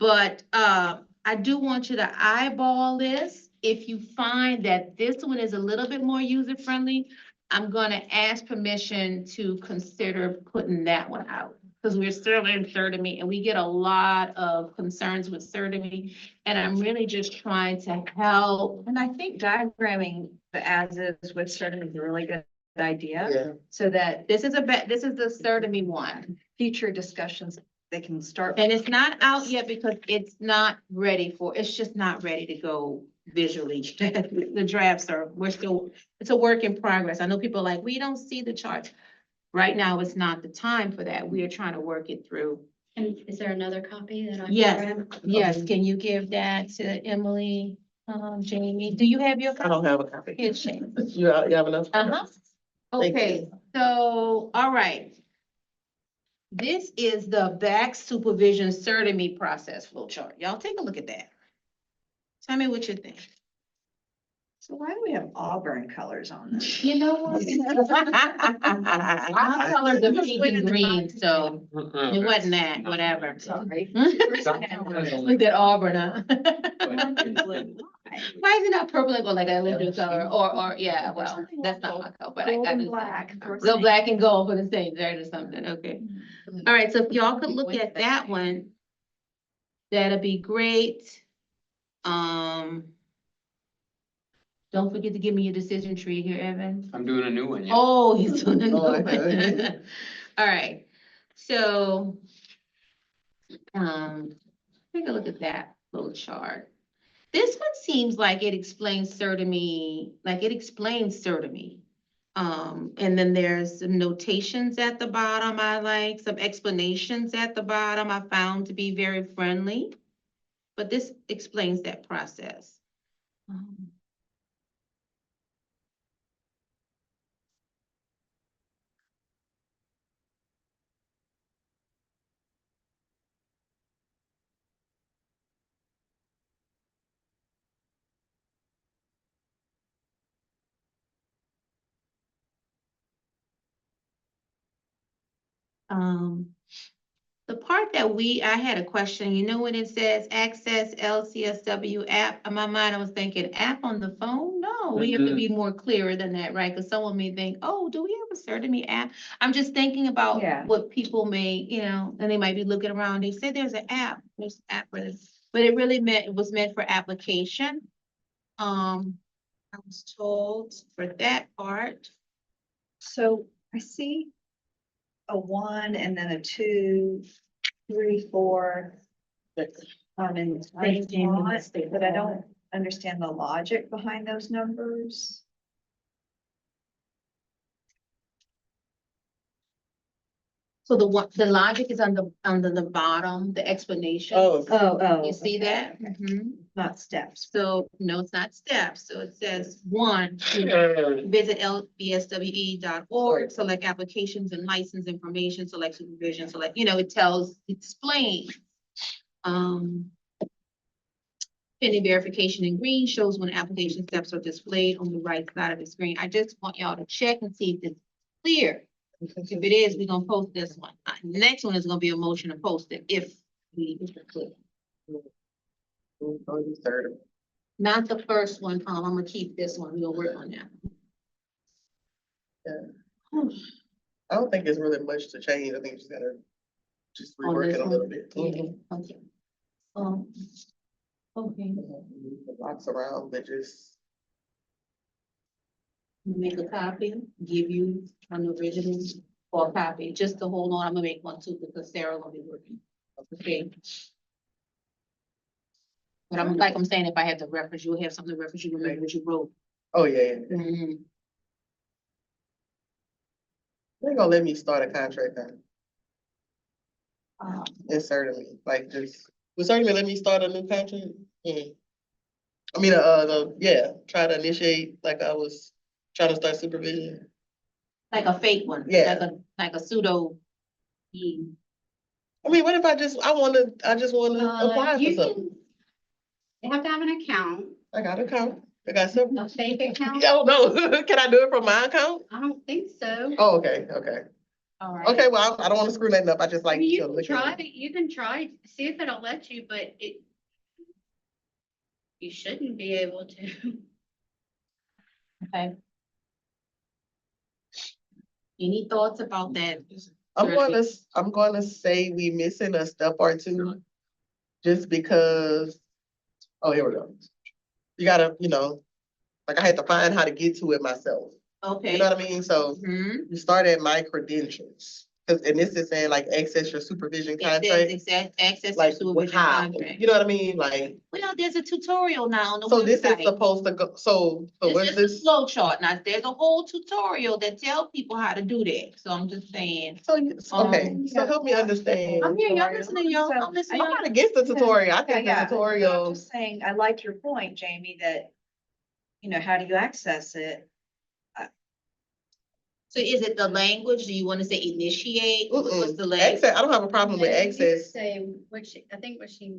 But I do want you to eyeball this. If you find that this one is a little bit more user-friendly, I'm gonna ask permission to consider putting that one out. Because we're still in CERTIMI and we get a lot of concerns with CERTIMI. And I'm really just trying to help. And I think diagramming the as-is with certain is a really good idea, Yeah, so that This is the CERTIMI one. future discussions, they can start. And it's not out yet because it's not ready it's just not ready to go visually. The drafts it's a work in progress. I know people are like, we don't see the chart. Right now, it's not the time for that. We are trying to work it through. And is there another copy that I? can Yes, grab? yes. Can you give that to Emily, Jamie? Do you have your? I don't have a copy. Here's Shane. You have enough? Uh-huh. Thank Okay, so, all right. This is the back supervision CERTIMI process flow chart. Y'all take a look at that. Tell me what you think. So why do we have Auburn colors on this? You know what? I colored the pink and green, so Uh-uh. it wasn't that, whatever. Sorry. Look at Auburn, huh? Why is it not purple and gold like I lived in color? Or, yeah, well, that's not my color, but I Gold got and it. black. So black and gold for the same, right, or something, okay. All right, so if y'all could look at that one, that'd be great. Don't forget to give me your decision tree here, Evan. I'm doing a new one, yeah. Oh, he's doing a new Oh, one. okay. All right, so, take a look at that little chart. This one seems like it explains CERTIMI, and then there's some notations at the bottom I like, some explanations at the bottom I found to be very friendly. But this explains that process. The part that I had a question, you know, when it says access LCSW app, in my mind, I was thinking app on the phone? No, we have to be more clearer than that, right? Because someone may think, oh, do we have a CERTIMI app? I'm just thinking about Yeah. what people may, and they might be looking around, they say there's an app, there's an app for this. But it really it was meant for application. I was told for that part. So I see a 1 and then a 2, 3, 4. And same lot, but I don't understand the logic behind those numbers. So the logic is under the bottom, the explanation. Oh. You see that? Okay. Mhm. Not steps. So, no, it's not steps. So it says, one, visit lbswe.org, select applications and license information, select supervision, select, explains. Pending verification in green shows when application steps are displayed on the right side of the screen. I just want y'all to check and see if it's clear. If it is, we're gonna post this one. The next one is gonna be a motion to post it if we clear. Not the first one, I'm gonna keep this one. We'll work on that. I don't think it's really much to change. I think just gotta On rework this it a one? little bit. Yeah, okay. Okay, The box around, but just, make a copy, give you an original or a copy, just to hold on. I'm gonna make one too because Sarah will be working. Okay. But I'm saying, if I have the reference, you'll have something to reference, you remember what you wrote. oh, yeah, yeah. Mhm. They're gonna let me start a contract now. Um, Insert me, like just, was certainly let me start a new contract? I mean, try to initiate, like I was trying to start supervision. Like a fake one. Yeah. Like a pseudo. I mean, what if I just wanna apply for You something? can, you have to have an account, I got an account, I got some. a fake account. Oh, no, can I do it from my account? I don't think so. Oh, okay. All right. Okay, well, I don't wanna screw nothing up, I just I like mean, to you can look try at it. it, you can try, see if it'll let you, but you shouldn't be able to. Okay. Any thoughts about that? I'm gonna say we missing a step or two. Just because, oh, here we go. You gotta, like I had to find how to get to it myself. You Okay. know what I mean? So Mhm. you start at my credentials. And this is saying like access your supervision It says contract. access to Like supervision how? contract. You know what I mean? Like, Well, there's a tutorial now on the so this is website. supposed to go, so It's what's just a this? flow chart. Now, there's a whole tutorial that tell people how to do that. So I'm just saying. Okay, so help me understand. I'm here, y'all listening, y'all. I'm I'm listening. not against the tutorial. I think the I'm tutorial, just saying, I like your point, Jamie, that, how do you access it? So is it the language? Do you want to say initiate? What's the language? access, I don't have a problem with They do access. Say, I think what she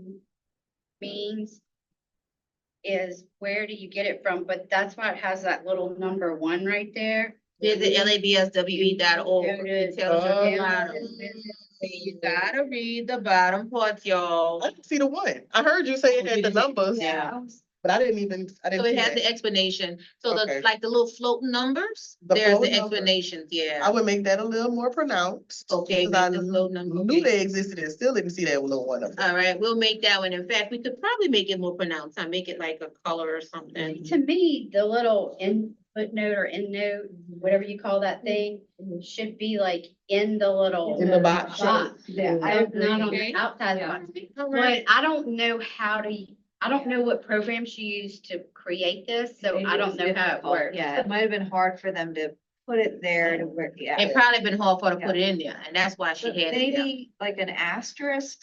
means is where do you get it from, but that's why it has that little number 1 right there. Visit labswe.org. Go to- It tells you at the Oh. bottom. You gotta read the bottom part, y'all. I didn't see the one. I heard you say it had the numbers, Yeah. but I didn't So it see has that. the explanation. So Okay. like the little floating numbers, The there's the floating number. explanations, I yeah. would make that a little more pronounced. Okay, 'Cause I make the floating number, knew okay. they existed and still didn't see that little one up there. All right, we'll make that one. In fact, we could probably make it more pronounced. I make it like a color or something. To me, the little footnote or end note, whatever you call that thing, should be like in the little. In the box. Yeah, I Not agree. on the outside Yeah. box. But I don't know I don't know what program she used to create this, so Maybe I it don't was know how it difficult. works. Yeah, it might have been hard for them to put it there to work, yeah. It probably been hard for her to put it in there, and that's why she But had it there. maybe like an asterisk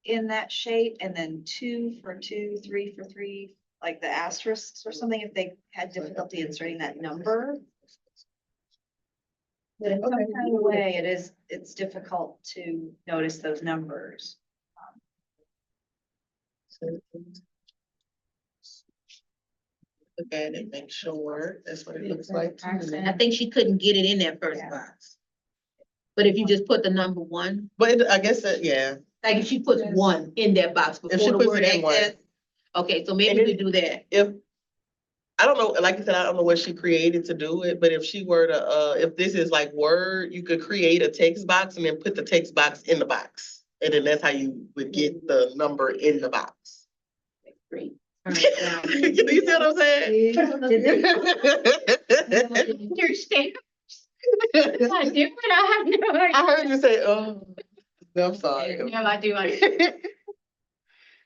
in that shape and then 2 for 2, 3 for 3, like the asterisks or something, if they had difficulty inserting that number. But in some Okay. kind of way, it's difficult to notice those numbers. Look at it, make sure that's what it looks like. I think she couldn't get it in that first Yeah. box. But if you just put the number 1, But I guess that, yeah, like if she puts 1 in that box she before the puts word it in one. access. Okay, so maybe And we then- do that. I don't know, like you said, I don't know what she created to do it, but if she were to, if this is like Word, you could create a text box and then put the text box in the box. And then that's how you would get the number in the box. Great. You see what I'm saying? Understand? I do, but I have no idea. I heard you say, oh, no, I'm sorry. No, I do understand.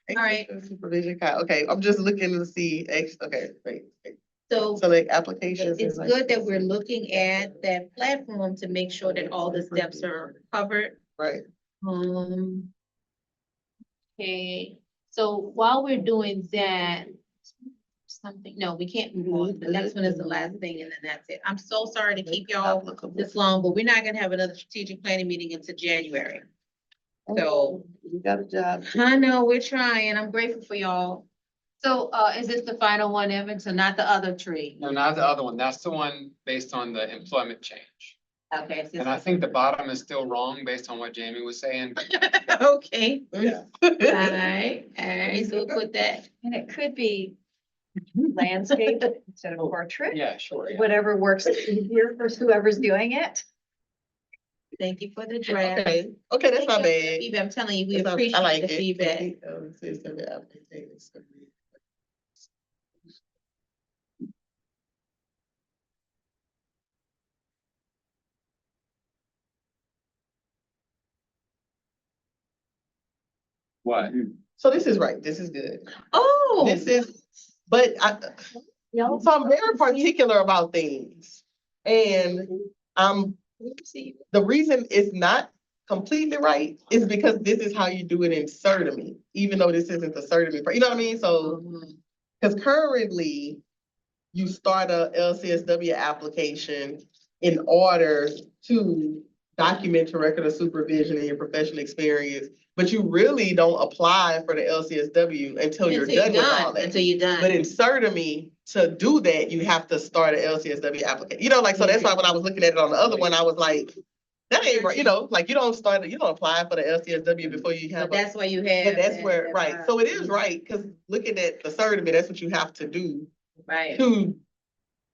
All right. Supervision, okay, I'm just looking to see, okay, wait. So So like applications. it's and, like, good that we're looking at that platform to make sure that all the steps are covered. Right. Okay, so while we're doing that, no, we can't move on. The next one is the last thing and then that's it. I'm so sorry to keep y'all this long, but we're not gonna have another strategic planning meeting until January. So You got a job. I know we're trying. I'm grateful for y'all. So, is this the final one, Evan? So not the other tree? No, not the other one. That's the one based on the employment change. Okay. so And I think the bottom is still wrong based on what Jamie was saying. Okay, Yeah. all right, so we'll put that. And it could be landscape instead of portrait, Yeah, sure. Yeah. whatever works easier for whoever's doing it. Thank you for the draft. Okay, okay, that's not bad. Feedback. I'm telling you, we That's not- I appreciate like the it. feedback. It's gonna be applications. What? So this is right, this is good. Oh, This is, but so I'm very particular about things. And the reason it's not completely right is because this is how you do it in Certamy, even though this isn't the Certamy, you know what I mean? So, because currently you start a LCSW application in order to document your record of supervision and your professional experience, but you really don't apply for the LCSW until you're done with all that. until you're done. But in Certamy, to do that, you have to start an LCSW application. You know, like, so that's why when I was looking at it on the other one, I was like, that ain't right, you know, like you don't apply for the LCSW before you have. But that's why you have. And that's where, that, right, so it is right, because looking at the Certamy, that's what you have to do Right, to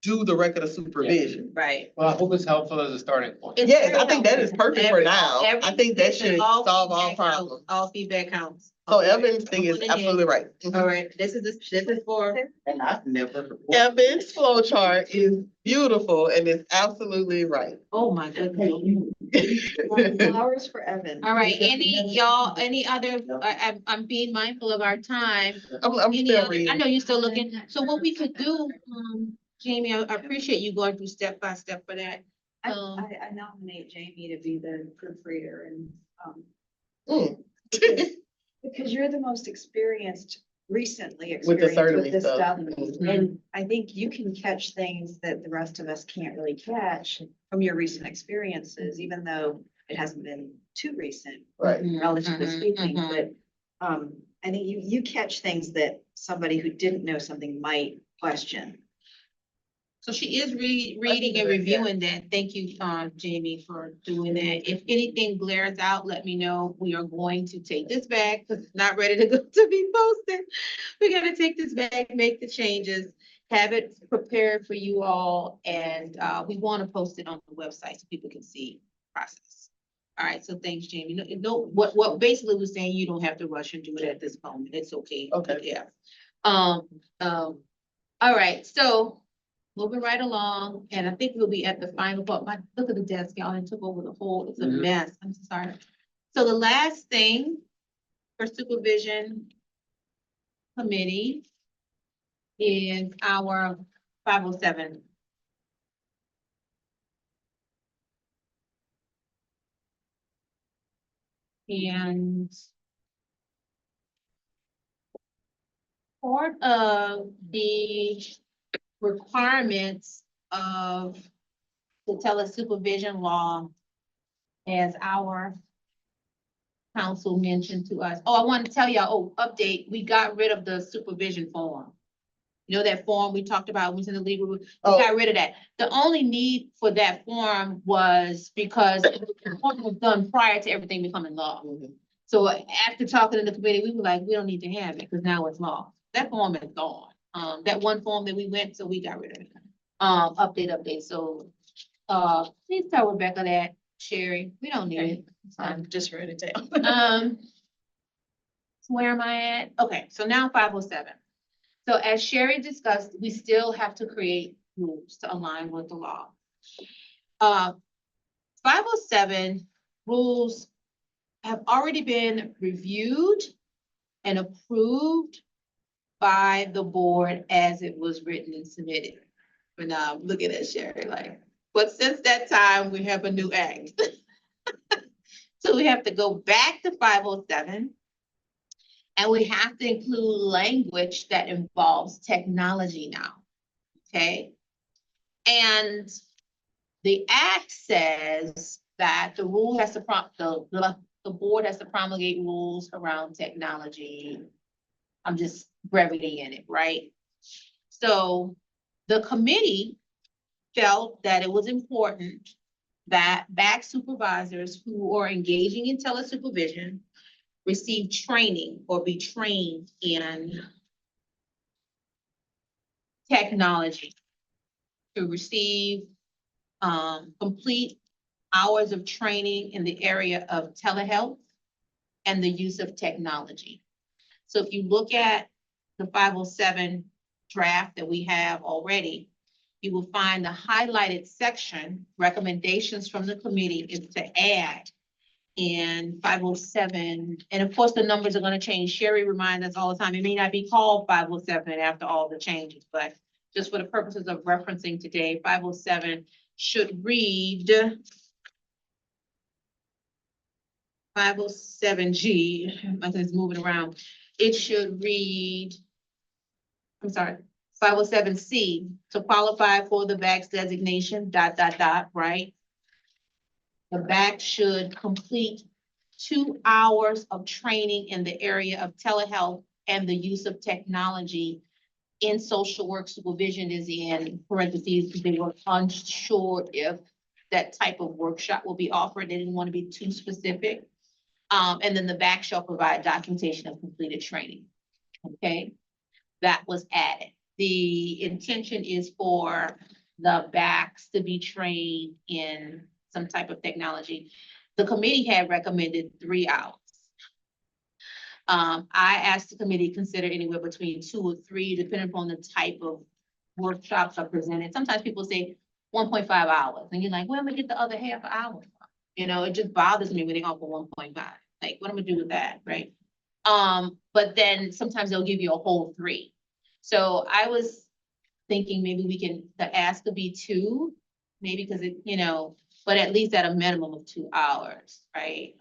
do the record of supervision. right. Well, I hope it's helpful as a starting point. It's Yes, very I think that is helpful. perfect for now. I think that Listen, should solve all feedback counts. problems. All feedback counts. So Okay. Evan's thing is Put it in. absolutely right. All right, this is for, And I've never. Evan's flow chart is beautiful and it's absolutely right. oh my goodness. Flowers for Evan. All right, any other, I'm being mindful of our time. I'm Any still other, I reading. know you're still looking, so what we could do, Jamie, I appreciate you going through step by step for that. I nominate Jamie to be the proofreader and, Mm. because you're the most recently With the experienced with Certamy this stuff. stuff. Mhm. And I think you can catch things that the rest of us can't really catch from your recent experiences, even though it hasn't been too recent, Right. relatively Mhm, speaking, mhm. but I think you catch things that somebody who didn't know something might question. So she is reading and reviewing that. Thank you, Jamie, for doing that. If anything glares out, let me know. We are going to take this back because it's not ready to go to be posted. We're gonna take this back, make the changes, have it prepared for you all, and we want to post it on the website so people can see the process. All right, so thanks, Jamie. What basically we're saying, you don't have to rush and do it at this moment. It's okay. Okay. Yeah. All right, so moving right along, and I think we'll be at the final part. Look at the desk, y'all, and took over the whole, it's a Mhm. mess. I'm sorry. So the last thing for supervision committee is our 507. And part of the requirements of the telesupervision law, as our council mentioned to us. Oh, I want to tell y'all, update, we got rid of the supervision form. You know that form we talked about, was in the legal, we got rid of that. The only need for that form was because the form was done prior to everything becoming law. So after talking to the committee, we were like, we don't need to have it, because now it's law. That form is gone. That one form that we went, so we got rid of it. Update, so, please tell Rebecca that, Sherry, we don't need it. I'm just wrote it down. So where am I at? Okay, so now 507. So as Sherry discussed, we still have to create rules to align with the law. 507 rules have already been reviewed and approved by the board as it was written and submitted. And now I'm looking at Sherry like, but since that time, we have a new act. So we have to go back to 507. And we have to include language that involves technology now, okay? And the act says that the rule has to the board has to promulgate rules around technology. I'm just brevity in it, right? So the committee felt that it was important that back supervisors who are engaging in telesupervision receive training or be trained in technology, to receive complete hours of training in the area of telehealth and the use of technology. So if you look at the 507 draft that we have already, you will find the highlighted section, recommendations from the committee, is to add in 507, and of course, the numbers are gonna change. Sherry reminds us all the time, it may not be called 507 after all the changes, but just for the purposes of referencing today, 507 should read 507G, I think it's moving around. It should read, I'm sorry, 507C, to qualify for the VAX designation, ... right? The VAX should complete 2 hours of training in the area of telehealth and the use of technology in social work supervision, is in parentheses, because they were unsure if that type of workshop will be offered. They didn't want to be too specific. And then the VAC shall provide documentation of completed training. Okay, that was added. The intention is for the VACs to be trained in some type of technology. The committee had recommended 3 hours. I asked the committee to consider anywhere between 2 or 3, depending upon the type of workshops are presented. Sometimes people say 1.5 hours, and you're like, well, I'm gonna get the other half hour. You know, it just bothers me when they offer 1.5. Like, what am I gonna do with that, right? But then sometimes they'll give you a whole 3. So I was thinking maybe we can, the ask could be 2, maybe because it, you know, but at least at a minimum of 2 hours, right?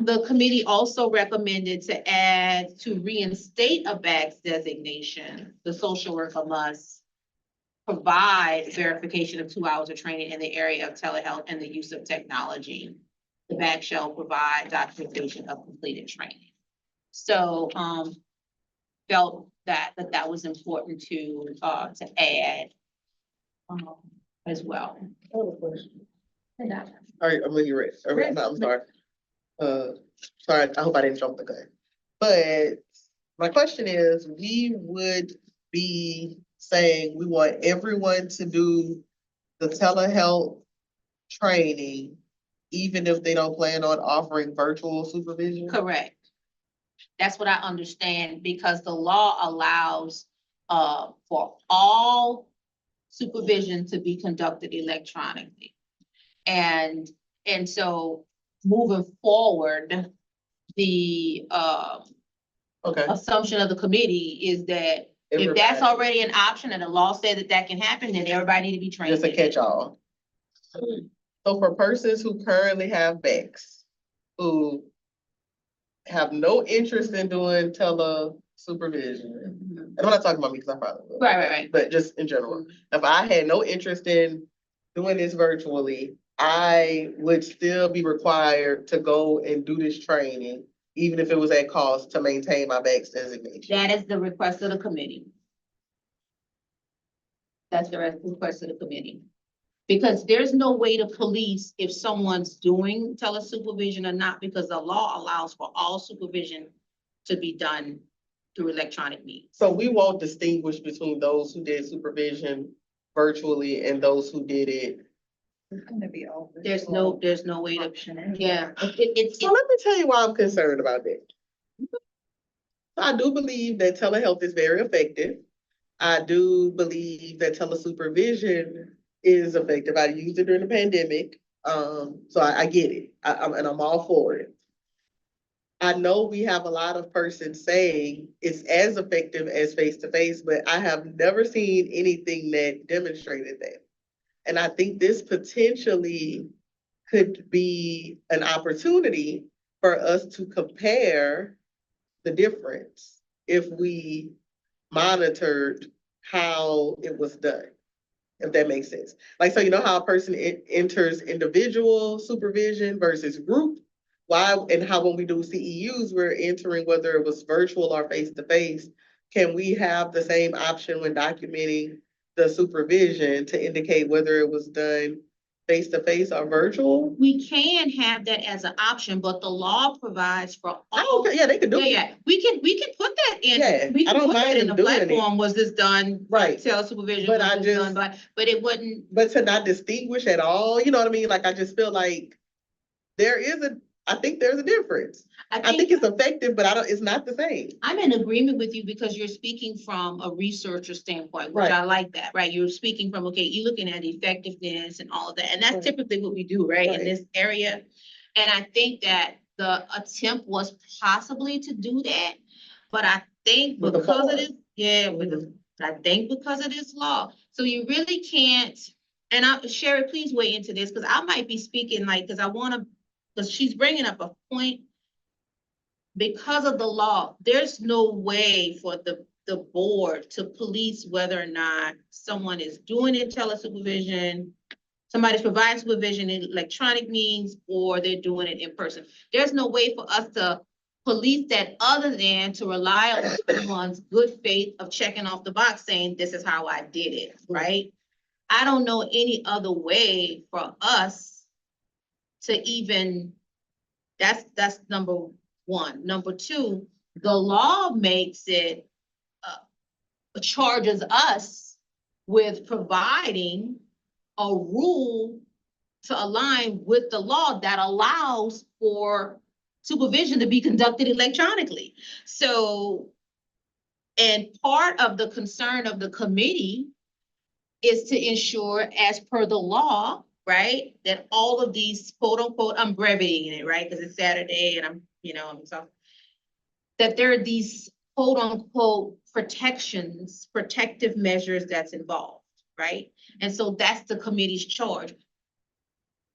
The committee also recommended to add, to reinstate a VAX designation, the social worker must provide verification of 2 hours of training in the area of telehealth and the use of technology. The VAX shall provide documentation of completed training. So, felt that was important to add as well. I have a question. And that- All right, I'm gonna get ready. All right, no, I'm sorry. Sorry, I hope I didn't jump the gun. But my question is, we would be saying we want everyone to do the telehealth training, even if they don't plan on offering virtual supervision? Correct. That's what I understand, because the law allows for all supervision to be conducted electronically. And so moving forward, the Okay. assumption of the committee is that if that's Everybody. already an option and the law said that can happen, then everybody need to be trained. Just a in it. catch-all. So for persons who currently have VAX, who have no interest in doing tele-supervision, and I'm not talking about me because I probably will. Right. But just in general, if I had no interest in doing this virtually, I would still be required to go and do this training, even if it was at cost to maintain my VAX designation. That is the request of the committee. That's the request of the committee. Because there's no way to police if someone's doing telesupervision or not, because the law allows for all supervision to be done through electronic means. So we won't distinguish between those who did supervision virtually and those who did it. It's gonna be all. There's no way to, option anyway. yeah, it's, So let me tell you why I'm concerned about that. I do believe that telehealth is very effective. I do believe that telesupervision is effective. I used it during the pandemic. So I get it. I'm all for it. I know we have a lot of persons saying it's as effective as face-to-face, but I have never seen anything that demonstrated that. And I think this potentially could be an opportunity for us to compare the difference if we monitored how it was done, if that makes sense. Like, so you know how a person enters individual supervision versus group? Why, and how when we do CEUs, we're entering whether it was virtual or face-to-face. Can we have the same option when documenting the supervision to indicate whether it was done face-to-face or virtual? We can have that as an option, but the law provides for all. Okay, yeah, they could do Yeah, it. yeah, we can put that in. Yeah, We I can don't put that mind in them the doing it. platform, was this done? Right. Telesupervision, But was I this done, just- but it wouldn't. But to not distinguish at all, you know what I mean? Like, I just feel like I think there's a difference. I think it's effective, but it's not the same. I'm in agreement with you because you're speaking from a researcher standpoint, which Right. I like that, right? You're speaking from, okay, you're looking at effectiveness and all of that, and that's Right. typically what we do, right, in Right. this area. And I think that the attempt was possibly to do that, but I think With the because of law. this, yeah, I think because of this law, so you really can't. And Sherry, please weigh into this, because I might be speaking like, because she's bringing up a point. Because of the law, there's no way for the board to police whether or not someone is doing it telesupervision, somebody's providing supervision in electronic means, or they're doing it in person. There's no way for us to police that other than to rely on someone's good faith of checking off the box saying, this is how I did it, right? I don't know any other way for us to even, that's number one. Number two, the law makes it, charges us with providing a rule to align with the law that allows for supervision to be conducted electronically. So, and part of the concern of the committee is to ensure, as per the law, right, that all of these quote unquote, I'm brevitying it, right, because it's Saturday and I'm so, that there are these quote unquote protective measures that's involved, right? And so that's the committee's charge.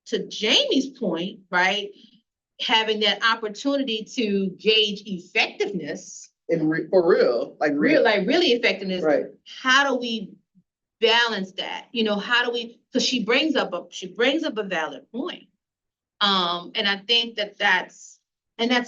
To Jamie's point, right, having that opportunity to gauge effectiveness, For real, like really effectiveness. Right. How do we balance that? How do we, because she brings up a valid point. And I think that's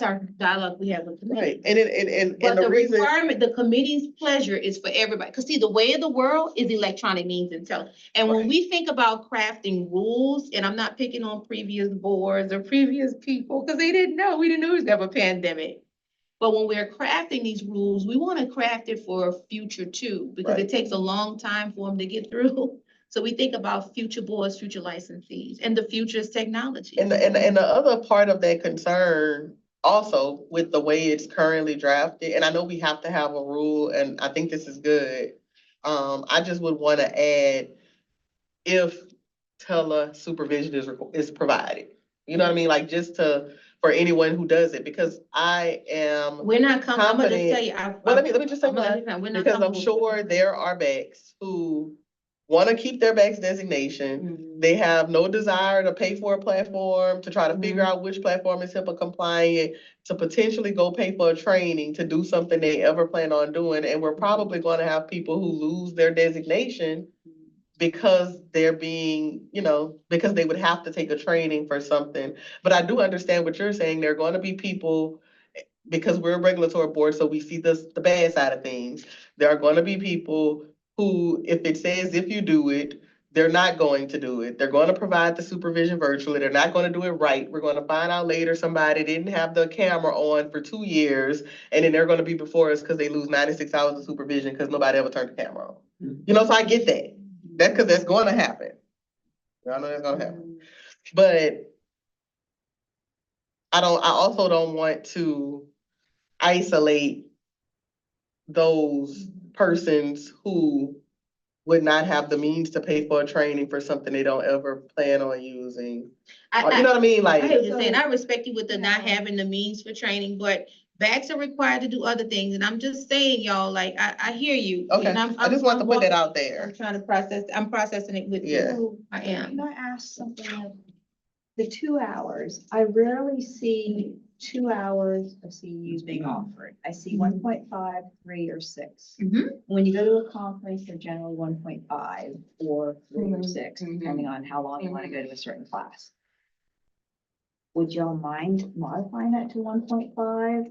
our dialogue we have with the committee. Right, and But the the reason. requirement, the committee's pleasure is for everybody, because see, the way of the world is electronic means and tele. And when Right. we think about crafting rules, and I'm not picking on previous boards or previous people, because we didn't know it was ever a pandemic. But when we're crafting these rules, we want to craft it for future too, because Right. it takes a long time for them to get through. So we think about future boards, future licensees, and the future is technology. And the other part of that concern also with the way it's currently drafted, and I know we have to have a rule, and I think this is good. I just would want to add, if supervision is provided, you know what I mean? Like, just for anyone who does it, because I am. We're not I'm gonna just confident- tell you. Well, let me just say I'm gonna let that, you know, we're not because I'm comfortable with sure there are BACs who want to keep their BACs designation. Mhm. They have no desire to pay for a platform, to try to figure out which platform is HIPAA compliant, to potentially go pay for a training to do something they ever plan on doing. And we're probably going to have people who lose their designation because they're being, because they would have to take a training for something. But I do understand what you're saying. There are going to be people, because we're a regulatory board, so we see the bad side of things. There are going to be people who, if it says if you do it, they're not going to do it. They're going to provide the supervision virtually. They're not going to do it right. We're going to find out later somebody didn't have the camera on for 2 years, and then they're going to be before us because they lose 96 hours of supervision because nobody ever turned the camera on. So I get that. That's because that's going to happen. I know that's going to happen. But I also don't want to isolate those persons who would not have the means to pay for a training for something they don't ever plan on using. I, Or, you know what I mean? I hear Like, what you're saying. I respect you with the not having the means for training, but backs are required to do other things. And I'm just saying, y'all, like, I hear you. okay, And I just want to put that out I'm there. trying to process, I'm processing it with Yeah. you. I am. Can I ask something? The 2 hours, I rarely see 2 hours of CEUs being offered. I see 1.5, 3, or 6. Mhm. When you go to a conference, they're generally 1.5 or 3 or Mhm. 6, Mhm. depending on how long you want to go to a certain class. Would y'all mind modifying that to 1.5?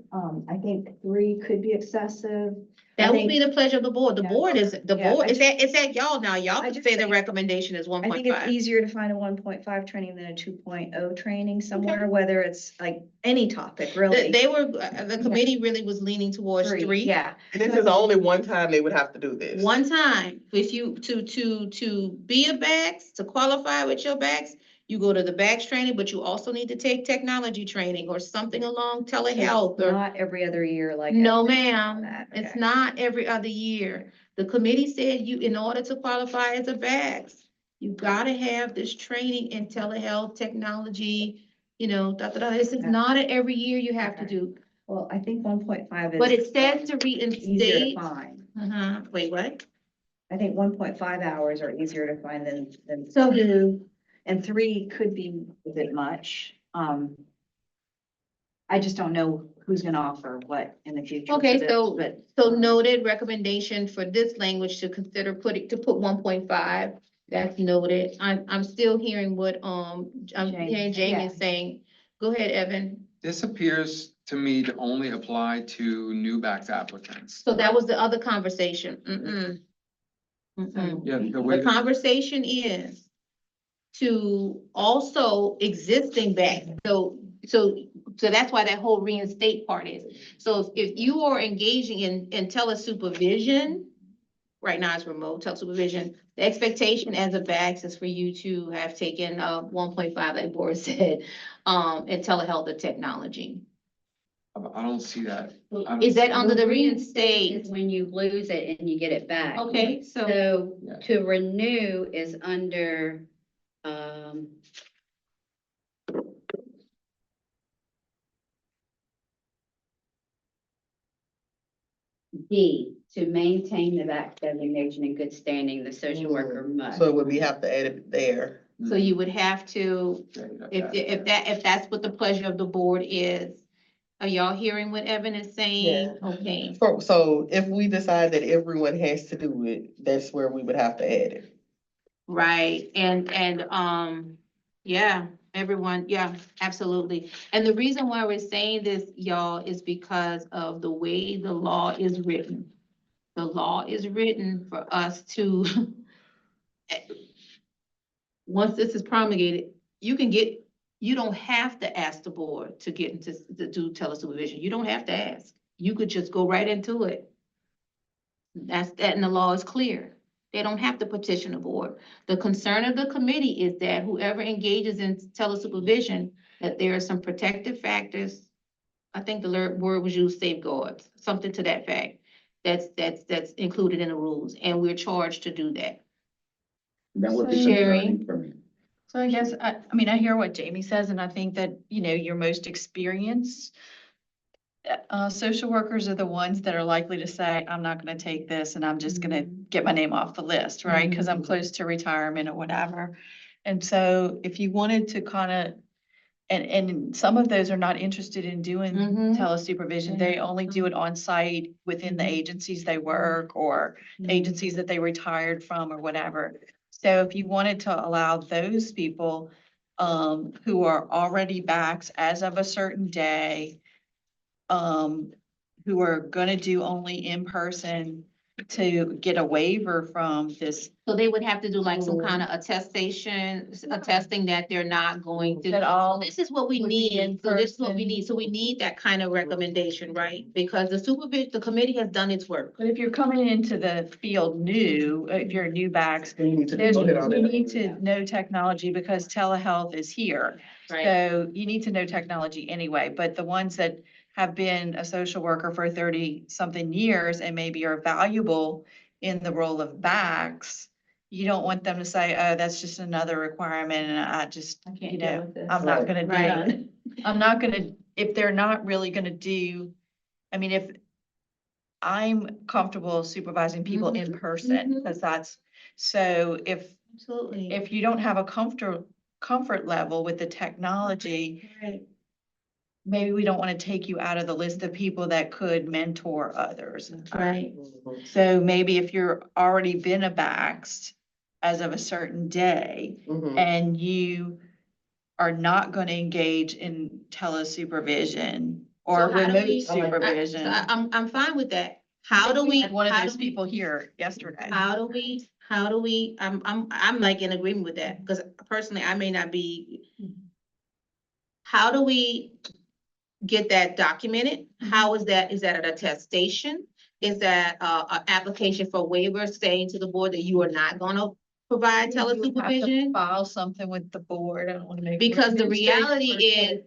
I think 3 could be excessive. I That would think- be the pleasure of the board. The Yeah. board is, the Yeah, board, I it's at y'all now. Y'all I can just say the think- recommendation is I think it's 1.5. easier to find a 1.5 training than a 2.0 training somewhere, whether it's like any topic, really. They were, the committee really was leaning towards 3. Yeah. And this is only one time they would have to do this. One time, if you, to be a BACS, to qualify with your BACS, you go to the BACS training, but you also need to take technology training or something along telehealth or. Not every other year, like. No, every- ma'am, that, it's okay. not every other year. The committee said you, in order to qualify as a BACS, you gotta have this training in telehealth, technology, you know, This is Yeah. not a every year you have to Okay. do. Well, I think 1.5 is. But it says to easier to reinstate. find. Wait, what? I think 1.5 hours are easier to find than So 2, and 3 could be a bit much. I just don't know who's gonna offer what in the future. Okay, for this, so, but, so noted recommendation for this language to consider to put 1.5. That's noted. I'm still hearing what, I'm Jamie, hearing Jamie yeah. is saying. Go ahead, Evan. This appears to me to only apply to new BACS applicants. So that was the other conversation. Mm-mm. Yeah, The conversation is to also existing back. So that's why that whole reinstate part is. So if you are engaging in telesupervision, right now it's remote telesupervision, the expectation as a BACS is for you to have taken 1.5, like Boris said, in telehealth or technology. I don't see that. I don't Is that see- under the Reinstate reinstate? is when you lose it and you get it back. Okay, so, So Yeah. to renew is under, D, to maintain the back designation in good standing, the social worker must. So would we have to add it there? so you would have to, if that's what the pleasure of the board is. Are y'all hearing what Evan is saying? Okay, So if we decide that everyone has to do it, that's where we would have to add it. right, yeah, everyone, yeah, absolutely. And the reason why we're saying this, y'all, is because of the way the law is written. The law is written for us to, once this is promulgated, you don't have to ask the board to get into, to do telesupervision. You don't have to ask. You could just go right into it. That, and the law is clear. They don't have to petition the board. The concern of the committee is that whoever engages in telesupervision, that there are some protective factors. I think the word was used, safeguards, something to that fact. That's included in the rules, and we're charged to do that. That would be Sherry? concerning for me. So I guess, I mean, I hear what Jamie says, and I think that, your most experienced social workers are the ones that are likely to say, I'm not gonna take this and I'm just gonna get my name off the list, right? Because I'm close to retirement or whatever. And so if you wanted to kind of, and some of those are not interested in doing Mhm. telesupervision. They only do it on site within the agencies they work or agencies that they retired from or whatever. So if you wanted to allow those people who are already BACS as of a certain day, who are gonna do only in person to get a waiver from this, So they would have to do like some kind of attesting that they're not going to. that all. This is what we would be in need, so this is what we person. need, so we need that kind of recommendation, right? Because the committee has done its work. But if you're coming into the field new, if you're a new BACS, You need to there's, vote on you it. need to know technology because telehealth is here. Right. So you need to know technology anyway, but the ones that have been a social worker for 30-something years and maybe are valuable in the role of backs, you don't want them to say, oh, that's just another requirement and I just, I can't you deal know, with this. I'm not gonna do Right. it. I'm not gonna, if they're not really gonna do, I mean, if I'm comfortable supervising people in person, because that's, so Absolutely. if you don't have a comfort level with the technology, Right. maybe we don't want to take you out of the list of people that could mentor others. Right. So maybe if you're already been a Baxt as of a certain day Mhm. and you are not going to engage in telesupervision or So how do remote we- supervision. I'm fine with that. How do we? Had one of how those do we- people here yesterday. How do we, I'm like in agreement with that, because personally, I may not be. How do we get that documented? How is that an attestation? Is that, an application for waiver saying to the board that you are not gonna provide You have to telesupervision? File something with the board. I don't want to make. Because the reality is,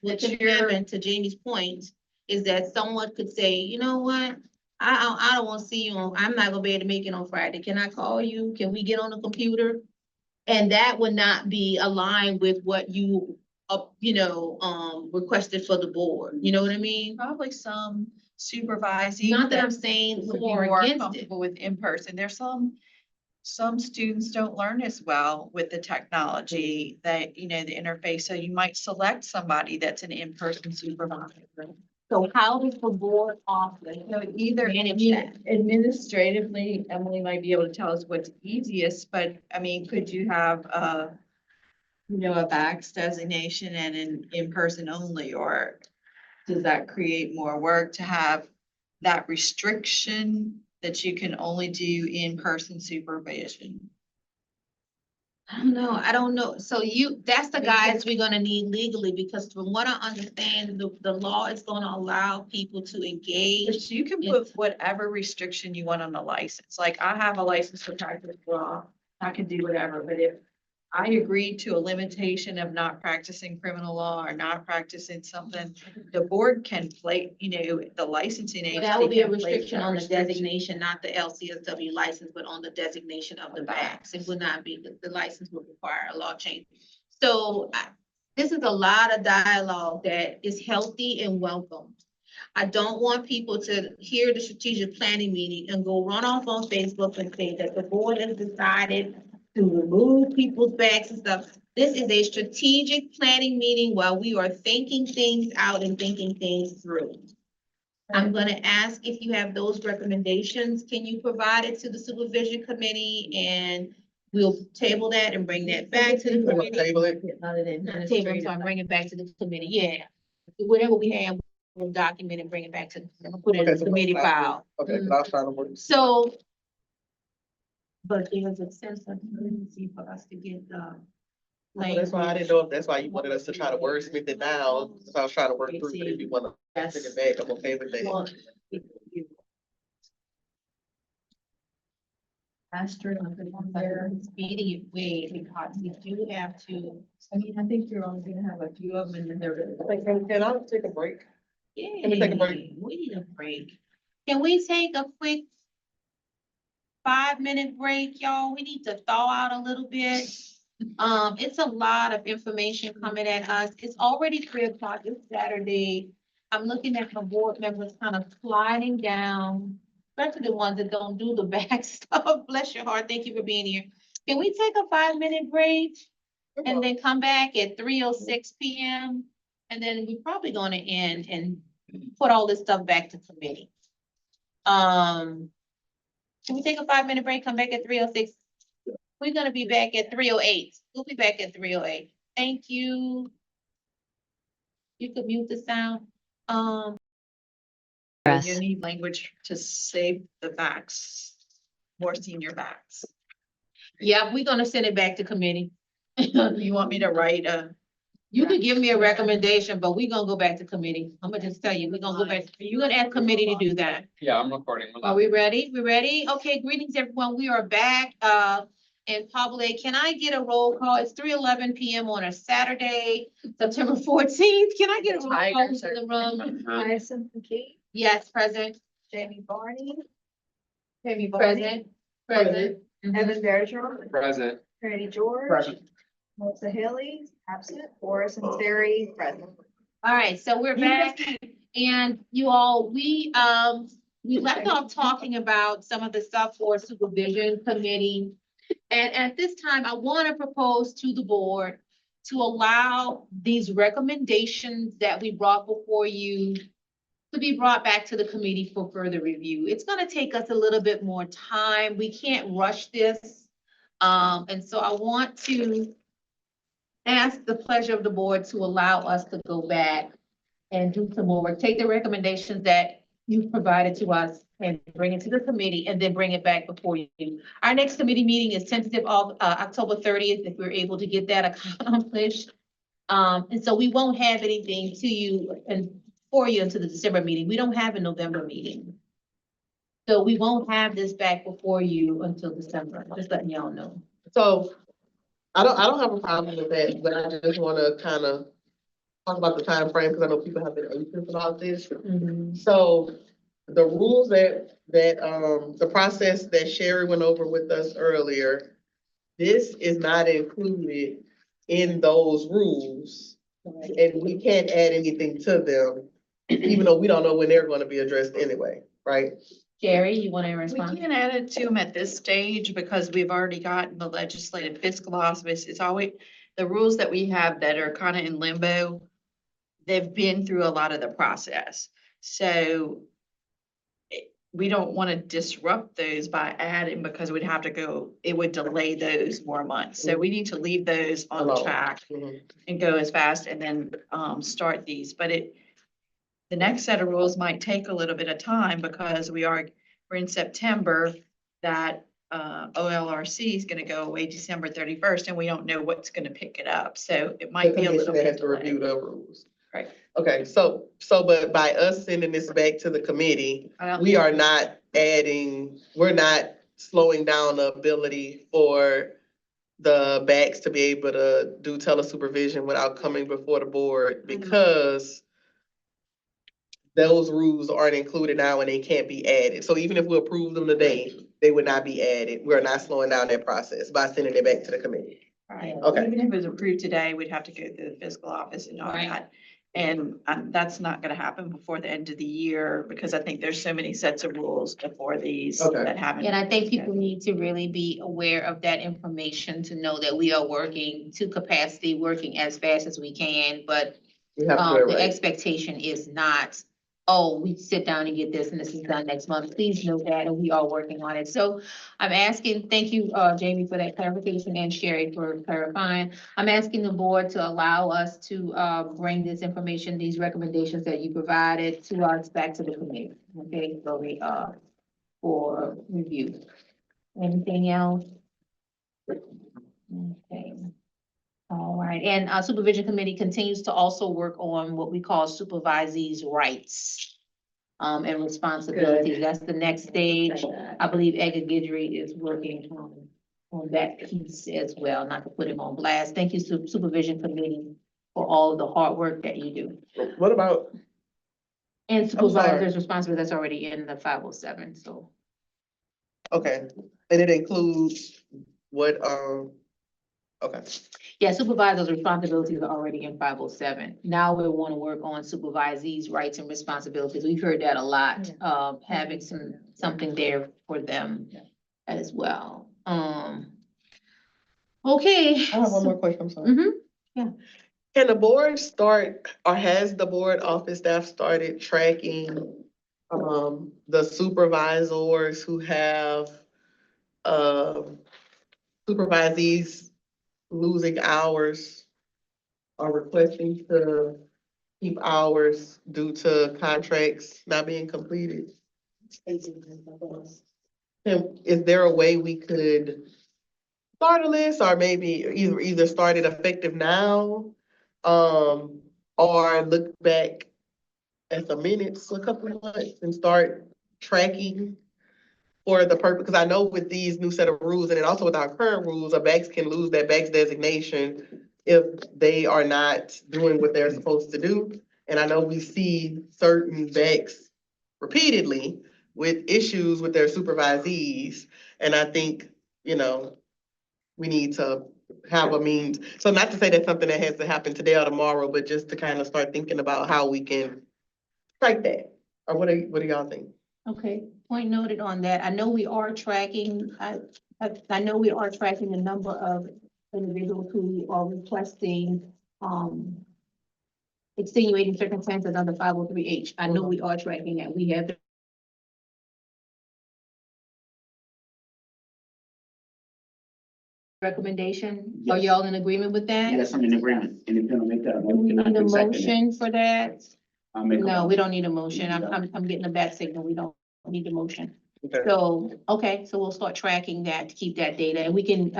what It's could your- happen, to Jamie's point, is that someone could say, you know what? I don't wanna see you on, I'm not gonna be able to make it on Friday. Can I call you? Can we get on the computer? And that would not be aligned with what you, requested for the board. You know what I mean? Probably some supervising. Not that I'm saying would be for or more against it. comfortable with in-person. There's some students don't learn as well with the technology that, the interface. So you might select somebody that's an in-person supervisor. So how does the board offer? So either, Manage that. administratively, Emily might be able to tell us what's easiest, but I mean, could you have a Bax designation and an in-person only, or does that create more work to have that restriction that you can only do in-person supervision? I don't know. So that's the guys we're gonna need legally, because from what I understand, the law is gonna allow people to engage. Yes, you can put whatever restriction you want on the license. Like I have a license for practice law. I can do whatever, but if I agree to a limitation of not practicing criminal law or not practicing something, the board can play, the licensing agency. That would be a can place restriction that on the restriction. designation, not the LCSW license, but on the designation of the backs. It would not be, the license would require a law change. So this is a lot of dialogue that is healthy and welcome. I don't want people to hear the strategic planning meeting and go run off on Facebook and say that the board has decided to remove people's backs and stuff. This is a strategic planning meeting while we are thinking things out and thinking things through. I'm gonna ask if you have those recommendations, can you provide it to the supervision committee, and we'll table that and bring that back to the We'll committee. table it. Not table, I'm sorry, bring it back to the committee, yeah. Whatever we have, we'll document and bring it back to, put it in Okay, the so committee that's fine. file. Okay, but I'll try to work. So. But there's a sense of urgency for us to get the. So that's why I didn't know if that's why you wanted us to try to wordsmith it down. So I was trying to work through, but if you wanna Yes. take it back, I'm okay with that. Well, Faster than there. speeding it way, because we do have to. I mean, I think you're only gonna have a few of them and then they're. Can I take a break? Yeah, we take a break? we need a break. Can we take a quick 5-minute break, y'all? We need to thaw out a little bit. It's a lot of information coming at us. It's already 3:00. It's Saturday. I'm looking at my board members kind of sliding down, especially the ones that don't do the back stuff. Bless your heart. Thank you for being here. Can we take a 5-minute break and then come back at 3:06 PM? And then we're probably gonna end and put all this stuff back to committee. Can we take a 5-minute break, come back at 3:06? We're gonna be back at 3:08. We'll be back at 3:08. Thank you. You could mute the sound. You need language to save the backs, more senior backs. Yeah, we're gonna send it back to committee. You want me to write You could give me a recommendation, but we're gonna go back to committee. I'm gonna just tell you, we're gonna go back. You're gonna ask committee to do that. Yeah, I'm recording. Are we ready? We ready? Okay, greetings, everyone. We are back in public. Can I get a roll call? It's 3:11 PM on a Saturday, September 14th. Can I get a roll call in the room? Hyacinth McKee, Yes, present. Jamie Barney, Maybe present. Present. Mhm. Evan Bergeron, Present. Randy George. Present. Melissa Haley, absent. Horace and Terry, present. All right, so we're back, and you all, we left off talking about some of the stuff for supervision committee. And at this time, I want to propose to the board to allow these recommendations that we brought before you to be brought back to the committee for further review. It's gonna take us a little bit more time. We can't rush this. And so I want to ask the pleasure of the board to allow us to go back and do some more work. Take the recommendations that you've provided to us and bring it to the committee and then bring it back before you. Our next committee meeting is tentative of October 30th, if we're able to get that accomplished. And so we won't have anything to you and for you until the December meeting. We don't have a November meeting. So we won't have this back before you until December, just letting y'all know. So I don't have a problem with that, but I just wanna kind of talk about the time frame because I know people have been anxious about this. So the rules that the process that Sherry went over with us earlier, this is not included in those rules. And we can't add anything to them, even though we don't know when they're gonna be addressed anyway, right? Jerry, you want to We respond? can't add it to them at this stage because we've already gotten the legislative fiscal office. It's always, the rules that we have that are kind of in limbo, they've been through a lot of the process. So we don't want to disrupt those by adding because we'd have to go, it would delay those more months. So we need to leave those on Alone. track Mhm. and go as fast and then start these. But the next set of rules might take a little bit of time because we're in September, that OLRC is gonna go away December 31st, and we don't know what's gonna pick it up. So it The might be a commission little that bit has to review delayed. the rules. Right. Okay, but by us sending this back to the committee, I don't we think- are not adding, we're not slowing down the ability for the BACs to be able to do telesupervision without coming before the board because those rules aren't included now and they can't be added. So even if we approve them today, they would not be added. We're not slowing down that process by sending it back to the committee. Right. Okay. Even if it was approved today, we'd have to go through the fiscal office and all Right. that. And that's not gonna happen before the end of the year because I think there's so many sets of rules before these Okay. that haven't. And I think people need to really be aware of that information to know that we are working to capacity, working as fast as we can, but We have to do it the right. expectation is not, oh, we sit down and get this and this is done next month. Please know that, and we are working on it. So I'm asking, thank you, Jamie, for that clarification and Sherry for clarifying. I'm asking the board to allow us to, bring this information, these recommendations that you provided to us back to the committee. Okay, so we, for review. Anything else? Okay. All right, and our supervision committee continues to also work on what we call supervisees' rights and responsibilities. That's the next stage. I believe Edgar Guidry is working on that piece as well, not to put him on blast. Thank you, supervision committee, for all of the hard work that you do. What about, And sorry. supervisor's responsibility, that's already in the 507, so. okay, and it includes what, okay. Yeah, supervisor's responsibilities are already in 507. Now we want to work on supervisees' rights and responsibilities. We've heard that a lot, having something there for them as well. Okay. I have one more question, I'm sorry. Mhm. Can the board start, or has the board office staff started tracking, the supervisors who have, supervisees losing hours or requesting to keep hours due to contracts not being completed? Is there a way we could start a list or maybe either start it effective now? Or look back at the minutes a couple of months and start tracking for the purpose, because I know with these new set of rules and then also with our current rules, a BACS can lose that BACS designation if they are not doing what they're supposed to do. And I know we see certain BACS repeatedly, with issues with their supervisees. And I think, you know, we need to have a means. So not to say that's something that has to happen today or tomorrow, but just to kind of start thinking about how we can strike that. Or what do y'all think? Okay, point noted on that. I know we are tracking, I know we are tracking the number of individuals who are requesting, extenuating circumstances under 503H. I know we are tracking that. We have the recommendation. Are y'all in agreement with that? Yes, I'm in agreement. And if you're gonna make that a Do we motion, I need a can second it. motion for that? I'll make a No, we motion. don't need a motion. I'm getting a back signal. We don't need a motion. Okay. So, okay, so we'll start tracking that to keep that data, and we can,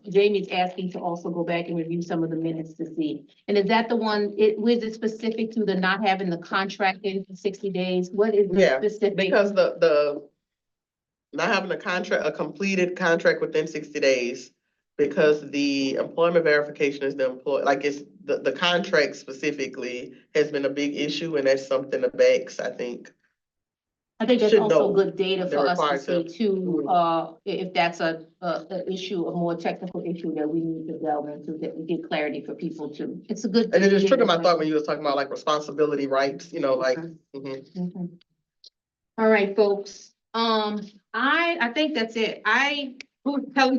Jamie's asking to also go back and review some of the minutes to see. And is that the one, was it specific to the not having the contract in for 60 days? What is the Yeah, specific? Because the not having a completed contract within 60 days, because the employment verification is the like it's the contract specifically has been a big issue, and that's something the banks, I think. I think that's should also know good data they're for us to required see to. too, if that's a issue, a more technical issue that we need to delve into, that we get clarity for people too. It's a good. And it just triggered my data. thought when you was talking about like responsibility rights, you know, like. Okay. Mhm. Mhm. All right, folks. I think that's it.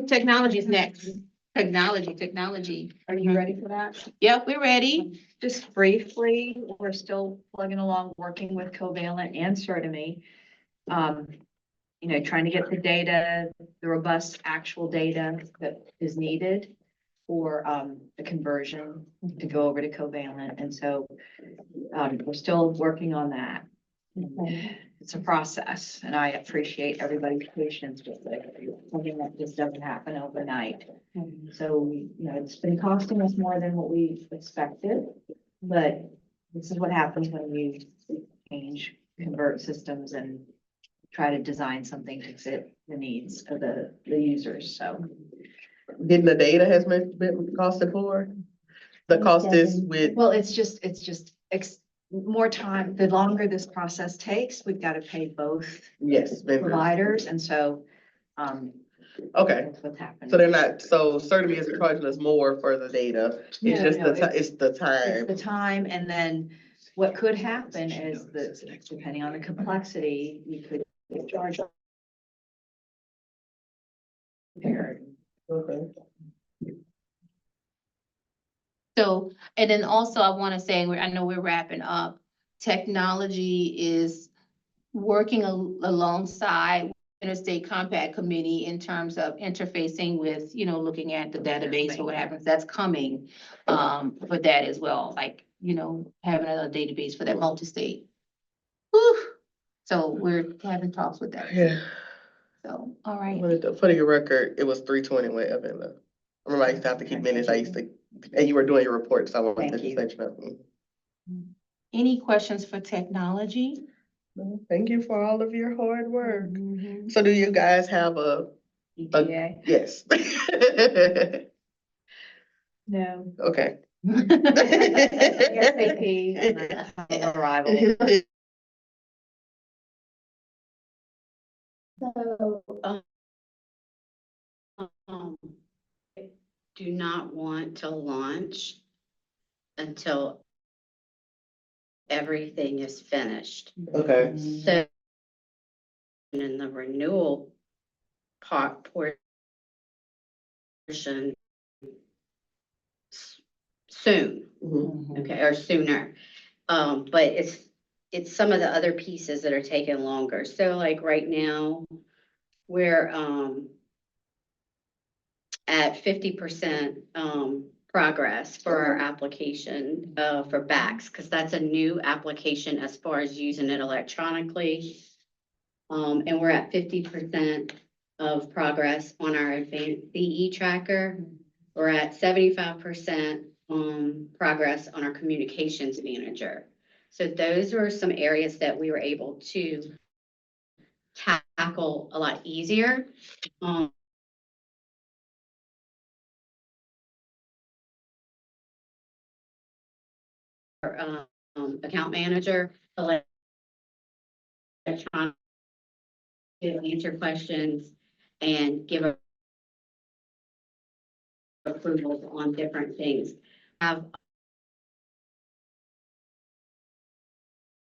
Technology's next. Technology. Are you ready for that? Yep, we're ready. Just briefly, we're still plugging along, working with Covalent and Certamy. You know, trying to get the data, the robust actual data that is needed for the conversion to go over to Covalent. And so we're still working on that. It's a process, and I appreciate everybody's patience with it. Something that just doesn't happen overnight. So, you know, it's been costing us more than what we expected, but this is what happens when you change, convert systems and try to design something to fit the needs of the users, so. Getting the data has been costed more. The cost is with, Well, it's just more time, the longer this process takes, we've got to pay both yes, vendors. providers, and so, Okay, that's what's happening. so they're not, so certainly isn't charging us more for the data. It's No, just no, it's the It's time. the time, and then what could happen is that depending on the complexity, you could charge. Compared. Okay. So, and then also I want to say, I know we're wrapping up. Technology is working alongside Interstate Compact Committee in terms of interfacing with, you know, looking at the database for what happens. That's coming for that as well, like, you know, having a database for that multi-state. Whew. So we're having talks with that. Yeah. So, all right. For your record, it was 3:20 when Evan left. I remember I used to have to keep minutes. And you were doing your report, so I wanted to Thank you. just let you know. Any questions for technology? Thank you for all of your hard work. Mhm. So do you guys have ETA? yes. No. Okay. ASAP on arrival. So, do not want to launch until everything is finished. Okay. So in the renewal portion soon, Mhm. okay, or sooner. But it's some of the other pieces that are taking longer. So like right now, we're at 50% progress for our application for backs, because that's a new application as far as using it electronically. And we're at 50% of progress on our advanced CE tracker. We're at 75% progress on our communications manager. So those were some areas that we were able to tackle a lot easier. Account manager, electronic to answer questions and give approvals on different things. Have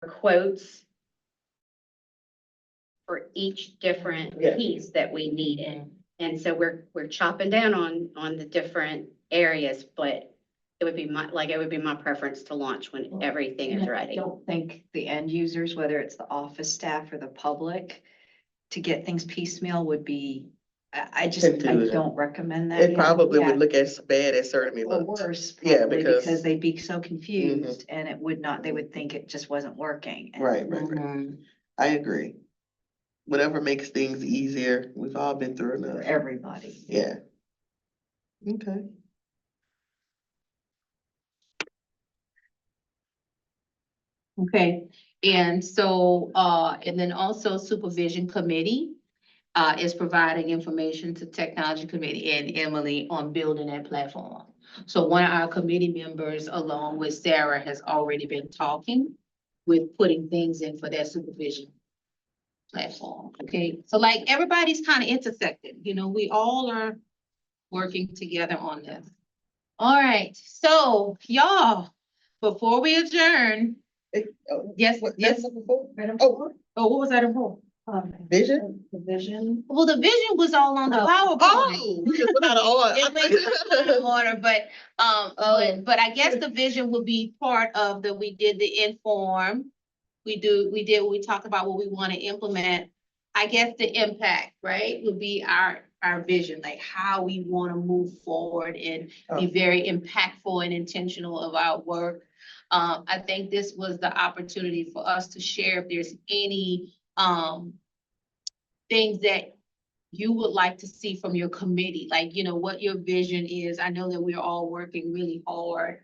quotes for each different Yeah. piece that we needed. And so we're chopping down on the different areas, but it would be my preference to launch when everything is And I ready. don't think the end users, whether it's the office staff or the public, to get things piecemeal would be, I Intuitive. don't recommend that. It probably Yeah. would look as bad as certainly Or looked. worse, Yeah, probably, because- because they'd be so confused and it would not, they would think it just wasn't working. And Right. Mhm. I agree. Whatever makes things easier, we've all been through For enough. everybody. Yeah. Okay. Okay, and so, and then also supervision committee is providing information to technology committee and Emily on building that platform. So one of our committee members, along with Sarah, has already been talking with putting things in for that supervision platform, okay? So like, everybody's kind of intersected, you know, we all are working together on this. All right, so y'all, before we adjourn, yes, yes, Oh, what was that for? vision? The vision. Well, the vision was all on the PowerPoint. Oh, we just went out of order. It went out of order, but I guess the vision will be part of we did the inform. We talked about what we want to implement. I guess the impact, right, would be our vision, like how we want to move forward and be very impactful and intentional of our work. I think this was the opportunity for us to share if there's any, things that you would like to see from your committee, like, you know, what your vision is. I know that we're all working really hard.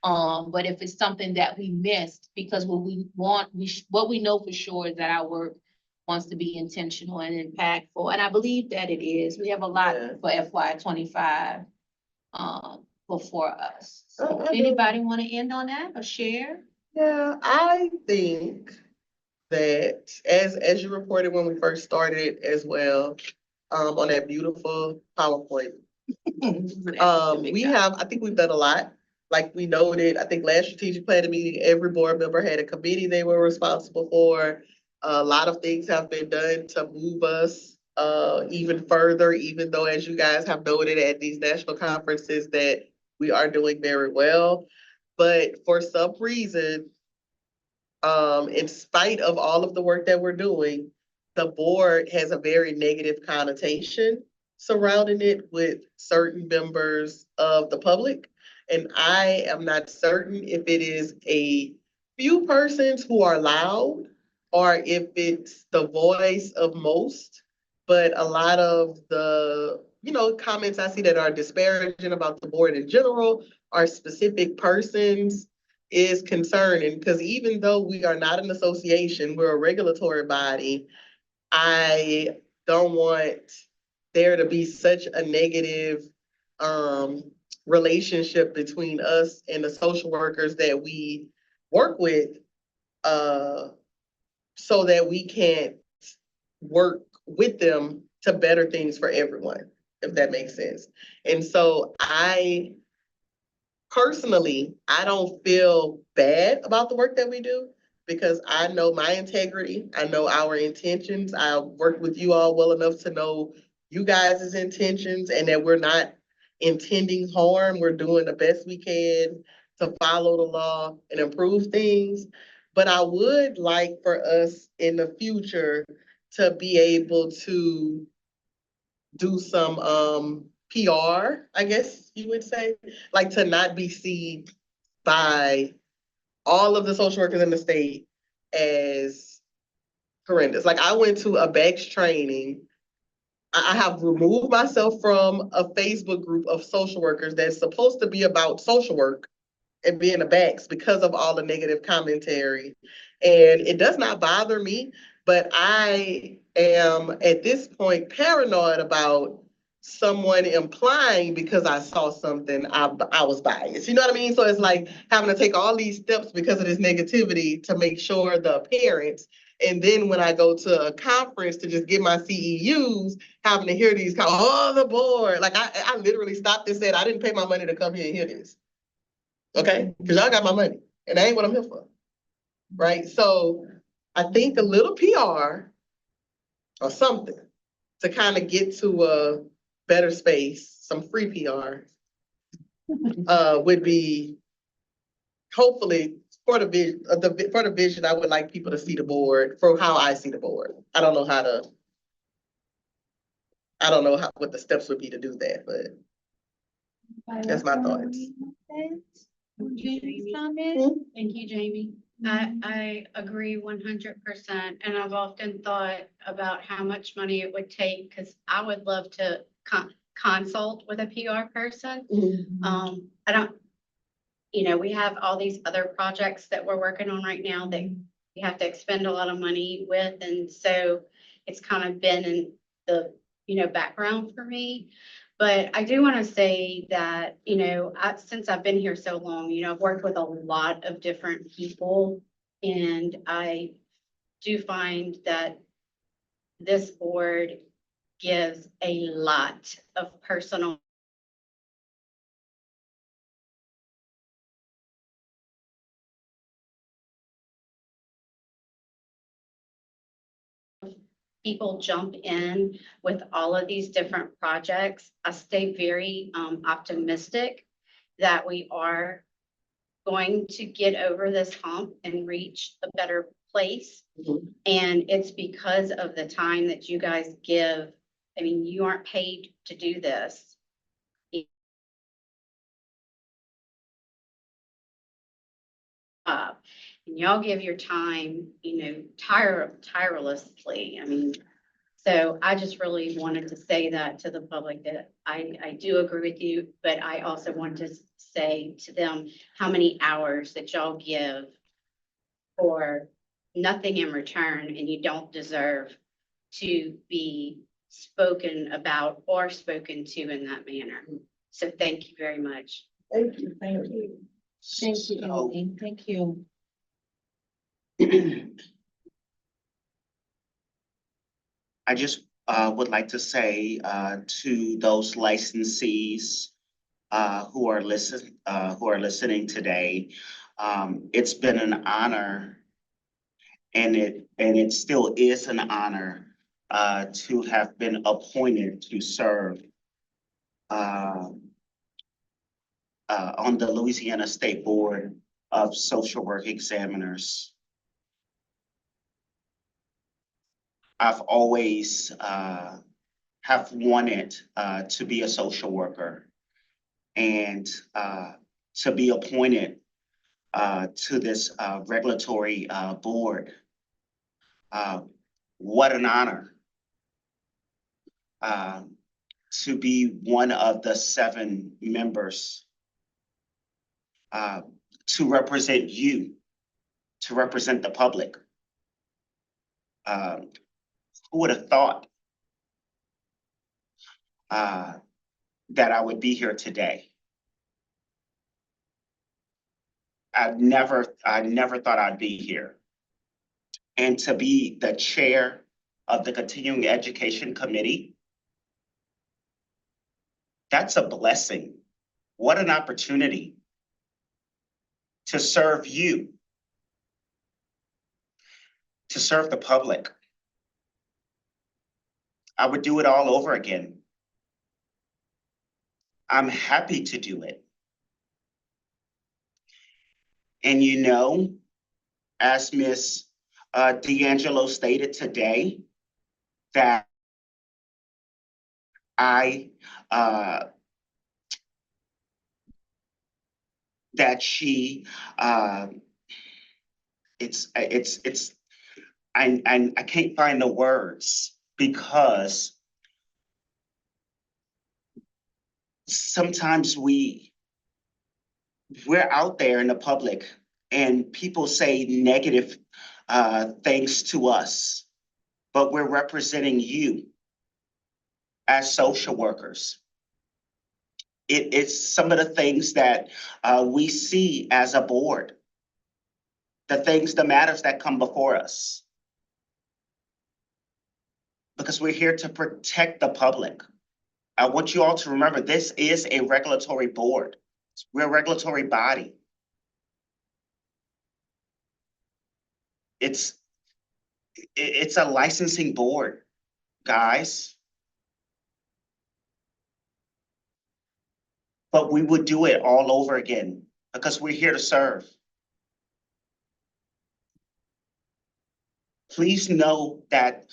But if it's something that we missed, because what we want, what we know for sure is that our work wants to be intentional and impactful, and I believe that it is. We have a lot Yeah. for FY 25 before us. So I do. anybody want to end on that or share? Yeah, I think that as you reported when we first started as well, on that beautiful PowerPoint. I think we've done a lot. Like we noted, I think last strategic planning meeting, every board member had a committee they were responsible for. A lot of things have been done to move us even further, even though, as you guys have noted at these national conferences, that we are doing very well. But for some reason, in spite of all of the work that we're doing, the board has a very negative connotation surrounding it with certain members of the public. And I am not certain if it is a few persons who are loud or if it's the voice of most. But a lot of the, comments I see that are disparaging about the board in general are specific persons is concerning, because even though we are not an association, we're a regulatory body, I don't want there to be such a negative relationship between us and the social workers that we work with, so that we can't work with them to better things for everyone, if that makes sense. And so personally, I don't feel bad about the work that we do because I know my integrity. I know our intentions. I worked with you all well enough to know you guys' intentions and that we're not intending harm. We're doing the best we can to follow the law and improve things. But I would like for us in the future to be able to do some PR, I guess you would say, like to not be seen by all of the social workers in the state as horrendous. Like I went to a BACS training. I have removed myself from a Facebook group of social workers that's supposed to be about social work and being a BACS because of all the negative commentary. And it does not bother me, but I am at this point paranoid about someone implying because I saw something, I was biased. You know what I mean? So it's like having to take all these steps because of this negativity to make sure the parents And then when I go to a conference to just get my CEUs, having to hear these, oh, the board, like I literally stopped and said, I didn't pay my money to come here and hear this. Okay, because y'all got my money and that ain't what I'm here for. Right, so I think a little PR or something to kind of get to a better space, some free PR would be hopefully for the vision, I would like people to see the board for how I see the board. I don't know what the steps would be to do that, but that's my thoughts. Jamie's comment? Thank you, Jamie. I agree 100%, and I've often thought about how much money it would take, because I would love to consult with a PR person. I don't, we have all these other projects that we're working on right now that we have to expend a lot of money with, and so it's kind of been in the, background for me. But I do want to say that, since I've been here so long, I've worked with a lot of different people, and I do find that this board gives a lot of personal people jump in with all of these different projects. I stay very optimistic that we are going to get over this hump and reach a better place. And it's because of the time that you guys give. I mean, you aren't paid to do this. And y'all give your time, tirelessly. I mean, so I just really wanted to say that to the public, that I do agree with you, but I also want to say to them how many hours that y'all give for nothing in return, and you don't deserve to be spoken about or spoken to in that manner. So thank you very much. Thank you, thank you. Thank you, So, Emily. Thank you. I just would like to say to those licensees who are listening today, it's been an honor, and it still is an honor to have been appointed to serve on the Louisiana State Board of Social Work Examiners. I've always have wanted to be a social worker, and to be appointed to this regulatory board. What an honor to be one of the 7 members to represent you, to represent the public. Who would have thought that I would be here today? I never thought I'd be here. And to be the chair of the Continuing Education Committee, that's a blessing. What an opportunity to serve you, to serve the public. I would do it all over again. I'm happy to do it. And as Ms. D'Angelo stated today, that she I can't find the words, because sometimes we're out there in the public and people say negative things to us, but we're representing you as social workers. It's some of the things that we see as a board, the matters that come before us. because we're here to protect the public. I want you all to remember, this is a regulatory board. We're a regulatory body. It's a licensing board, guys. But we would do it all over again because we're here to serve. Please know that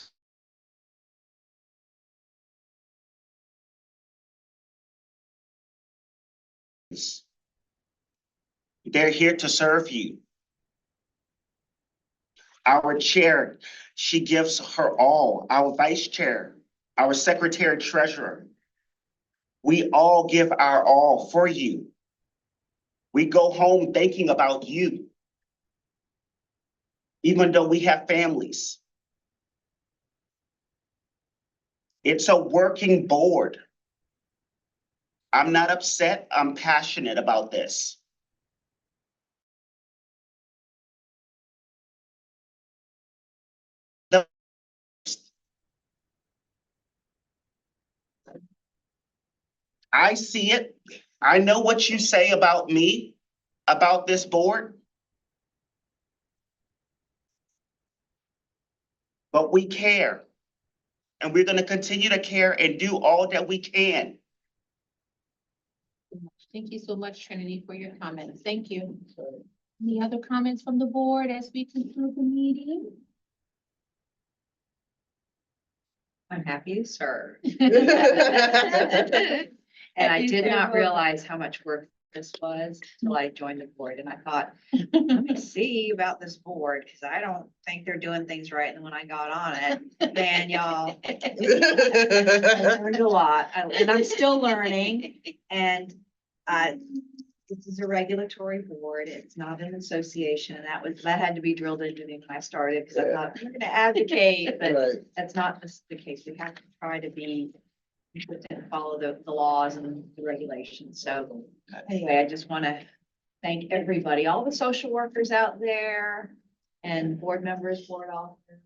they're here to serve you. Our chair, she gives her all. Our vice chair, our secretary treasurer. We all give our all for you. We go home thinking about you, even though we have families. It's a working board. I'm not upset, I'm passionate about this. I see it. I know what you say about me, about this board. But we care. And we're gonna continue to care and do all that we can. Thank you so much, Trinity, for your comments. Thank you. Any other comments from the board as we conclude the meeting? I'm happy to serve. And And I did not realize how much work this was until I joined the board, and I thought, let me see about this board, because I don't think they're doing things right. And when I got on it, man, y'all, I learned a lot, and I'm still learning. And this is a regulatory board. It's not an association. And that had to be drilled into me when I started, because I thought, we're gonna advocate, but Right. that's not the case. We have to try to be and follow the laws and the regulations. So anyway, I just want to thank everybody, all the social workers out there and board members, board officers,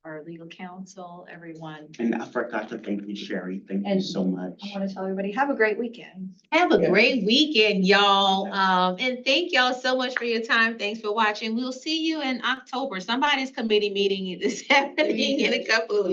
our legal counsel, everyone. And I forgot to thank you, Sherry. Thank you And so much. I want to tell everybody, have a great weekend. Have a great weekend, y'all. And thank y'all so much for your time. Thanks for watching. We'll see you in October. Somebody's committee meeting is happening in a couple of weeks.